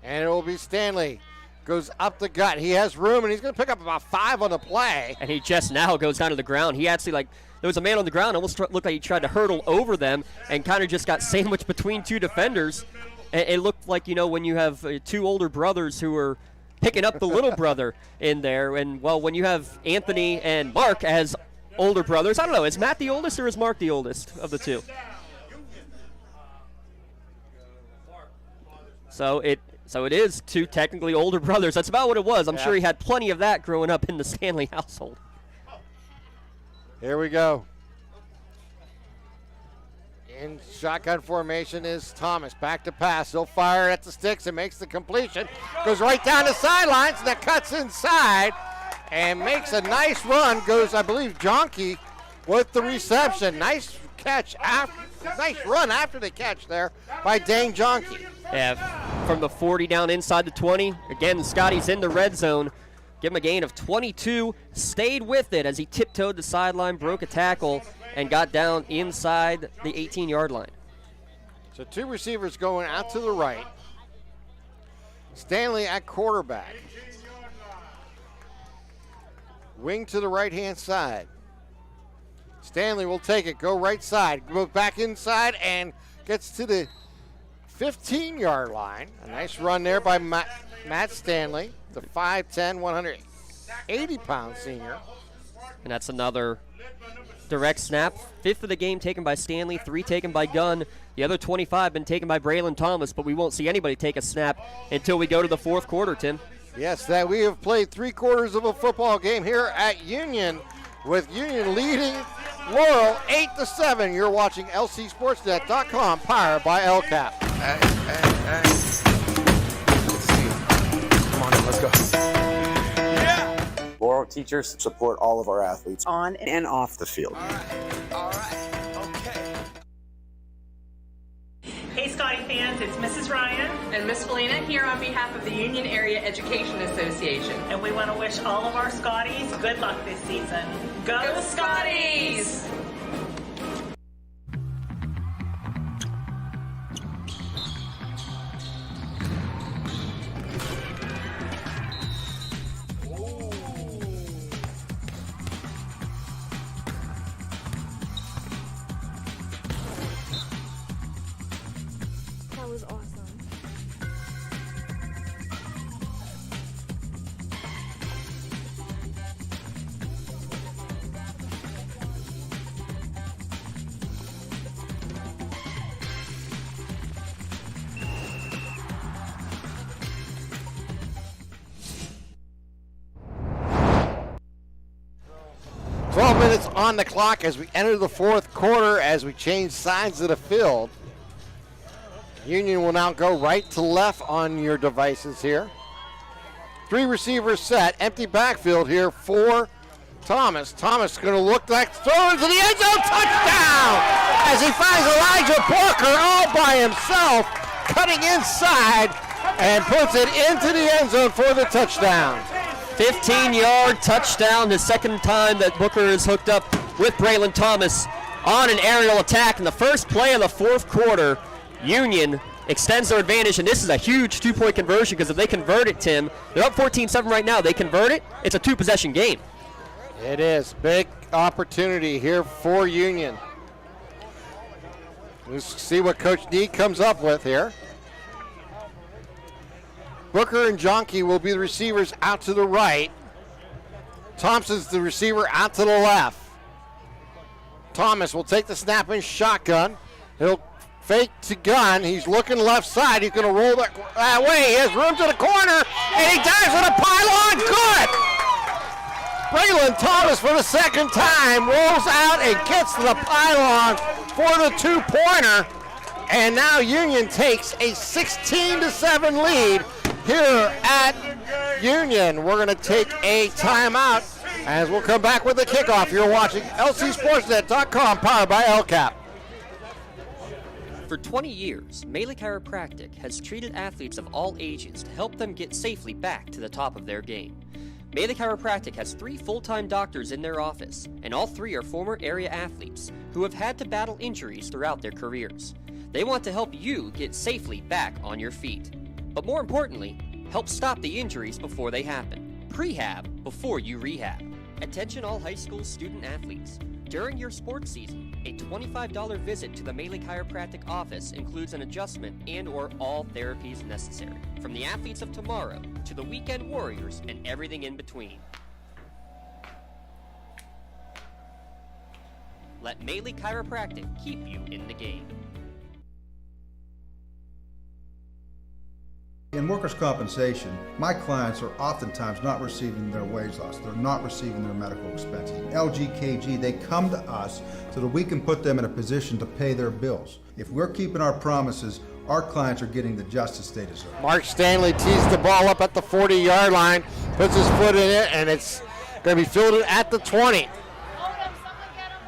And it will be Stanley. Goes up the gut. He has room, and he's going to pick up about 5 on the play. And he just now goes down to the ground. He actually, there was a man on the ground, almost looked like he tried to hurdle over them and kind of just got sandwiched between 2 defenders. And it looked like, when you have 2 older brothers who are picking up the little brother in there. And, well, when you have Anthony and Mark as older brothers, I don't know, is Matt the oldest or is Mark the oldest of the 2? So it is 2 technically older brothers. That's about what it was. I'm sure he had plenty of that growing up in the Stanley household. Here we go. In shotgun formation is Thomas. Back to pass. He'll fire at the sticks and makes the completion. Goes right down the sidelines, and that cuts inside and makes a nice run. Goes, I believe, Jonke with the reception. Nice catch. Nice run after the catch there by Dane Jonke. Yeah, from the 40 down inside the 20. Again, Scotties in the red zone. Give him a gain of 22. Stayed with it as he tiptoed the sideline, broke a tackle, and got down inside the 18-yard line. So 2 receivers going out to the right. Stanley at quarterback. Wing to the right-hand side. Stanley will take it, go right side, go back inside, and gets to the 15-yard line. A nice run there by Matt Stanley, the 5'10", 180-pound senior. And that's another direct snap. 5th of the game taken by Stanley, 3 taken by Gunn. The other 25 been taken by Braylon Thomas, but we won't see anybody take a snap until we go to the 4th quarter, Tim. Yes, that we have played 3 quarters of a football game here at Union, with Union leading Laurel 8-7. You're watching LCSportsNet.com, powered by LCAP. Hey. Come on in, let's go. Yeah. Laurel teachers support all of our athletes on and off the field. All right, okay. Hey Scotty fans, it's Mrs. Ryan and Miss Felina here on behalf of the Union Area Education Association. And we want to wish all of our Scotties good luck this season. Go Scotties! That was awesome. 12 minutes on the clock as we enter the fourth quarter as we change sides of the field. Union will now go right to left on your devices here. 3 receivers set, empty backfield here for Thomas. Thomas going to look like throw into the end zone, touchdown! As he finds Elijah Booker all by himself, cutting inside and puts it into the end zone for the touchdown. 15-yard touchdown, the second time that Booker is hooked up with Braylon Thomas on an aerial attack in the first play of the fourth quarter. Union extends their advantage, and this is a huge two-point conversion because if they convert it, Tim, they're up 14-7 right now. They convert it, it's a two-possession game. It is. Big opportunity here for Union. Let's see what Coach D comes up with here. Booker and Jonke will be the receivers out to the right. Thompson's the receiver out to the left. Thomas will take the snap in shotgun. He'll fake to gun. He's looking left side. He's going to roll that way. He has room to the corner, and he dives with a pylon. Good! Braylon Thomas for the second time rolls out and gets to the pylon for the two-pointer. And now Union takes a 16-7 lead here at Union. We're going to take a timeout as we'll come back with the kickoff. You're watching LCSportsNet.com, powered by LCAP. For 20 years, Melee Chiropractic has treated athletes of all ages to help them get safely back to the top of their game. Melee Chiropractic has 3 full-time doctors in their office, and all 3 are former area athletes who have had to battle injuries throughout their careers. They want to help you get safely back on your feet. But more importantly, help stop the injuries before they happen. Prehab before you rehab. Attention all high school student athletes. During your sports season, a $25 visit to the Melee Chiropractic office includes an adjustment and or all therapies necessary. From the athletes of tomorrow to the weekend warriors and everything in between. Let Melee Chiropractic keep you in the game. In workers' compensation, my clients are oftentimes not receiving their wage loss. They're not receiving their medical expenses. LGKG, they come to us so that we can put them in a position to pay their bills. If we're keeping our promises, our clients are getting the justice they deserve. Mark Stanley tees the ball up at the 40-yard line, puts his foot in it, and it's going to be fielded at the 20.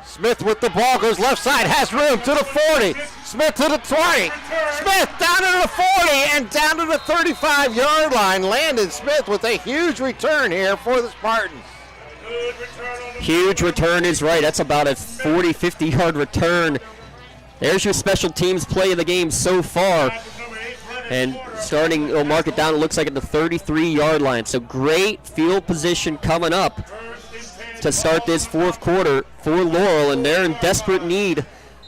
Smith with the ball, goes left side, has room to the 40. Smith to the 20. Smith down to the 40 and down to the 35-yard line. Landon Smith with a huge return here for the Spartans. Huge return is right. That's about a 40, 50-yard return. There's your special teams play of the game so far. And starting, we'll mark it down, it looks like at the 33-yard line. So great field position coming up to start this fourth quarter for Laurel, and they're in desperate need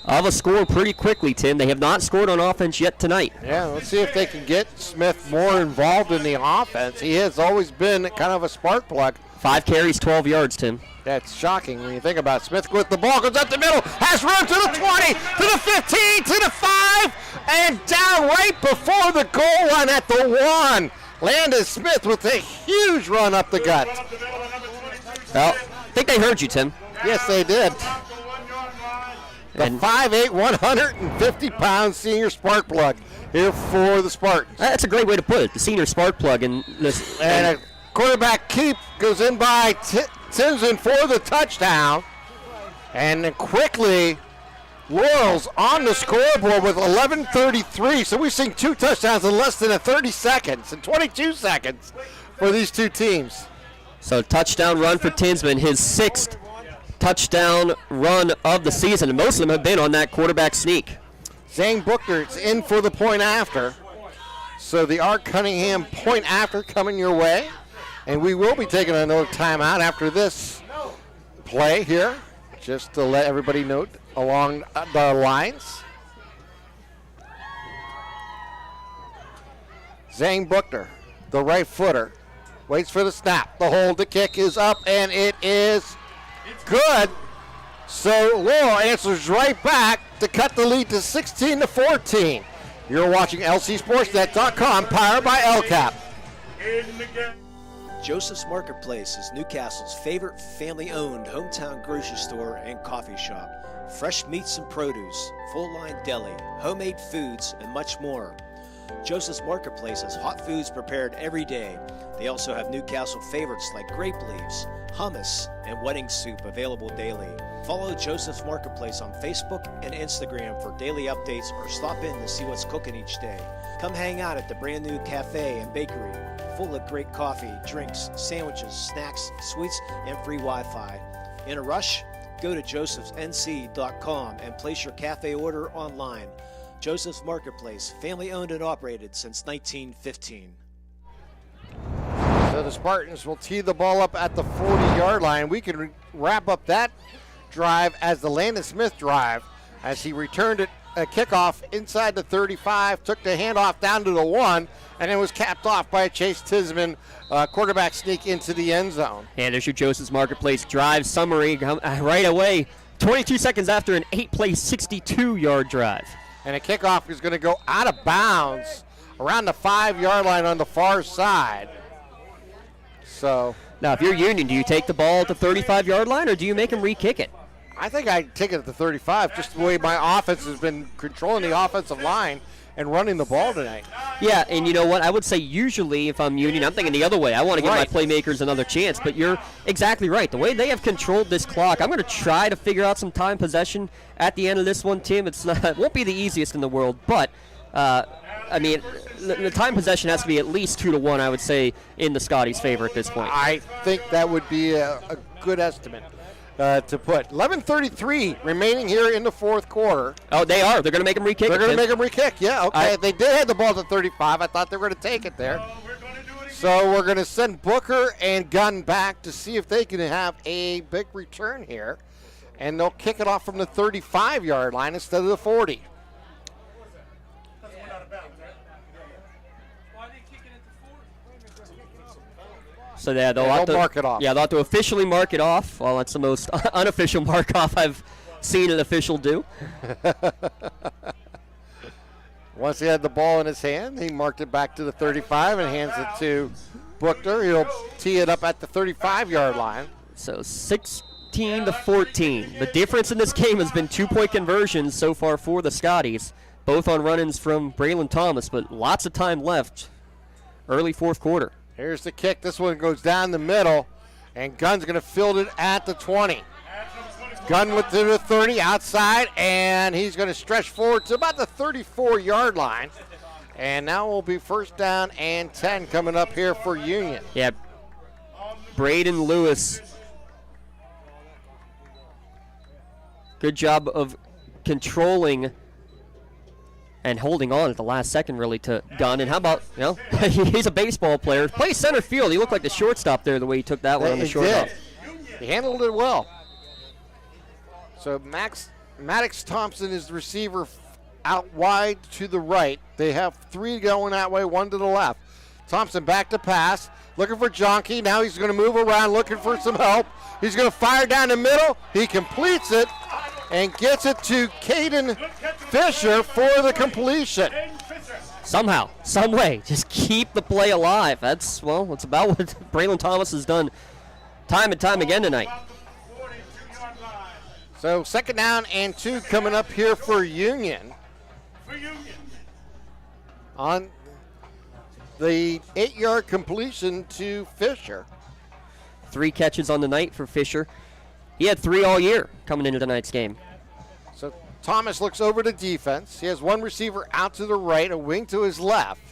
of a score pretty quickly, Tim. They have not scored on offense yet tonight. Yeah, let's see if they can get Smith more involved in the offense. He has always been kind of a spark plug. 5 carries, 12 yards, Tim. That's shocking when you think about it. Smith with the ball, goes up the middle, has room to the 20, to the 15, to the 5, and down right before the goal line at the 1. Landon Smith with a huge run up the gut. Well, I think they heard you, Tim. Yes, they did. The 5'8", 150-pound senior spark plug here for the Spartans. That's a great way to put it, the senior spark plug. And a quarterback keep goes in by Tinson for the touchdown. And then quickly, Laurel's on the scoreboard with 11:33. So we've seen 2 touchdowns in less than 30 seconds, and 22 seconds for these two teams. So touchdown run for Tinsman, his 6th touchdown run of the season, and most of them have been on that quarterback sneak. Zane Booker's in for the point after. So the Art Cunningham point after coming your way. And we will be taking another timeout after this play here, just to let everybody know along the lines. Zane Booker, the right footer, waits for the snap. The hold, the kick is up, and it is good. So Laurel answers right back to cut the lead to 16-14. You're watching LCSportsNet.com, powered by LCAP. Joseph's Marketplace is Newcastle's favorite family-owned hometown grocery store and coffee shop. Fresh meats and produce, full-line deli, homemade foods, and much more. Joseph's Marketplace has hot foods prepared every day. They also have Newcastle favorites like grape leaves, hummus, and wedding soup available daily. Follow Joseph's Marketplace on Facebook and Instagram for daily updates or stop in to see what's cooking each day. Come hang out at the brand new cafe and bakery, full of great coffee, drinks, sandwiches, snacks, sweets, and free Wi-Fi. In a rush? Go to josephsnc.com and place your cafe order online. Joseph's Marketplace, family owned and operated since 1915. So the Spartans will tee the ball up at the 40-yard line. We can wrap up that drive as the Landon Smith drive as he returned it a kickoff inside the 35, took the handoff down to the 1, and it was capped off by a Chase Tisman quarterback sneak into the end zone. And there's your Joseph's Marketplace drive summary right away. 22 seconds after an 8-play, 62-yard drive. And a kickoff is going to go out of bounds around the 5-yard line on the far side. So now, if you're Union, do you take the ball at the 35-yard line, or do you make them re-kick it? I think I'd take it at the 35, just the way my offense has been controlling the offensive line and running the ball tonight. Yeah, and you know what? I would say usually if I'm Union, I'm thinking the other way. I want to give my playmakers another chance, but you're exactly right. The way they have controlled this clock, I'm going to try to figure out some time possession at the end of this one, Tim. It won't be the easiest in the world, but I mean, the time possession has to be at least 2-1, I would say, in the Scotties' favor at this point. I think that would be a good estimate to put. 11:33 remaining here in the fourth quarter. Oh, they are. They're going to make them re-kick. They're going to make them re-kick, yeah. Okay, they did have the ball at the 35. I thought they were going to take it there. So we're going to send Booker and Gunn back to see if they can have a big return here. And they'll kick it off from the 35-yard line instead of the 40. So they'll have to mark it off. Yeah, they'll have to officially mark it off. Well, that's the most unofficial mark-off I've seen an official do. Once he had the ball in his hand, he marked it back to the 35 and hands it to Booker. He'll tee it up at the 35-yard line. So 16-14. The difference in this game has been 2-point conversions so far for the Scotties, both on run-ins from Braylon Thomas, but lots of time left early fourth quarter. Here's the kick. This one goes down the middle, and Gunn's going to field it at the 20. Gunn with to the 30 outside, and he's going to stretch forward to about the 34-yard line. And now will be first down and 10 coming up here for Union. Yeah, Braden Lewis. Good job of controlling and holding on at the last second, really, to Gunn. And how about, he's a baseball player. Plays center field. He looked like the shortstop there, the way he took that one on the shortstop. He handled it well. So Maddox Thompson is the receiver out wide to the right. They have three going that way, one to the left. Thompson back to pass, looking for Jonke. Now he's going to move around, looking for some help. He's going to fire down the middle. He completes it and gets it to Caden Fisher for the completion. Somehow, some way, just keep the play alive. It's about what Braylon Thomas has done time and time again tonight. So second down and 2 coming up here for Union. On the 8-yard completion to Fisher. 3 catches on the night for Fisher. He had 3 all year coming into tonight's game. So Thomas looks over to defense. He has one receiver out to the right, a wing to his left.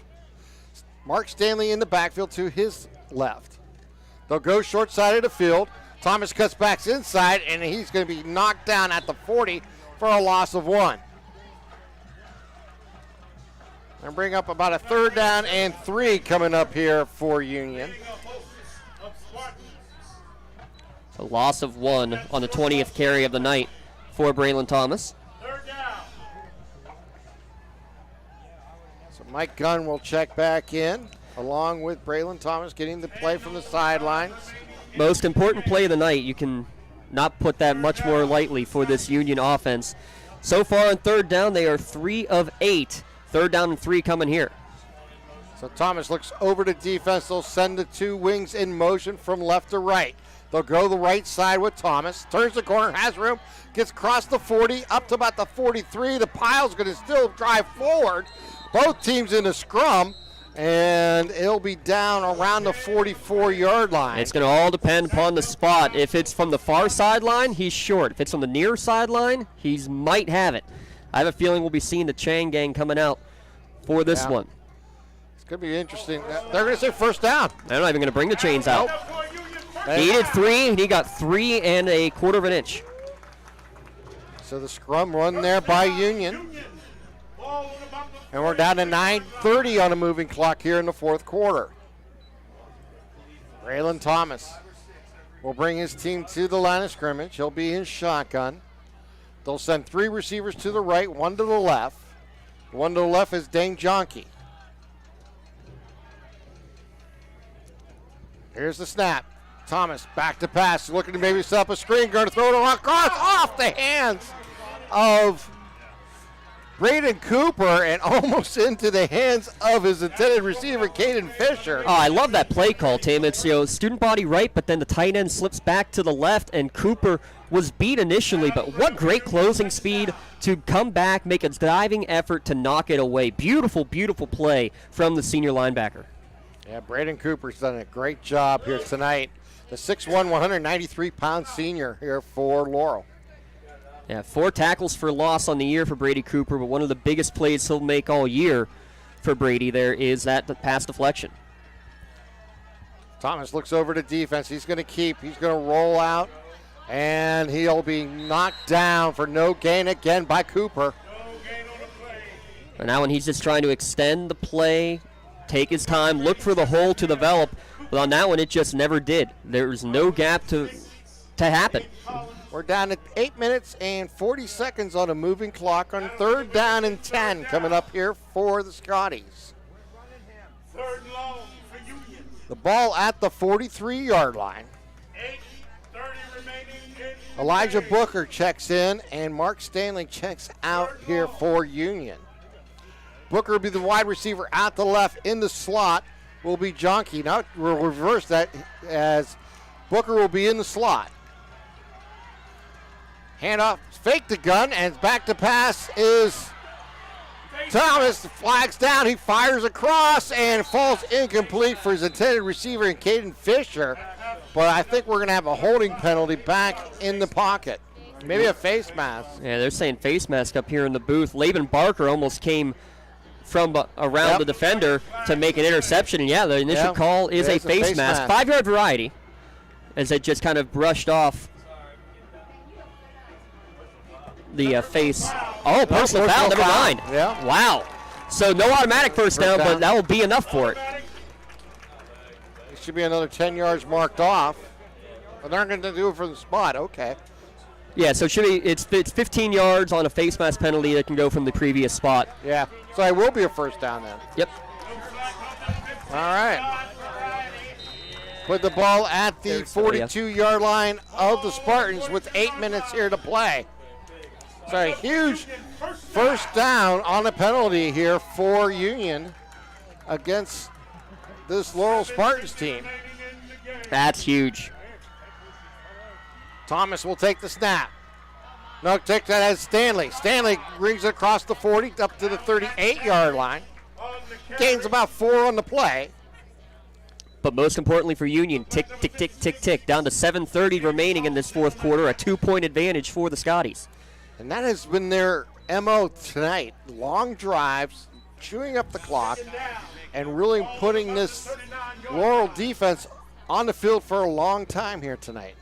Mark Stanley in the backfield to his left. They'll go short side of the field. Thomas cuts back inside, and he's going to be knocked down at the 40 for a loss of 1. And bring up about a third down and 3 coming up here for Union. A loss of 1 on the 20th carry of the night for Braylon Thomas. So Mike Gunn will check back in, along with Braylon Thomas getting the play from the sidelines. Most important play of the night. You can not put that much more lightly for this Union offense. So far on third down, they are 3 of 8. Third down and 3 coming here. So Thomas looks over to defense. They'll send the two wings in motion from left to right. They'll go the right side with Thomas. Turns the corner, has room, gets across the 40, up to about the 43. The pile's going to still drive forward. Both teams in a scrum, and it'll be down around the 44-yard line. It's going to all depend upon the spot. If it's from the far sideline, he's short. If it's from the near sideline, he might have it. I have a feeling we'll be seeing the Chang gang coming out for this one. It's going to be interesting. They're going to say first down. They're not even going to bring the chains out. He needed 3, and he got 3 1/4 inch. So the scrum run there by Union. And we're down to 9:30 on a moving clock here in the fourth quarter. Braylon Thomas will bring his team to the line of scrimmage. He'll be in shotgun. They'll send 3 receivers to the right, 1 to the left. The one to the left is Dane Jonke. Here's the snap. Thomas back to pass, looking to maybe set up a screen, going to throw it across off the hands of Braden Cooper and almost into the hands of his intended receiver, Caden Fisher. Oh, I love that play call, Tim. It's student body right, but then the tight end slips back to the left, and Cooper was beat initially, but what great closing speed to come back, make a diving effort to knock it away. Beautiful, beautiful play from the senior linebacker. Yeah, Braden Cooper's done a great job here tonight. The 6'1", 193-pound senior here for Laurel. Yeah, 4 tackles for loss on the year for Brady Cooper, but one of the biggest plays he'll make all year for Brady there is that pass deflection. Thomas looks over to defense. He's going to keep. He's going to roll out, and he'll be knocked down for no gain again by Cooper. And now when he's just trying to extend the play, take his time, look for the hole to develop. But on that one, it just never did. There's no gap to happen. We're down to 8 minutes and 40 seconds on a moving clock on 3rd down and 10 coming up here for the Scotties. The ball at the 43-yard line. Elijah Booker checks in, and Mark Stanley checks out here for Union. Booker will be the wide receiver at the left. In the slot will be Jonke. Now we'll reverse that as Booker will be in the slot. Hand off, fake the gun, and back to pass is Thomas. The flag's down. He fires across and falls incomplete for his intended receiver in Caden Fisher. But I think we're going to have a holding penalty back in the pocket. Maybe a face mask. Yeah, they're saying face mask up here in the booth. Laban Barker almost came from around the defender to make an interception. And yeah, the initial call is a face mask. 5-yard variety as it just kind of brushed off the face. Oh, personal foul, never mind. Yeah. Wow. So no automatic first down, but that will be enough for it. It should be another 10 yards marked off. But they're going to do it from the spot. Okay. Yeah, so it should be, it's 15 yards on a face mask penalty that can go from the previous spot. Yeah, so it will be a first down then. Yep. All right. Put the ball at the 42-yard line of the Spartans with 8 minutes here to play. So a huge first down on a penalty here for Union against this Laurel Spartans team. That's huge. Thomas will take the snap. No, take that as Stanley. Stanley brings it across the 40 up to the 38-yard line. Gains about 4 on the play. But most importantly for Union, tick, tick, tick, tick, tick. Down to 7:30 remaining in this fourth quarter. A 2-point advantage for the Scotties. And that has been their MO tonight. Long drives, chewing up the clock, and really putting this Laurel defense on the field for a long time here tonight.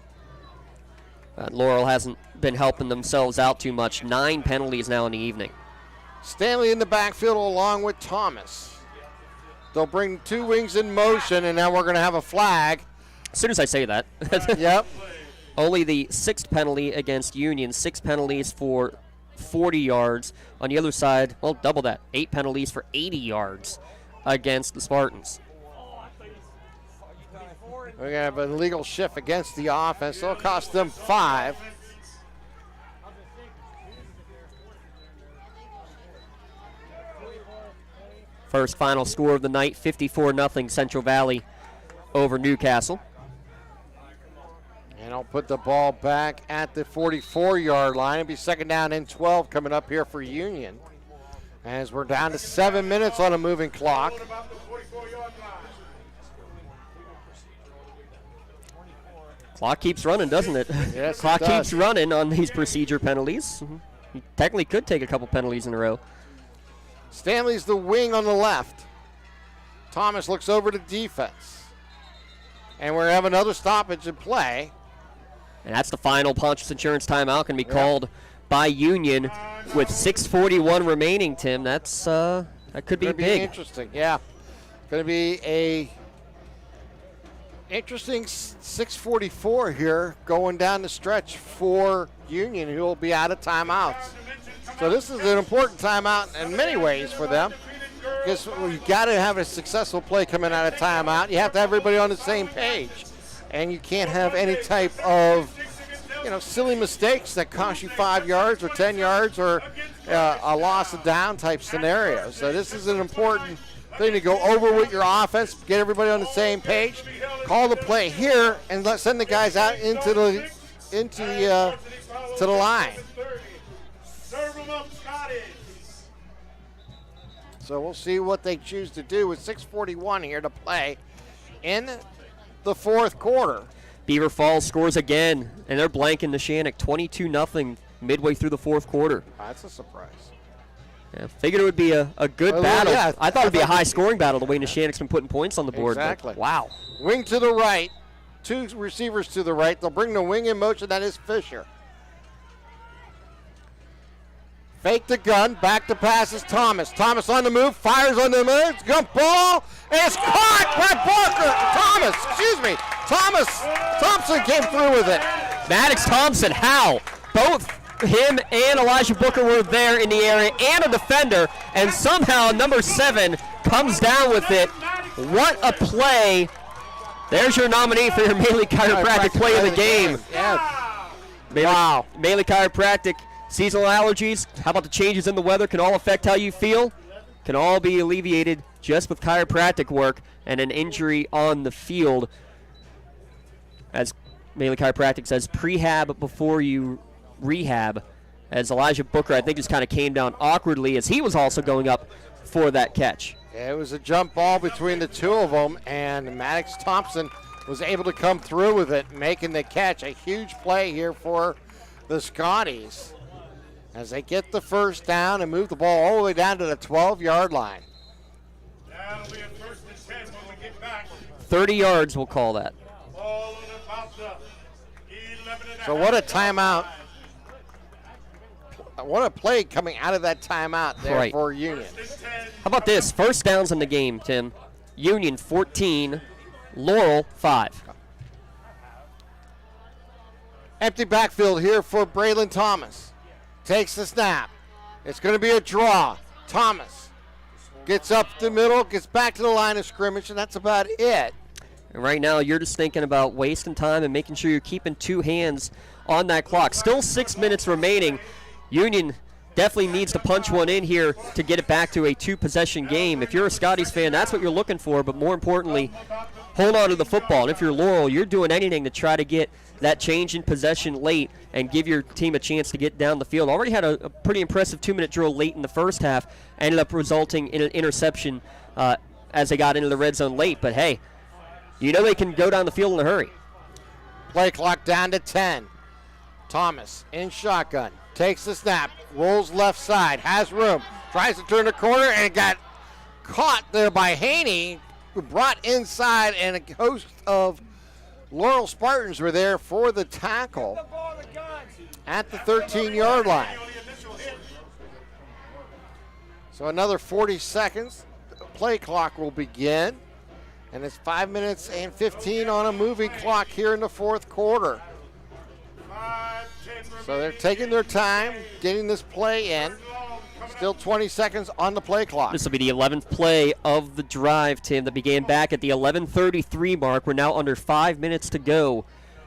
Laurel hasn't been helping themselves out too much. 9 penalties now in the evening. Stanley in the backfield along with Thomas. They'll bring 2 wings in motion, and now we're going to have a flag. As soon as I say that. Yep. Only the 6th penalty against Union. 6 penalties for 40 yards. On the other side, well, double that. 8 penalties for 80 yards against the Spartans. We're going to have an illegal shift against the offense. It'll cost them 5. First final score of the night, 54-0 Central Valley over Newcastle. And I'll put the ball back at the 44-yard line. It'll be second down and 12 coming up here for Union. As we're down to 7 minutes on a moving clock. Clock keeps running, doesn't it? Yes, Clock it does. keeps running on these procedure penalties. He technically could take a couple penalties in a row. Stanley's the wing on the left. Thomas looks over to defense. And we have another stoppage in play. And that's the final Pontius Insurance timeout. Going to be called by Union with 6:41 remaining, Tim. That's that could be big. Interesting, yeah. Going to be a interesting 6:44 here going down the stretch for Union, who will be out of timeouts. So this is an important timeout in many ways for them, because you've got to have a successful play coming out of timeout. You have to have everybody on the same page, and you can't have any type of silly mistakes that cost you 5 yards or 10 yards or a loss of down type scenario. So this is an important thing to go over with your offense, get everybody on the same page, call the play here, and send the guys out into the line. Serve them up, Scotties. So we'll see what they choose to do with 6:41 here to play in the fourth quarter. Beaver Falls scores again, and they're blanking the Shannock 22-0 midway through the fourth quarter. That's a surprise. Yeah, figured it would be a good battle. Yeah, I thought it would be a high-scoring battle the way Neshannock's been putting points on the board. Exactly. Wow. Wing to the right, two receivers to the right. They'll bring the wing in motion. That is Fisher. Fake the gun, back to pass is Thomas. Thomas on the move, fires on the move, jump ball, and it's caught by Barker. Thompson came through with it. Maddox Thompson, how? Both him and Elijah Booker were there in the area, and a defender, and somehow number 7 comes down with it. What a play. There's your nominee for your Maley Chiropractic play of the game. Yes. Wow. Maley Chiropractic. Seasonal allergies, how about the changes in the weather, can all affect how you feel? Can all be alleviated just with chiropractic work and an injury on the field. As Maley Chiropractic says, prehab before you rehab. As Elijah Booker, I think, just kind of came down awkwardly as he was also going up for that catch. Yeah, it was a jump ball between the two of them, and Maddox Thompson was able to come through with it, making the catch. A huge play here for the Scotties as they get the first down and move the ball all the way down to the 12-yard line. That'll be a first and 10 when we get back. 30 yards, we'll call that. Ball at about the 11.5. So what a timeout. What a play coming out of that timeout there Right. for Union. How about this? First downs in the game, Tim. Union 14, Laurel 5. Empty backfield here for Braylon Thomas. Takes the snap. It's going to be a draw. Thomas gets up the middle, gets back to the line of scrimmage, and that's about it. And right now, you're just thinking about wasting time and making sure you're keeping two hands on that clock. Still 6 minutes remaining. Union definitely needs to punch one in here to get it back to a two-possession game. If you're a Scotties fan, that's what you're looking for, but more importantly, hold on to the football. And if you're Laurel, you're doing anything to try to get that change in possession late and give your team a chance to get down the field. Already had a pretty impressive 2-minute drill late in the first half, ended up resulting in an interception as they got into the red zone late. But hey, you know they can go down the field in a hurry. Play clock down to 10. Thomas in shotgun, takes the snap, rolls left side, has room, tries to turn the corner, and it got caught there by Haney, who brought inside, and a host of Laurel Spartans were there for the tackle at the 13-yard line. So another 40 seconds. The play clock will begin. And it's 5 minutes and 15 on a moving clock here in the fourth quarter. So they're taking their time, getting this play in. Still 20 seconds on the play clock. This will be the 11th play of the drive, Tim, that began back at the 11:33 mark. We're now under 5 minutes to go.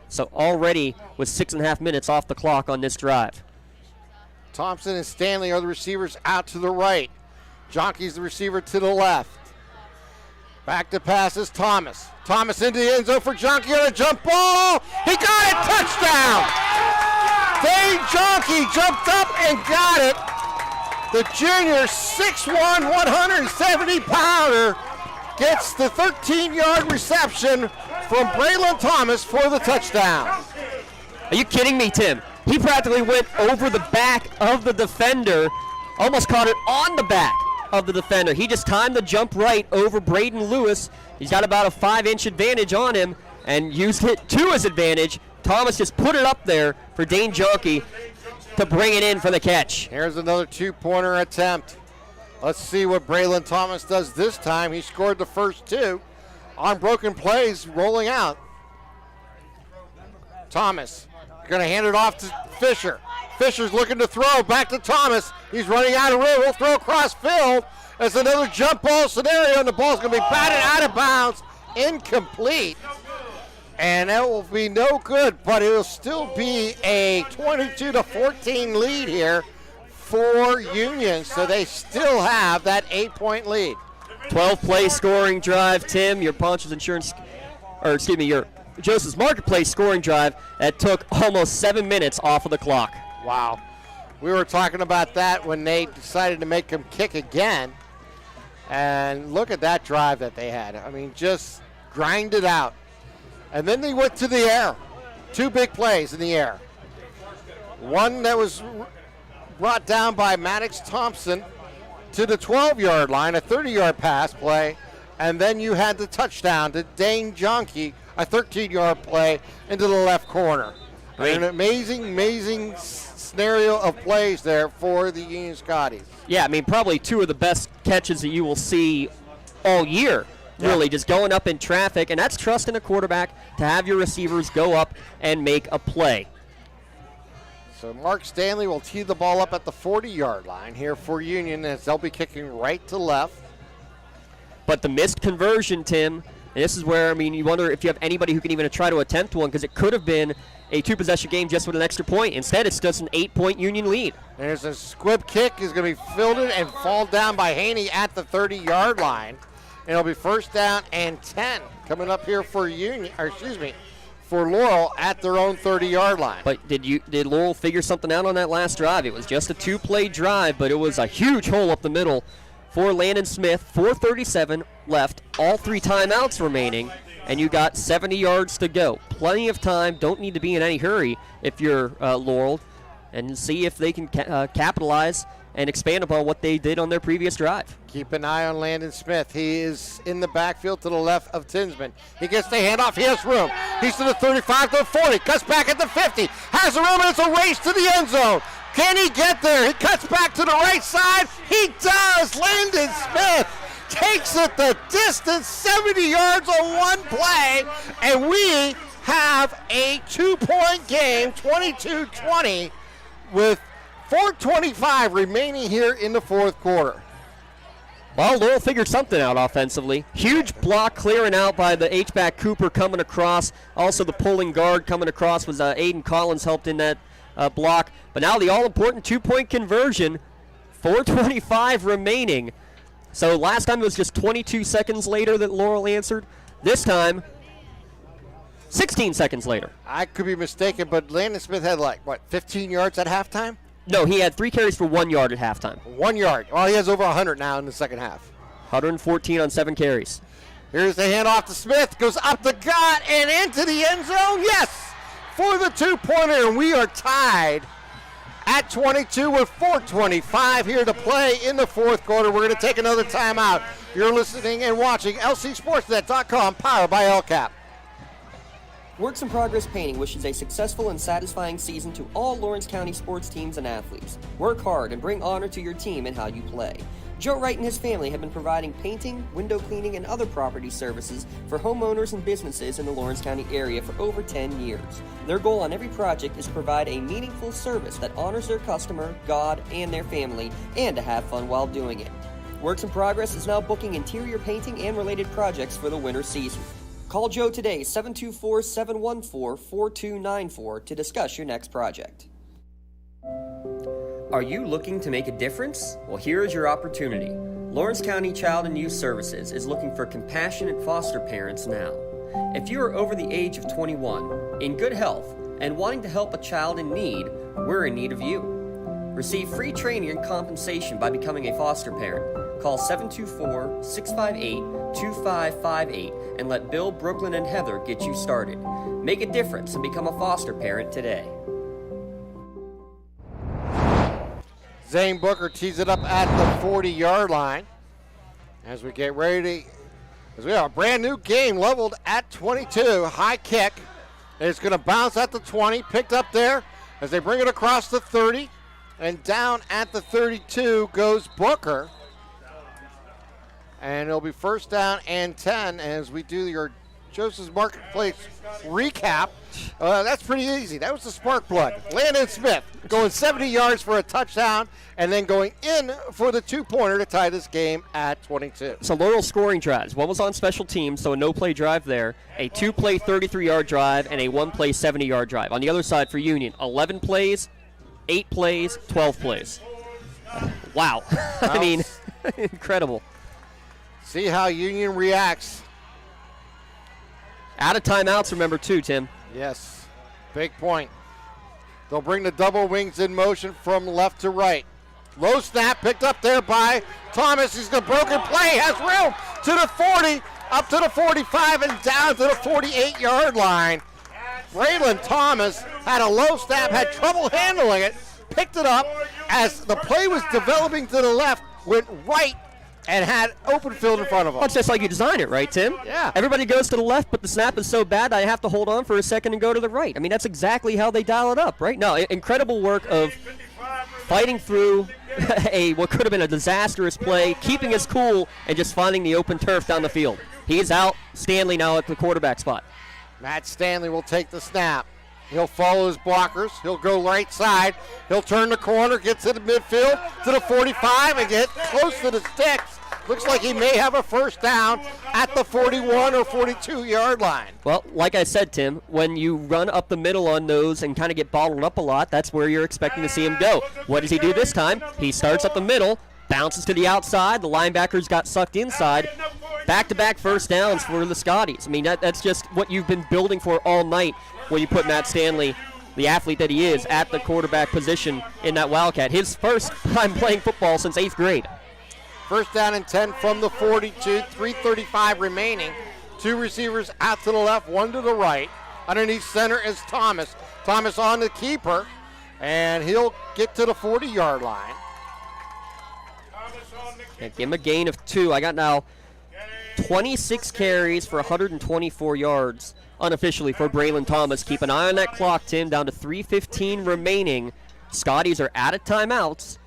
So already with 6.5 minutes off the clock on this drive. Thompson and Stanley are the receivers out to the right. Jonkey's the receiver to the left. Back to pass is Thomas. Thomas into the end zone for Jonkey on a jump ball. He got it, touchdown! Dane Jonkey jumped up and got it. The junior 6'1", 170-pounder gets the 13-yard reception from Braylon Thomas for the touchdown. Are you kidding me, Tim? He practically went over the back of the defender, almost caught it on the back of the defender. He just timed the jump right over Braden Lewis. He's got about a 5-inch advantage on him and used it to his advantage. Thomas just put it up there for Dane Jonkey to bring it in for the catch. Here's another 2-pointer attempt. Let's see what Braylon Thomas does this time. He scored the first 2 on broken plays rolling out. Thomas going to hand it off to Fisher. Fisher's looking to throw back to Thomas. He's running out of room. We'll throw across field. It's another jump ball scenario, and the ball's going to be batted out of bounds. Incomplete. And that will be no good, but it will still be a 22-14 lead here for Union. So they still have that 8-point lead. 12-play scoring drive, Tim. Your Ponch's Insurance, or excuse me, your Joseph's Marketplace scoring drive that took almost 7 minutes off of the clock. Wow. We were talking about that when they decided to make him kick again. And look at that drive that they had. I mean, just grind it out. And then they went to the air. 2 big plays in the air. One that was brought down by Maddox Thompson to the 12-yard line, a 30-yard pass play. And then you had the touchdown to Dane Jonkey, a 13-yard play into the left corner. An amazing scenario of plays there for the Union Scotties. Yeah, I mean, probably 2 of the best catches that you will see all year. Really, just going up in traffic, and that's trusting a quarterback to have your receivers go up and make a play. So Mark Stanley will tee the ball up at the 40-yard line here for Union, as they'll be kicking right to left. But the missed conversion, Tim, and this is where, I mean, you wonder if you have anybody who can even try to attempt one, because it could have been a 2-possession game just with an extra point. Instead, it's just an 8-point Union lead. There's a squib kick is going to be fielded and fall down by Haney at the 30-yard line. And it'll be first down and 10 coming up here for for Laurel at their own 30-yard line. But did Laurel figure something out on that last drive? It was just a 2-play drive, but it was a huge hole up the middle for Landon Smith. 4:37 left, all 3 timeouts remaining, and you got 70 yards to go. Plenty of time. Don't need to be in any hurry if you're Laurel, and see if they can capitalize and expand upon what they did on their previous drive. Keep an eye on Landon Smith. He is in the backfield to the left of Tinsman. He gets the handoff. He has room. He's to the 35 to the 40. Cuts back at the 50. Has a room, and it's a race to the end zone. Can he get there? He cuts back to the right side. He does. Landon Smith takes it the distance, 70 yards on one play, and we have a 2-point game, 22-20, with 4:25 remaining here in the fourth quarter. Well, Laurel figured something out offensively. Huge block clearing out by the H-back Cooper coming across. Also the pulling guard coming across was Aiden Collins helped in that block. But now the all-important 2-point conversion, 4:25 remaining. So last time it was just 22 seconds later that Laurel answered. This time, 16 seconds later. I could be mistaken, but Landon Smith had 15 yards at halftime? No, he had 3 carries for 1 yard at halftime. 1 yard. Well, he has over 100 now in the second half. 114 on 7 carries. Here's the handoff to Smith. Goes up the gut and into the end zone. Yes, for the 2-pointer. And we are tied at 22 with 4:25 here to play in the fourth quarter. We're going to take another timeout. You're listening and watching LCSportsNet.com, powered by LCAP. Works in Progress Painting wishes a successful and satisfying season to all Lawrence County sports teams and athletes. Work hard and bring honor to your team in how you play. Joe Wright and his family have been providing painting, window cleaning, and other property services for homeowners and businesses in the Lawrence County area for over 10 years. Their goal on every project is to provide a meaningful service that honors their customer, God, and their family, and to have fun while doing it. Works in Progress is now booking interior painting and related projects for the winter season. Call Joe today, 724-714-4294, to discuss your next project. Are you looking to make a difference? Well, here is your opportunity. Lawrence County Child and Youth Services is looking for compassionate foster parents now. If you are over the age of 21, in good health, and wanting to help a child in need, we're in need of you. Receive free training and compensation by becoming a foster parent. Call 724-658-2558 and let Bill, Brooklyn, and Heather get you started. Make a difference and become a foster parent today. Zane Booker tees it up at the 40-yard line as we get ready as we have a brand new game leveled at 22. High kick. It's going to bounce at the 20, picked up there as they bring it across the 30, and down at the 32 goes Booker. And it'll be first down and 10 as we do your Joseph's Marketplace recap. That's pretty easy. That was the spark plug. Landon Smith going 70 yards for a touchdown and then going in for the two-pointer to tie this game at 22. So Laurel scoring drives. One was on special teams, so a no-play drive there. A two-play 33-yard drive and a one-play 70-yard drive. On the other side for Union, 11 plays, 8 plays, 12 plays. Wow. I mean, incredible. See how Union reacts. Out of timeouts, remember, too, Tim. Yes, big point. They'll bring the double wings in motion from left to right. Low snap picked up there by Thomas. He's got a broken play, has room to the 40, up to the 45, and down to the 48-yard line. Braylon Thomas had a low snap, had trouble handling it, picked it up as the play was developing to the left, went right, and had open field in front of him. Well, it's just like you design it, right, Tim? Yeah. Everybody goes to the left, but the snap is so bad I have to hold on for a second and go to the right. I mean, that's exactly how they dial it up, right? No, incredible work of fighting through what could have been a disastrous play, keeping his cool, and just finding the open turf down the field. He's out. Stanley now at the quarterback spot. Matt Stanley will take the snap. He'll follow his blockers. He'll go right side. He'll turn the corner, get to the midfield, to the 45, and get close to the sticks. Looks like he may have a first down at the 41 or 42-yard line. Well, like I said, Tim, when you run up the middle on those and kind of get bottled up a lot, that's where you're expecting to see him go. What does he do this time? He starts up the middle, bounces to the outside. The linebackers got sucked inside. Back-to-back first downs for the Scotties. I mean, that's just what you've been building for all night when you put Matt Stanley, the athlete that he is, at the quarterback position in that Wildcat. His first time playing football since 8th grade. First down and 10 from the 42, 3:35 remaining. Two receivers out to the left, one to the right. Underneath center is Thomas. Thomas on the keeper, and he'll get to the 40-yard line. Yeah, give him a gain of 2. I got now 26 carries for 124 yards unofficially for Braylon Thomas. Keep an eye on that clock, Tim, down to 3:15 remaining. Scotties are out of timeouts.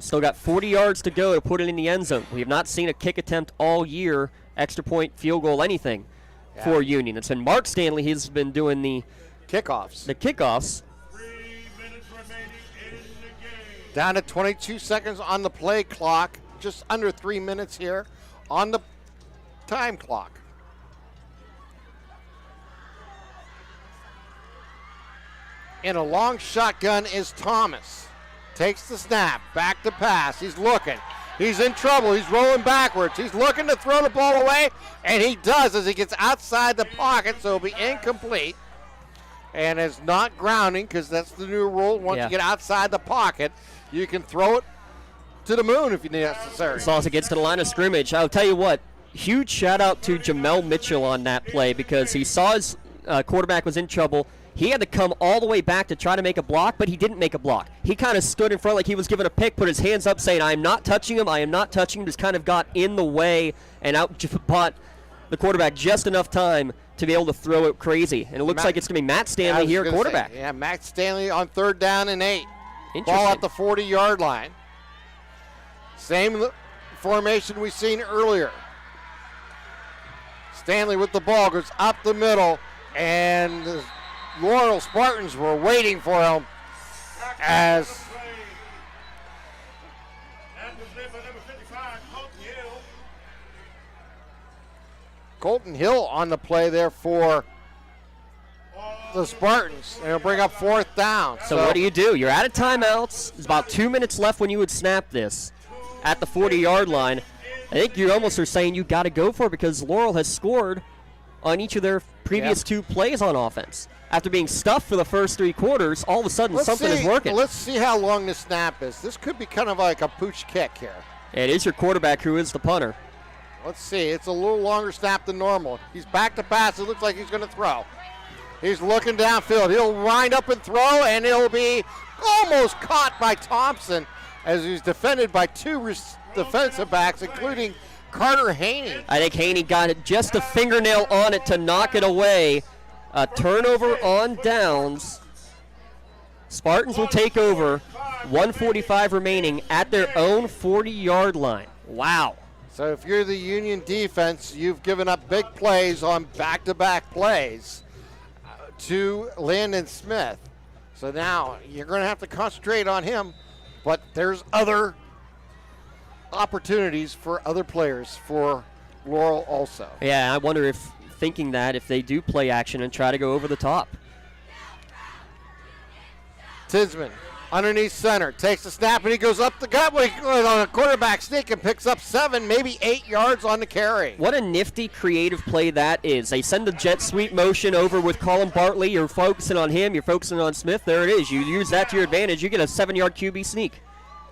Still got 40 yards to go to put it in the end zone. We have not seen a kick attempt all year, extra point, field goal, anything for Union. It's been Mark Stanley. He's been doing the kickoffs. Down to 22 seconds on the play clock. Just under 3 minutes here on the time clock. In a long shotgun is Thomas. Takes the snap, back to pass. He's looking. He's in trouble. He's rolling backwards. He's looking to throw the ball away, and he does as he gets outside the pocket, so it'll be incomplete. And it's not grounding because that's the new rule. Once you get outside the pocket, you can throw it to the moon if necessary. As long as it gets to the line of scrimmage. I'll tell you what, huge shout out to Jamel Mitchell on that play because he saw his quarterback was in trouble. He had to come all the way back to try to make a block, but he didn't make a block. He kind of stood in front like he was given a pick, put his hands up saying, I am not touching him, I am not touching him, just kind of got in the way and outbought the quarterback just enough time to be able to throw it crazy. And it looks like it's going to be Matt Stanley here at quarterback. Yeah, Matt Stanley on 3rd down and 8. Ball at the 40-yard line. Same formation we've seen earlier. Stanley with the ball goes up the middle, and the Laurel Spartans were waiting for him as Colton Hill on the play there for the Spartans. And he'll bring up 4th down. So what do? You're out of timeouts. There's about 2 minutes left when you would snap this. at the 40-yard line. I think you almost are saying you got to go for it because Laurel has scored on each of their previous 2 plays on offense. After being stuffed for the first 3 quarters, all of a sudden something is working. Let's see how long this snap is. This could be kind of like a pooch kick here. It is your quarterback who is the punter. Let's see. It's a little longer snap than normal. He's back to pass. It looks like he's going to throw. He's looking downfield. He'll wind up and throw, and it'll be almost caught by Thompson as he's defended by 2 defensive backs, including Carter Haney. I think Haney got it just a fingernail on it to knock it away. A turnover on downs. Spartans will take over. 1:45 remaining at their own 40-yard line. Wow. So if you're the Union defense, you've given up big plays on back-to-back plays to Landon Smith. So now you're going to have to concentrate on him, but there's other opportunities for other players for Laurel also. Yeah, I wonder if thinking that if they do play action and try to go over the top. Tinsman underneath center, takes the snap, and he goes up the gut on a quarterback sneak and picks up 7, maybe 8 yards on the carry. What a nifty, creative play that is. They send the jet sweep motion over with Colin Bartley. You're focusing on him. You're focusing on Smith. There it is. You use that to your advantage. You get a 7-yard QB sneak.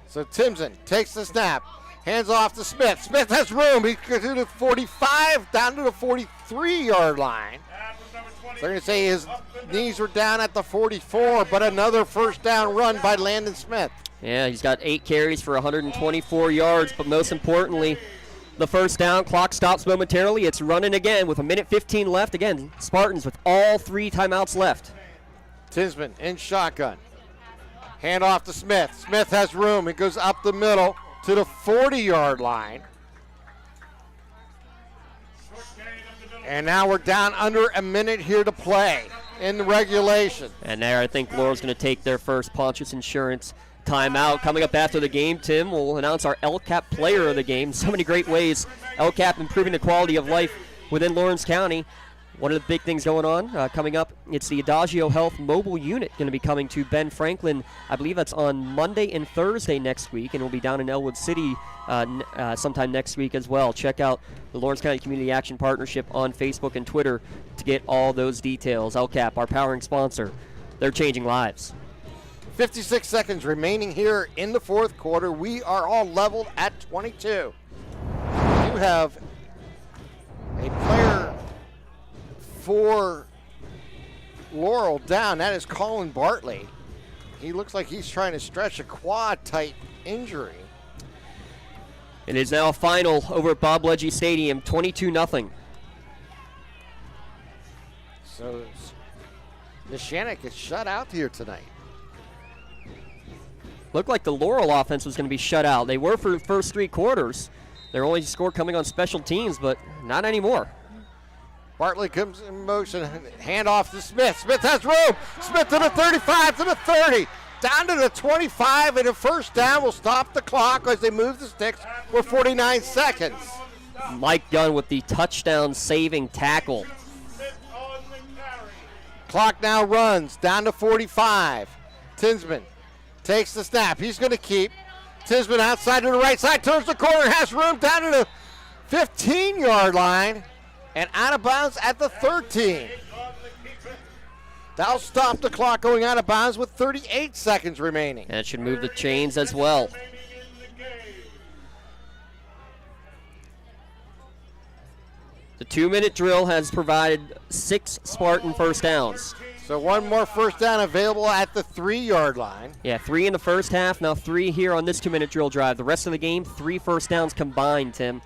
So Tinsman takes the snap, hands off to Smith. Smith has room. He goes to the 45, down to the 43-yard line. They're going to say his knees were down at the 44, but another first down run by Landon Smith. Yeah, he's got 8 carries for 124 yards, but most importantly, the first down. Clock stops momentarily. It's running again with 1:15 left. Again, Spartans with all 3 timeouts left. Tinsman in shotgun. Hand off to Smith. Smith has room. He goes up the middle to the 40-yard line. And now we're down under a minute here to play in the regulation. And there I think Laurel's going to take their first Pontius Insurance timeout. Coming up after the game, Tim will announce our LCAP player of the game. So many great ways LCAP improving the quality of life within Lawrence County. One of the big things going on coming up, it's the Adagio Health mobile unit going to be coming to Ben Franklin. I believe that's on Monday and Thursday next week, and we'll be down in Elwood City sometime next week as well. Check out the Lawrence County Community Action Partnership on Facebook and Twitter to get all those details. LCAP, our powering sponsor, they're changing lives. 56 seconds remaining here in the fourth quarter. We are all leveled at 22. You have a player for Laurel down. That is Colin Bartley. He looks like he's trying to stretch a quad-type injury. It is now final over at Bob Legge Stadium, 22-0. So the Shannock is shut out here tonight. Looked like the Laurel offense was going to be shut out. They were for the first 3 quarters. Their only score coming on special teams, but not anymore. Bartley comes in motion, hand off to Smith. Smith has room. Smith to the 35, to the 30, down to the 25, and a first down will stop the clock as they move the sticks for 49 seconds. Mike Gunn with the touchdown-saving tackle. Clock now runs down to 45. Tinsman takes the snap. He's going to keep. Tinsman outside to the right side, turns the corner, has room down to the 15-yard line. And out of bounds at the 13. That'll stop the clock going out of bounds with 38 seconds remaining. And it should move the chains as well. The 2-minute drill has provided 6 Spartan first downs. So one more first down available at the 3-yard line. Yeah, 3 in the first half, now 3 here on this 2-minute drill drive. The rest of the game, 3 first downs combined, Tim.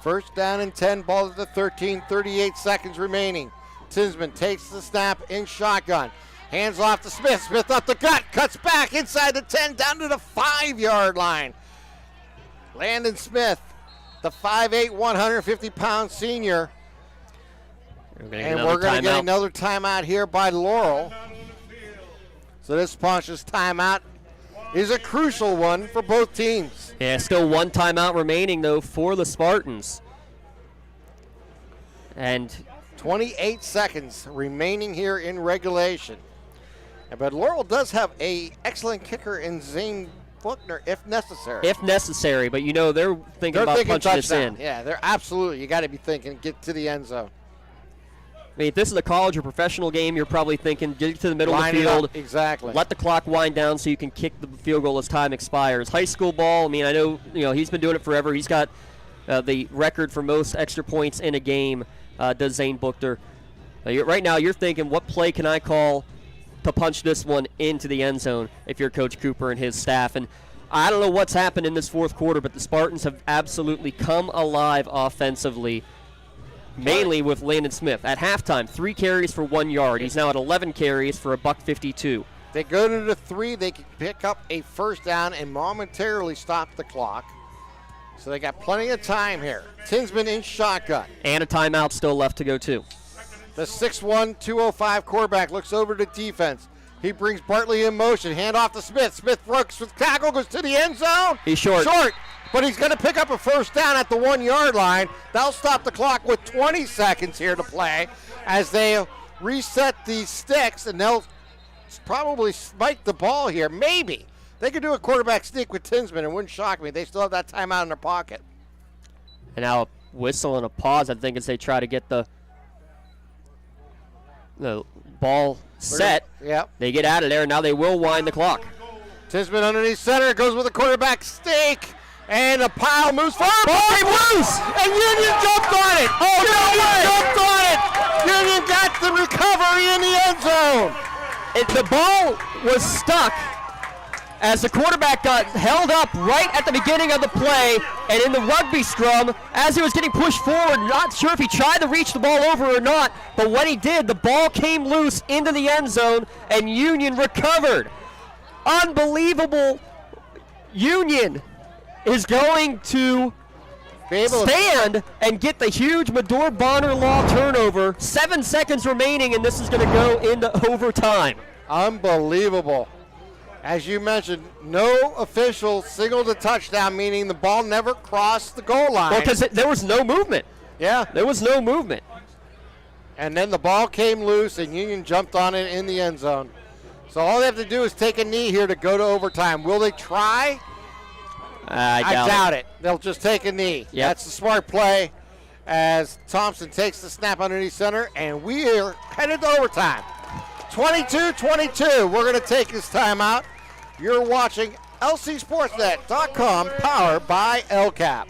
First down and 10, ball at the 13, 38 seconds remaining. Tinsman takes the snap in shotgun. Hands off to Smith. Smith up the gut, cuts back inside the 10, down to the 5-yard line. Landon Smith, the 5'8", 150-pound senior. And we're going to get another timeout here by Laurel. So this Pontius timeout is a crucial one for both teams. Yeah, still 1 timeout remaining, though, for the Spartans. And 28 seconds remaining here in regulation. But Laurel does have an excellent kicker in Zane Faulkner if necessary. If necessary, but they're thinking about punching this in. Yeah, they're absolutely. You got to be thinking, get to the end zone. I mean, if this is a college or professional game, you're probably thinking, get to the middle of the field. Exactly. Let the clock wind down so you can kick the field goal as time expires. High school ball, I mean, I know, he's been doing it forever. He's got the record for most extra points in a game, does Zane Buchter. Right now, you're thinking, what play can I call to punch this one into the end zone if you're Coach Cooper and his staff? And I don't know what's happened in this fourth quarter, but the Spartans have absolutely come alive offensively. Mainly with Landon Smith. At halftime, 3 carries for 1 yard. He's now at 11 carries for $152. They go to the 3. They can pick up a first down and momentarily stop the clock. So they got plenty of time here. Tinsman in shotgun. And a timeout still left to go, too. The 6'1", 205 quarterback looks over to defense. He brings Bartley in motion. Hand off to Smith. Smith breaks with tackle, goes to the end zone. He's short. But he's going to pick up a first down at the 1 yard line. They'll stop the clock with 20 seconds here to play as they reset these sticks, and they'll probably spike the ball here. Maybe. They could do a quarterback sneak with Tinsman. It wouldn't shock me. They still have that timeout in their pocket. And now a whistle and a pause, I think, as they try to get the ball set. Yep. They get out of there, and now they will wind the clock. Tinsman underneath center, goes with a quarterback sneak. And a pile moves forward. Ball came loose! And Union jumped on it! Union jumped on it! Union got the recovery in the end zone! The ball was stuck as the quarterback got held up right at the beginning of the play, and in the rugby scrum, as he was getting pushed forward, not sure if he tried to reach the ball over or not, but when he did, the ball came loose into the end zone, and Union recovered. Unbelievable. Union is going to stand and get the huge Medor Bonner Law turnover. 7 seconds remaining, and this is going to go into overtime. Unbelievable. As you mentioned, no official signaled a touchdown, meaning the ball never crossed the goal line. Well, because there was no movement. Yeah. There was no movement. And then the ball came loose, and Union jumped on it in the end zone. So all they have to do is take a knee here to go to overtime. Will they try? I doubt it. They'll just take a knee. Yep. That's the smart play as Thompson takes the snap underneath center, and we are headed to overtime. 22-22. We're going to take this timeout. You're watching LCSportsNet.com, powered by LCAP.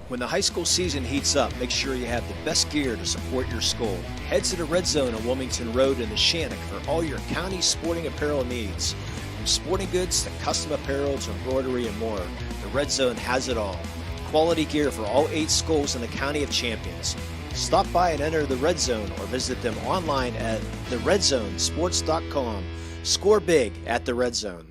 When the high school season heats up, make sure you have the best gear to support your school. Head to the Red Zone on Wilmington Road in the Shannock for all your county sporting apparel needs. From sporting goods to custom apparel to embroidery and more, the Red Zone has it all. Quality gear for all 8 schools in the County of Champions. Stop by and enter the Red Zone or visit them online at theredzonesports.com. Score big at the Red Zone.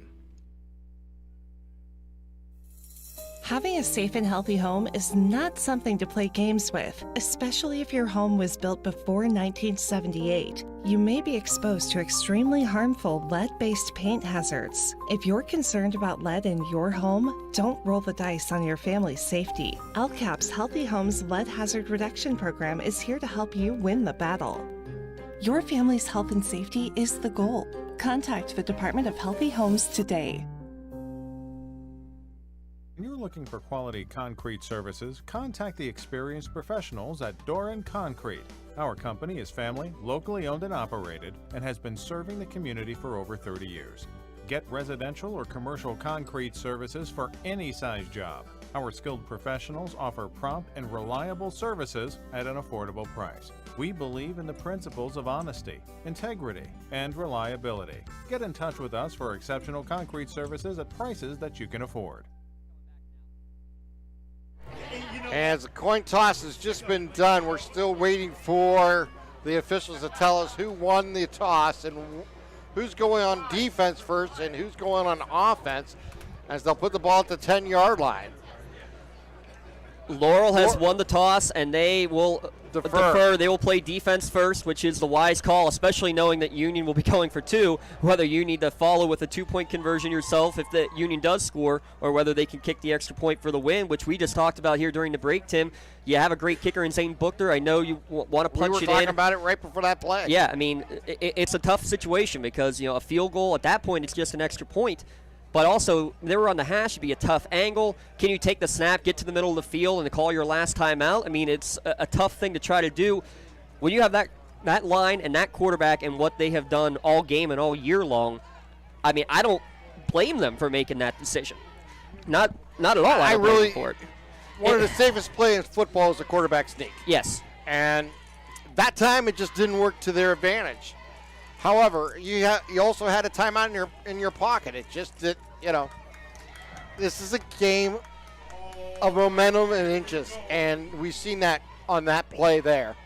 Having a safe and healthy home is not something to play games with, especially if your home was built before 1978. You may be exposed to extremely harmful lead-based paint hazards. If you're concerned about lead in your home, don't roll the dice on your family's safety. LCAP's Healthy Homes Lead Hazard Reduction Program is here to help you win the battle. Your family's health and safety is the goal. Contact the Department of Healthy Homes today. When you're looking for quality concrete services, contact the experienced professionals at Doran Concrete. Our company is family, locally owned and operated, and has been serving the community for over 30 years. Get residential or commercial concrete services for any size job. Our skilled professionals offer prompt and reliable services at an affordable price. We believe in the principles of honesty, integrity, and reliability. Get in touch with us for exceptional concrete services at prices that you can afford. As the coin toss has just been done, we're still waiting for the officials to tell us who won the toss and who's going on defense first and who's going on offense, as they'll put the ball at the 10-yard line. Laurel has won the toss, and they will defer. They will play defense first, which is the wise call, especially knowing that Union will be going for 2, whether you need to follow with a 2-point conversion yourself if the Union does score, or whether they can kick the extra point for the win, which we just talked about here during the break, Tim. You have a great kicker in Zane Buchter. I know you want to punch it in. We were talking about it right before that play. Yeah, I mean, it's a tough situation because, a field goal at that point, it's just an extra point. But also, they were on the hash. It'd be a tough angle. Can you take the snap, get to the middle of the field, and call your last timeout? I mean, it's a tough thing to try to do. When you have that line and that quarterback and what they have done all game and all year long, I mean, I don't blame them for making that decision. Not at all. I don't blame them for it. One of the safest plays in football is a quarterback sneak. Yes. And that time it just didn't work to their advantage. However, you also had a timeout in your pocket. It just did, this is a game of momentum and inches, and we've seen that on that play there.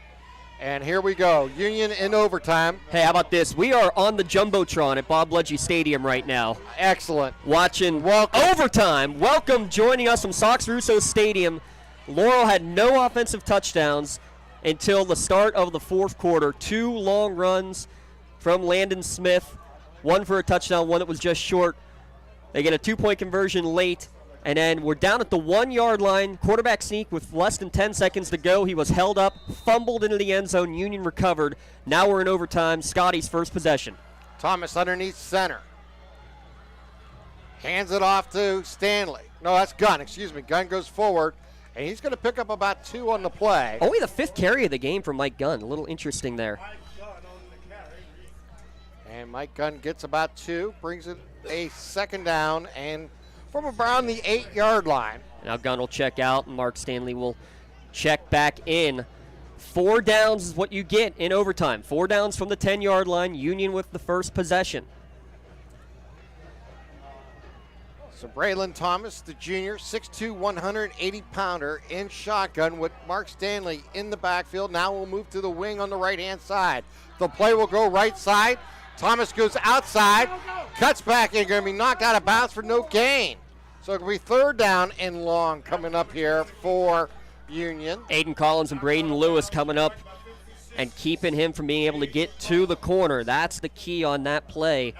And here we go, Union in overtime. Hey, how about this? We are on the Jumbotron at Bob Ledgy Stadium right now. Excellent. Watching overtime. Welcome, joining us from Sox Russo Stadium. Laurel had no offensive touchdowns until the start of the fourth quarter. 2 long runs from Landon Smith, 1 for a touchdown, 1 that was just short. They get a 2-point conversion late, and then we're down at the 1-yard line. Quarterback sneak with less than 10 seconds to go. He was held up, fumbled into the end zone. Union recovered. Now we're in overtime. Scotties' first possession. Thomas underneath center. Hands it off to Stanley. No, that's Gunn. Excuse me. Gunn goes forward, and he's going to pick up about 2 on the play. Only the 5th carry of the game for Mike Gunn. A little interesting there. And Mike Gunn gets about 2, brings it a second down, and from around the 8-yard line. Now Gunn will check out, and Mark Stanley will check back in. 4 downs is what you get in overtime. 4 downs from the 10-yard line. Union with the first possession. So Braylon Thomas, the junior, 6'2", 180-pounder in shotgun with Mark Stanley in the backfield. Now we'll move to the wing on the right-hand side. The play will go right side. Thomas goes outside, cuts back, and going to be knocked out of bounds for no gain. So it'll be 3rd down and long coming up here for Union. Aiden Collins and Braden Lewis coming up and keeping him from being able to get to the corner. That's the key on that play.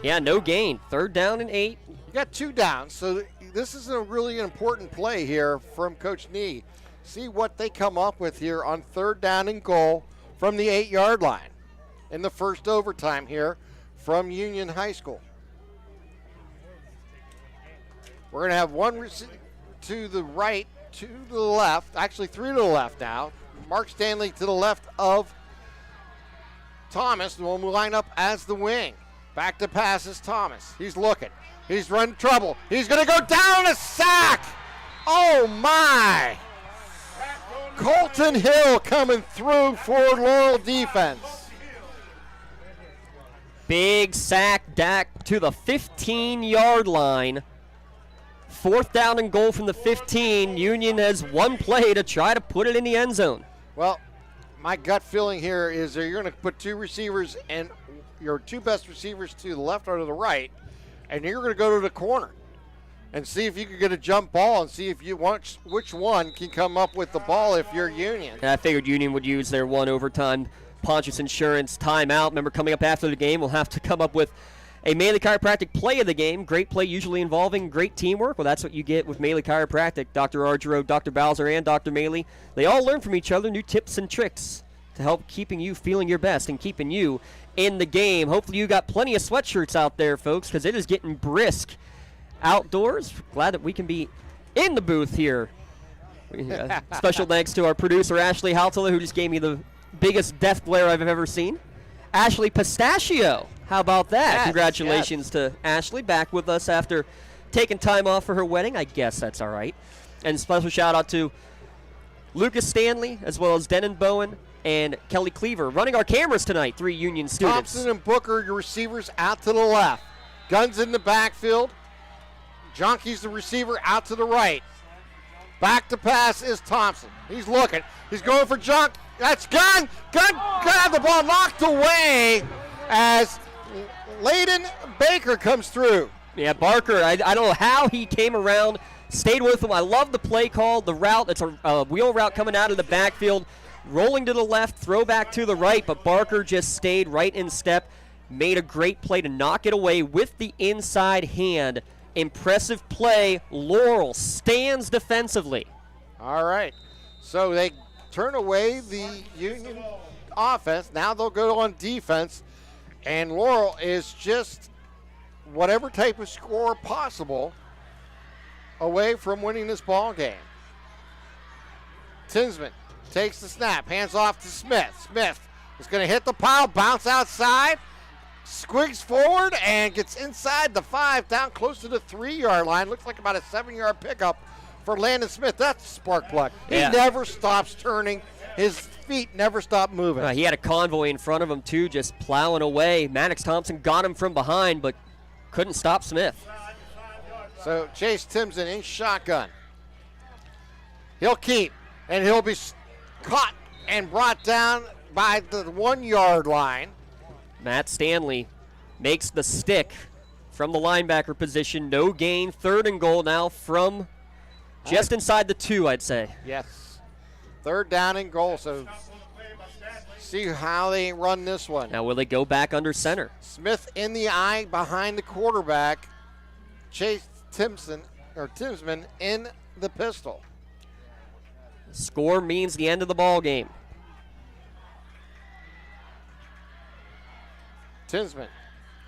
Yeah, no gain. 3rd down and 8. You got 2 downs, so this is a really important play here from Coach Nee. See what they come up with here on 3rd down and goal from the 8-yard line in the first overtime here from Union High School. We're going to have 1 to the right, 2 to the left, actually 3 to the left now. Mark Stanley to the left of Thomas will line up as the wing. Back to pass is Thomas. He's looking. He's run trouble. He's going to go down, a sack. Oh, my. Colton Hill coming through for Laurel defense. Big sack, Dak to the 15-yard line. 4th down and goal from the 15. Union has 1 play to try to put it in the end zone. Well, my gut feeling here is that you're going to put 2 receivers and your 2 best receivers to the left or to the right, and you're going to go to the corner and see if you can get a jump ball and see if you want which one can come up with the ball if you're Union. And I figured Union would use their 1 overtime Pontius Insurance timeout. Remember, coming up after the game, we'll have to come up with a Maley Chiropractic play of the game. Great play, usually involving great teamwork. Well, that's what you get with Maley Chiropractic. Dr. Argero, Dr. Bowser, and Dr. Maley, they all learn from each other new tips and tricks to help keeping you feeling your best and keeping you in the game. Hopefully you got plenty of sweatshirts out there, folks, because it is getting brisk outdoors. Glad that we can be in the booth here. Special thanks to our producer, Ashley Haltala, who just gave me the biggest death glare I've ever seen. Ashley Pistachio. How about that? Yes, Congratulations to Ashley, back with us after taking time off for her wedding. I guess that's all right. And special shout out to Lucas Stanley, as well as Denon Bowen and Kelly Cleaver running our cameras tonight, 3 Union students. Thompson and Booker, your receivers, out to the left. Guns in the backfield. Jonke's the receiver out to the right. Back to pass is Thompson. He's looking. He's going for Junk. That's Gunn. Gunn got the ball knocked away as Layden Baker comes through. Yeah, Barker, I don't know how he came around stayed with him. I love the play call, the route. It's a wheel route coming out of the backfield, rolling to the left, throw back to the right, but Barker just stayed right in step, made a great play to knock it away with the inside hand. Impressive play. Laurel stands defensively. All right. So they turn away the Union offense. Now they'll go on defense. And Laurel is just whatever type of score possible away from winning this ball game. Tinsman takes the snap, hands off to Smith. Smith is going to hit the pile, bounce outside, squigs forward, and gets inside the 5, down close to the 3-yard line. Looks like about a 7-yard pickup for Landon Smith. That's a spark plug. Yeah. He never stops turning. His feet never stop moving. He had a convoy in front of him, too, just plowing away. Maddox Thompson got him from behind, but couldn't stop Smith. So Chase Timson in shotgun. He'll keep, and he'll be caught and brought down by the 1-yard line. Matt Stanley makes the stick from the linebacker position. No gain. 3rd and goal now from just inside the 2, I'd say. Yes. 3rd down and goal. So see how they run this one. Now will they go back under center? Smith in the eye behind the quarterback. Chase Tinsman in the pistol. Score means the end of the ball game. Tinsman,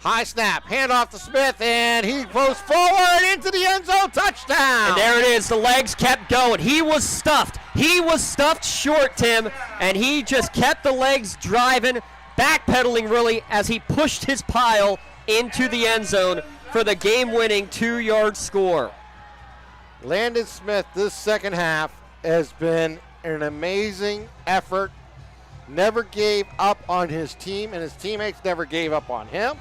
high snap, hand off to Smith, and he goes forward into the end zone, touchdown! And there it is, the legs kept going. He was stuffed. He was stuffed short, Tim, and he just kept the legs driving, backpedaling really, as he pushed his pile into the end zone for the game-winning 2-yard score. Landon Smith this second half has been an amazing effort. Never gave up on his team, and his teammates never gave up on him.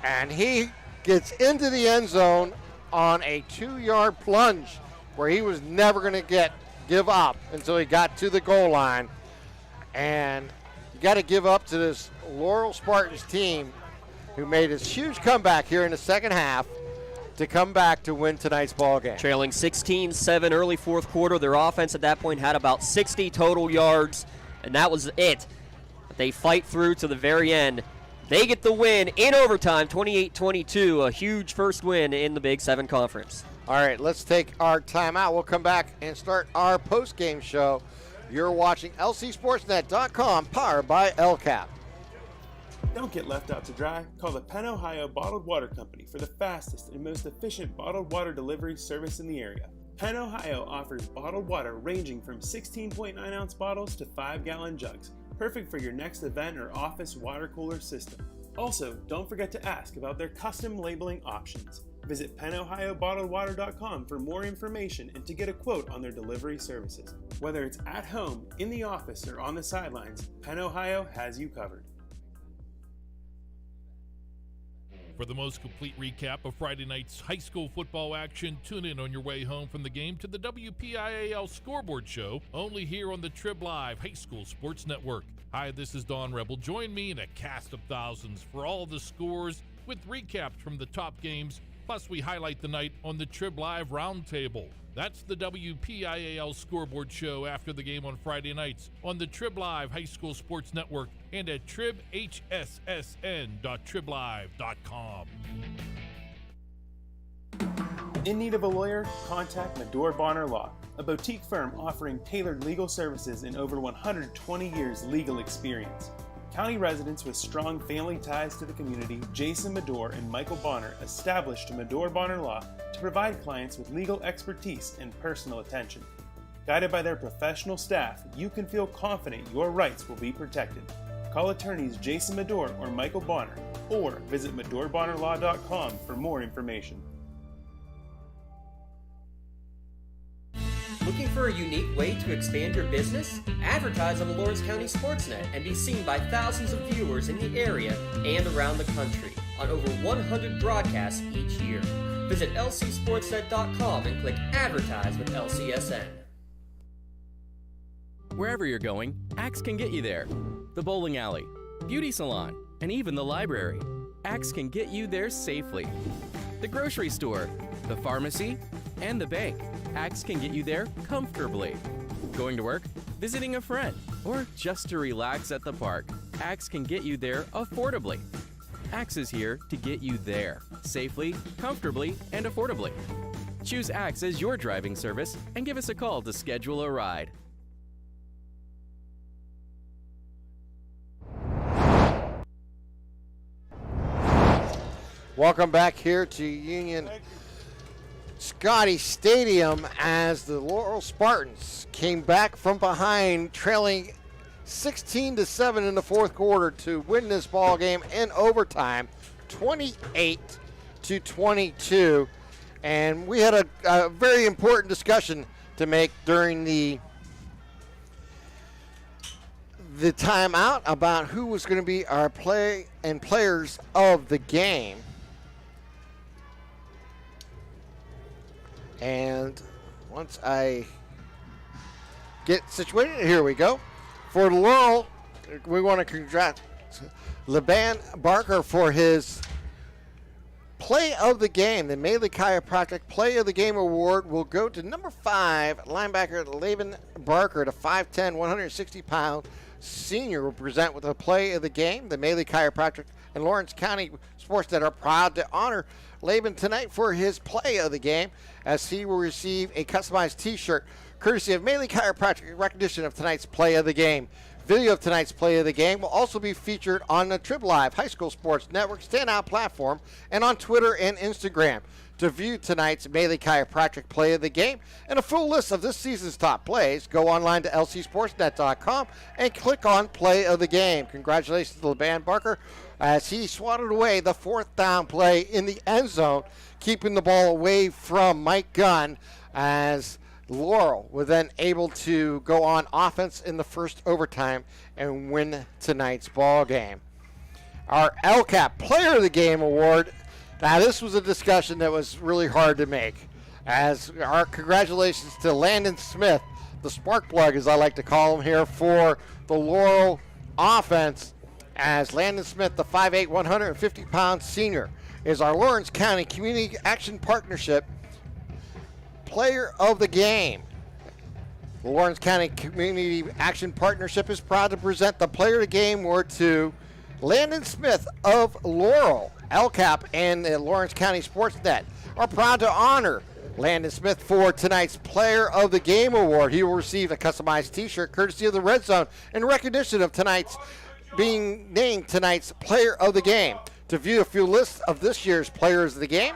And he gets into the end zone on a 2-yard plunge where he was never going to give up until he got to the goal line. And you got to give up to this Laurel Spartans team who made this huge comeback here in the second half to come back to win tonight's ball game. Trailing 16-7 early 4th quarter. Their offense at that point had about 60 total yards, and that was it. But they fight through to the very end. They get the win in overtime, 28-22, a huge first win in the Big 7 Conference. All right, let's take our timeout. We'll come back and start our post-game show. You're watching LCSportsNet.com, powered by LCAP. Don't get left out to dry. Call the Penn Ohio Bottled Water Company for the fastest and most efficient bottled water delivery service in the area. Penn Ohio offers bottled water ranging from 16.9-ounce bottles to 5-gallon jugs, perfect for your next event or office water cooler system. Also, don't forget to ask about their custom labeling options. Visit PennOhioBottledWater.com for more information and to get a quote on their delivery services. Whether it's at home, in the office, or on the sidelines, Penn Ohio has you covered. For the most complete recap of Friday night's high school football action, tune in on your way home from the game to the WPIAL Scoreboard Show, only here on the Trib Live High School Sports Network. Hi, this is Don Rebel. Join me in a cast of thousands for all the scores with recaps from the top games, plus we highlight the night on the Trib Live Roundtable. That's the WPIAL Scoreboard Show after the game on Friday nights on the Trib Live High School Sports Network and at tribhssn.triblive.com. In need of a lawyer? Contact Medore Bonner Law, a boutique firm offering tailored legal services and over 120 years legal experience. County residents with strong family ties to the community, Jason Medore and Michael Bonner, established Medore Bonner Law to provide clients with legal expertise and personal attention. Guided by their professional staff, you can feel confident your rights will be protected. Call attorneys Jason Medore or Michael Bonner, or visit MedoreBonnerLaw.com for more information. Looking for a unique way to expand your business? Advertise on the Lawrence County SportsNet and be seen by thousands of viewers in the area and around the country on over 100 broadcasts each year. Visit lcsportsnet.com and click Advertise with LCSN. Wherever you're going, Axe can get you there. The bowling alley, beauty salon, and even the library. Axe can get you there safely. The grocery store, the pharmacy, and the bank, Axe can get you there comfortably. Going to work, visiting a friend, or just to relax at the park, Axe can get you there affordably. Axe is here to get you there, safely, comfortably, and affordably. Choose Axe as your driving service and give us a call to schedule a ride. Welcome back here to Union Scotties Stadium as the Laurel Spartans came back from behind, trailing 16-7 in the fourth quarter to win this ball game in overtime, 28-22. And we had a very important discussion to make during the timeout about who was going to be our players of the game. And once I get situated, here we go. For Laurel, we want to congratulate LeBan Barker for his play of the game. The Maley Chiropractic Play of the Game Award will go to number 5, linebacker Laban Barker, the 5'10", 160-pound senior, will present with a play of the game. The Maley Chiropractic and Lawrence County SportsNet are proud to honor Laban tonight for his play of the game, as he will receive a customized t-shirt courtesy of Maley Chiropractic in recognition of tonight's play of the game. Video of tonight's play of the game will also be featured on the Trib Live High School Sports Network standout platform and on Twitter and Instagram. To view tonight's Maley Chiropractic play of the game and a full list of this season's top plays, go online to lcsportsnet.com and click on Play of the Game. Congratulations to LeBan Barker as he swatted away the fourth down play in the end zone, keeping the ball away from Mike Gunn, as Laurel was then able to go on offense in the first overtime and win tonight's ball game. Our LCAP Player of the Game award. Now, this was a discussion that was really hard to make, as our congratulations to Landon Smith, the spark plug, as I like to call him here, for the Laurel offense, as Landon Smith, the 5'8", 150-pound senior, is our Lawrence County Community Action Partnership Player of the Game. The Lawrence County Community Action Partnership is proud to present the Player of the Game award to Landon Smith of Laurel. LCAP and the Lawrence County SportsNet are proud to honor Landon Smith for tonight's Player of the Game award. He will receive a customized t-shirt courtesy of the Red Zone in recognition of tonight's being named tonight's Player of the Game. To view a few lists of this year's Players of the Game,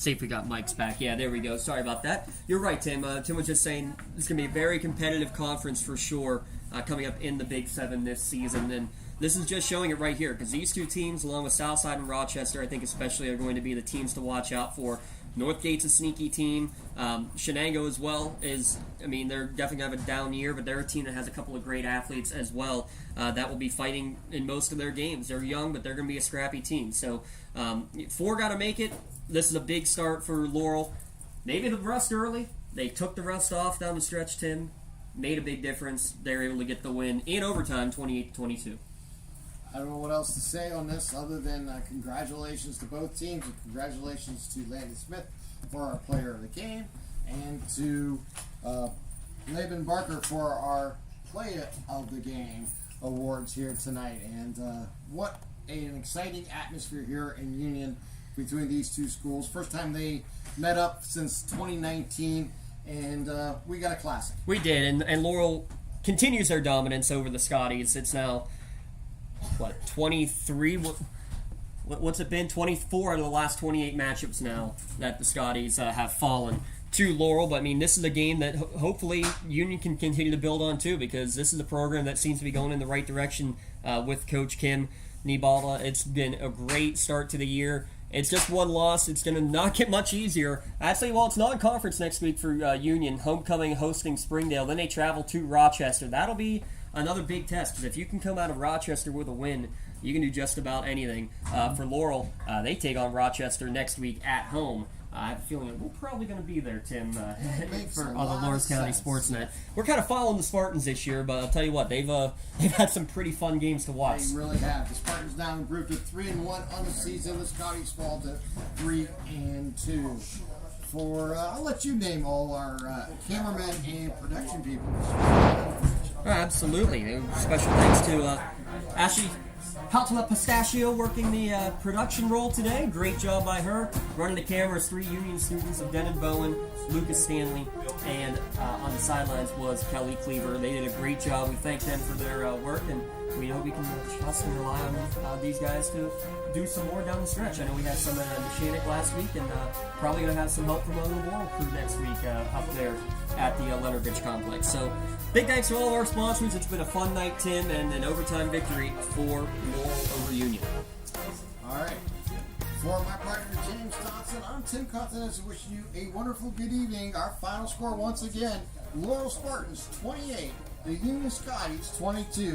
See if we got Mike's back. Yeah, there we go. Sorry about that. You're right, Tim. Tim was just saying it's going to be a very competitive conference for sure coming up in the Big 7 this season. And this is just showing it right here because these two teams, along with Southside and Rochester, I think especially are going to be the teams to watch out for. Northgate's a sneaky team. Shenango as well is, I mean, they're definitely going to have a down year, but they're a team that has a couple of great athletes as well that will be fighting in most of their games. They're young, but they're going to be a scrappy team. So 4 got to make it. This is a big start for Laurel. Maybe the rust early. They took the rust off down the stretch, Tim. Made a big difference. They were able to get the win in overtime, 28-22. I don't know what else to say on this other than congratulations to both teams and congratulations to Landon Smith for our player of the game and to Laban Barker for our play of the game awards here tonight. And what an exciting atmosphere here in Union between these two schools. First time they met up since 2019, and we got a classic. We did, and Laurel continues their dominance over the Scotties. It's now, 23? What's it been? 24 out of the last 28 matchups now that the Scotties have fallen to Laurel. But, I mean, this is a game that hopefully Union can continue to build on, too, because this is a program that seems to be going in the right direction with Coach Kim Nibalda. It's been a great start to the year. It's just one loss. It's going to not get much easier. Actually, well, it's non-conference next week for Union. Homecoming hosting Springdale. Then they travel to Rochester. That'll be another big test, because if you can come out of Rochester with a win, you can do just about anything. For Laurel, they take on Rochester next week at home. I have a feeling that we're probably going to be there, Tim, for the Lawrence County SportsNet. We're kind of following the Spartans this year, but I'll tell you what, they've had some pretty fun games to watch. They really have. The Spartans now improved to 3-1 on the season. The Scotties fall to 3-2. I'll let you name all our cameramen and production people. Absolutely. Special thanks to Ashley Paltula Pistachio working the production role today. Great job by her. Running the cameras, 3 Union students of Denon Bowen, Lucas Stanley, and on the sidelines was Kelly Cleaver. They did a great job. We thank them for their work, and we know we can trust and rely on these guys to do some more down the stretch. I know we had some at Neshannock last week, and probably going to have some help from the Laurel crew next week up there at the Leonard Ridge Complex. So big thanks to all of our sponsors. It's been a fun night, Tim, and an overtime victory for Laurel over Union. All right. For my partner, James Thompson, I'm Tim Continental, wishing you a wonderful good evening. Our final score once again, Laurel Spartans 28, the Union Scotties 22.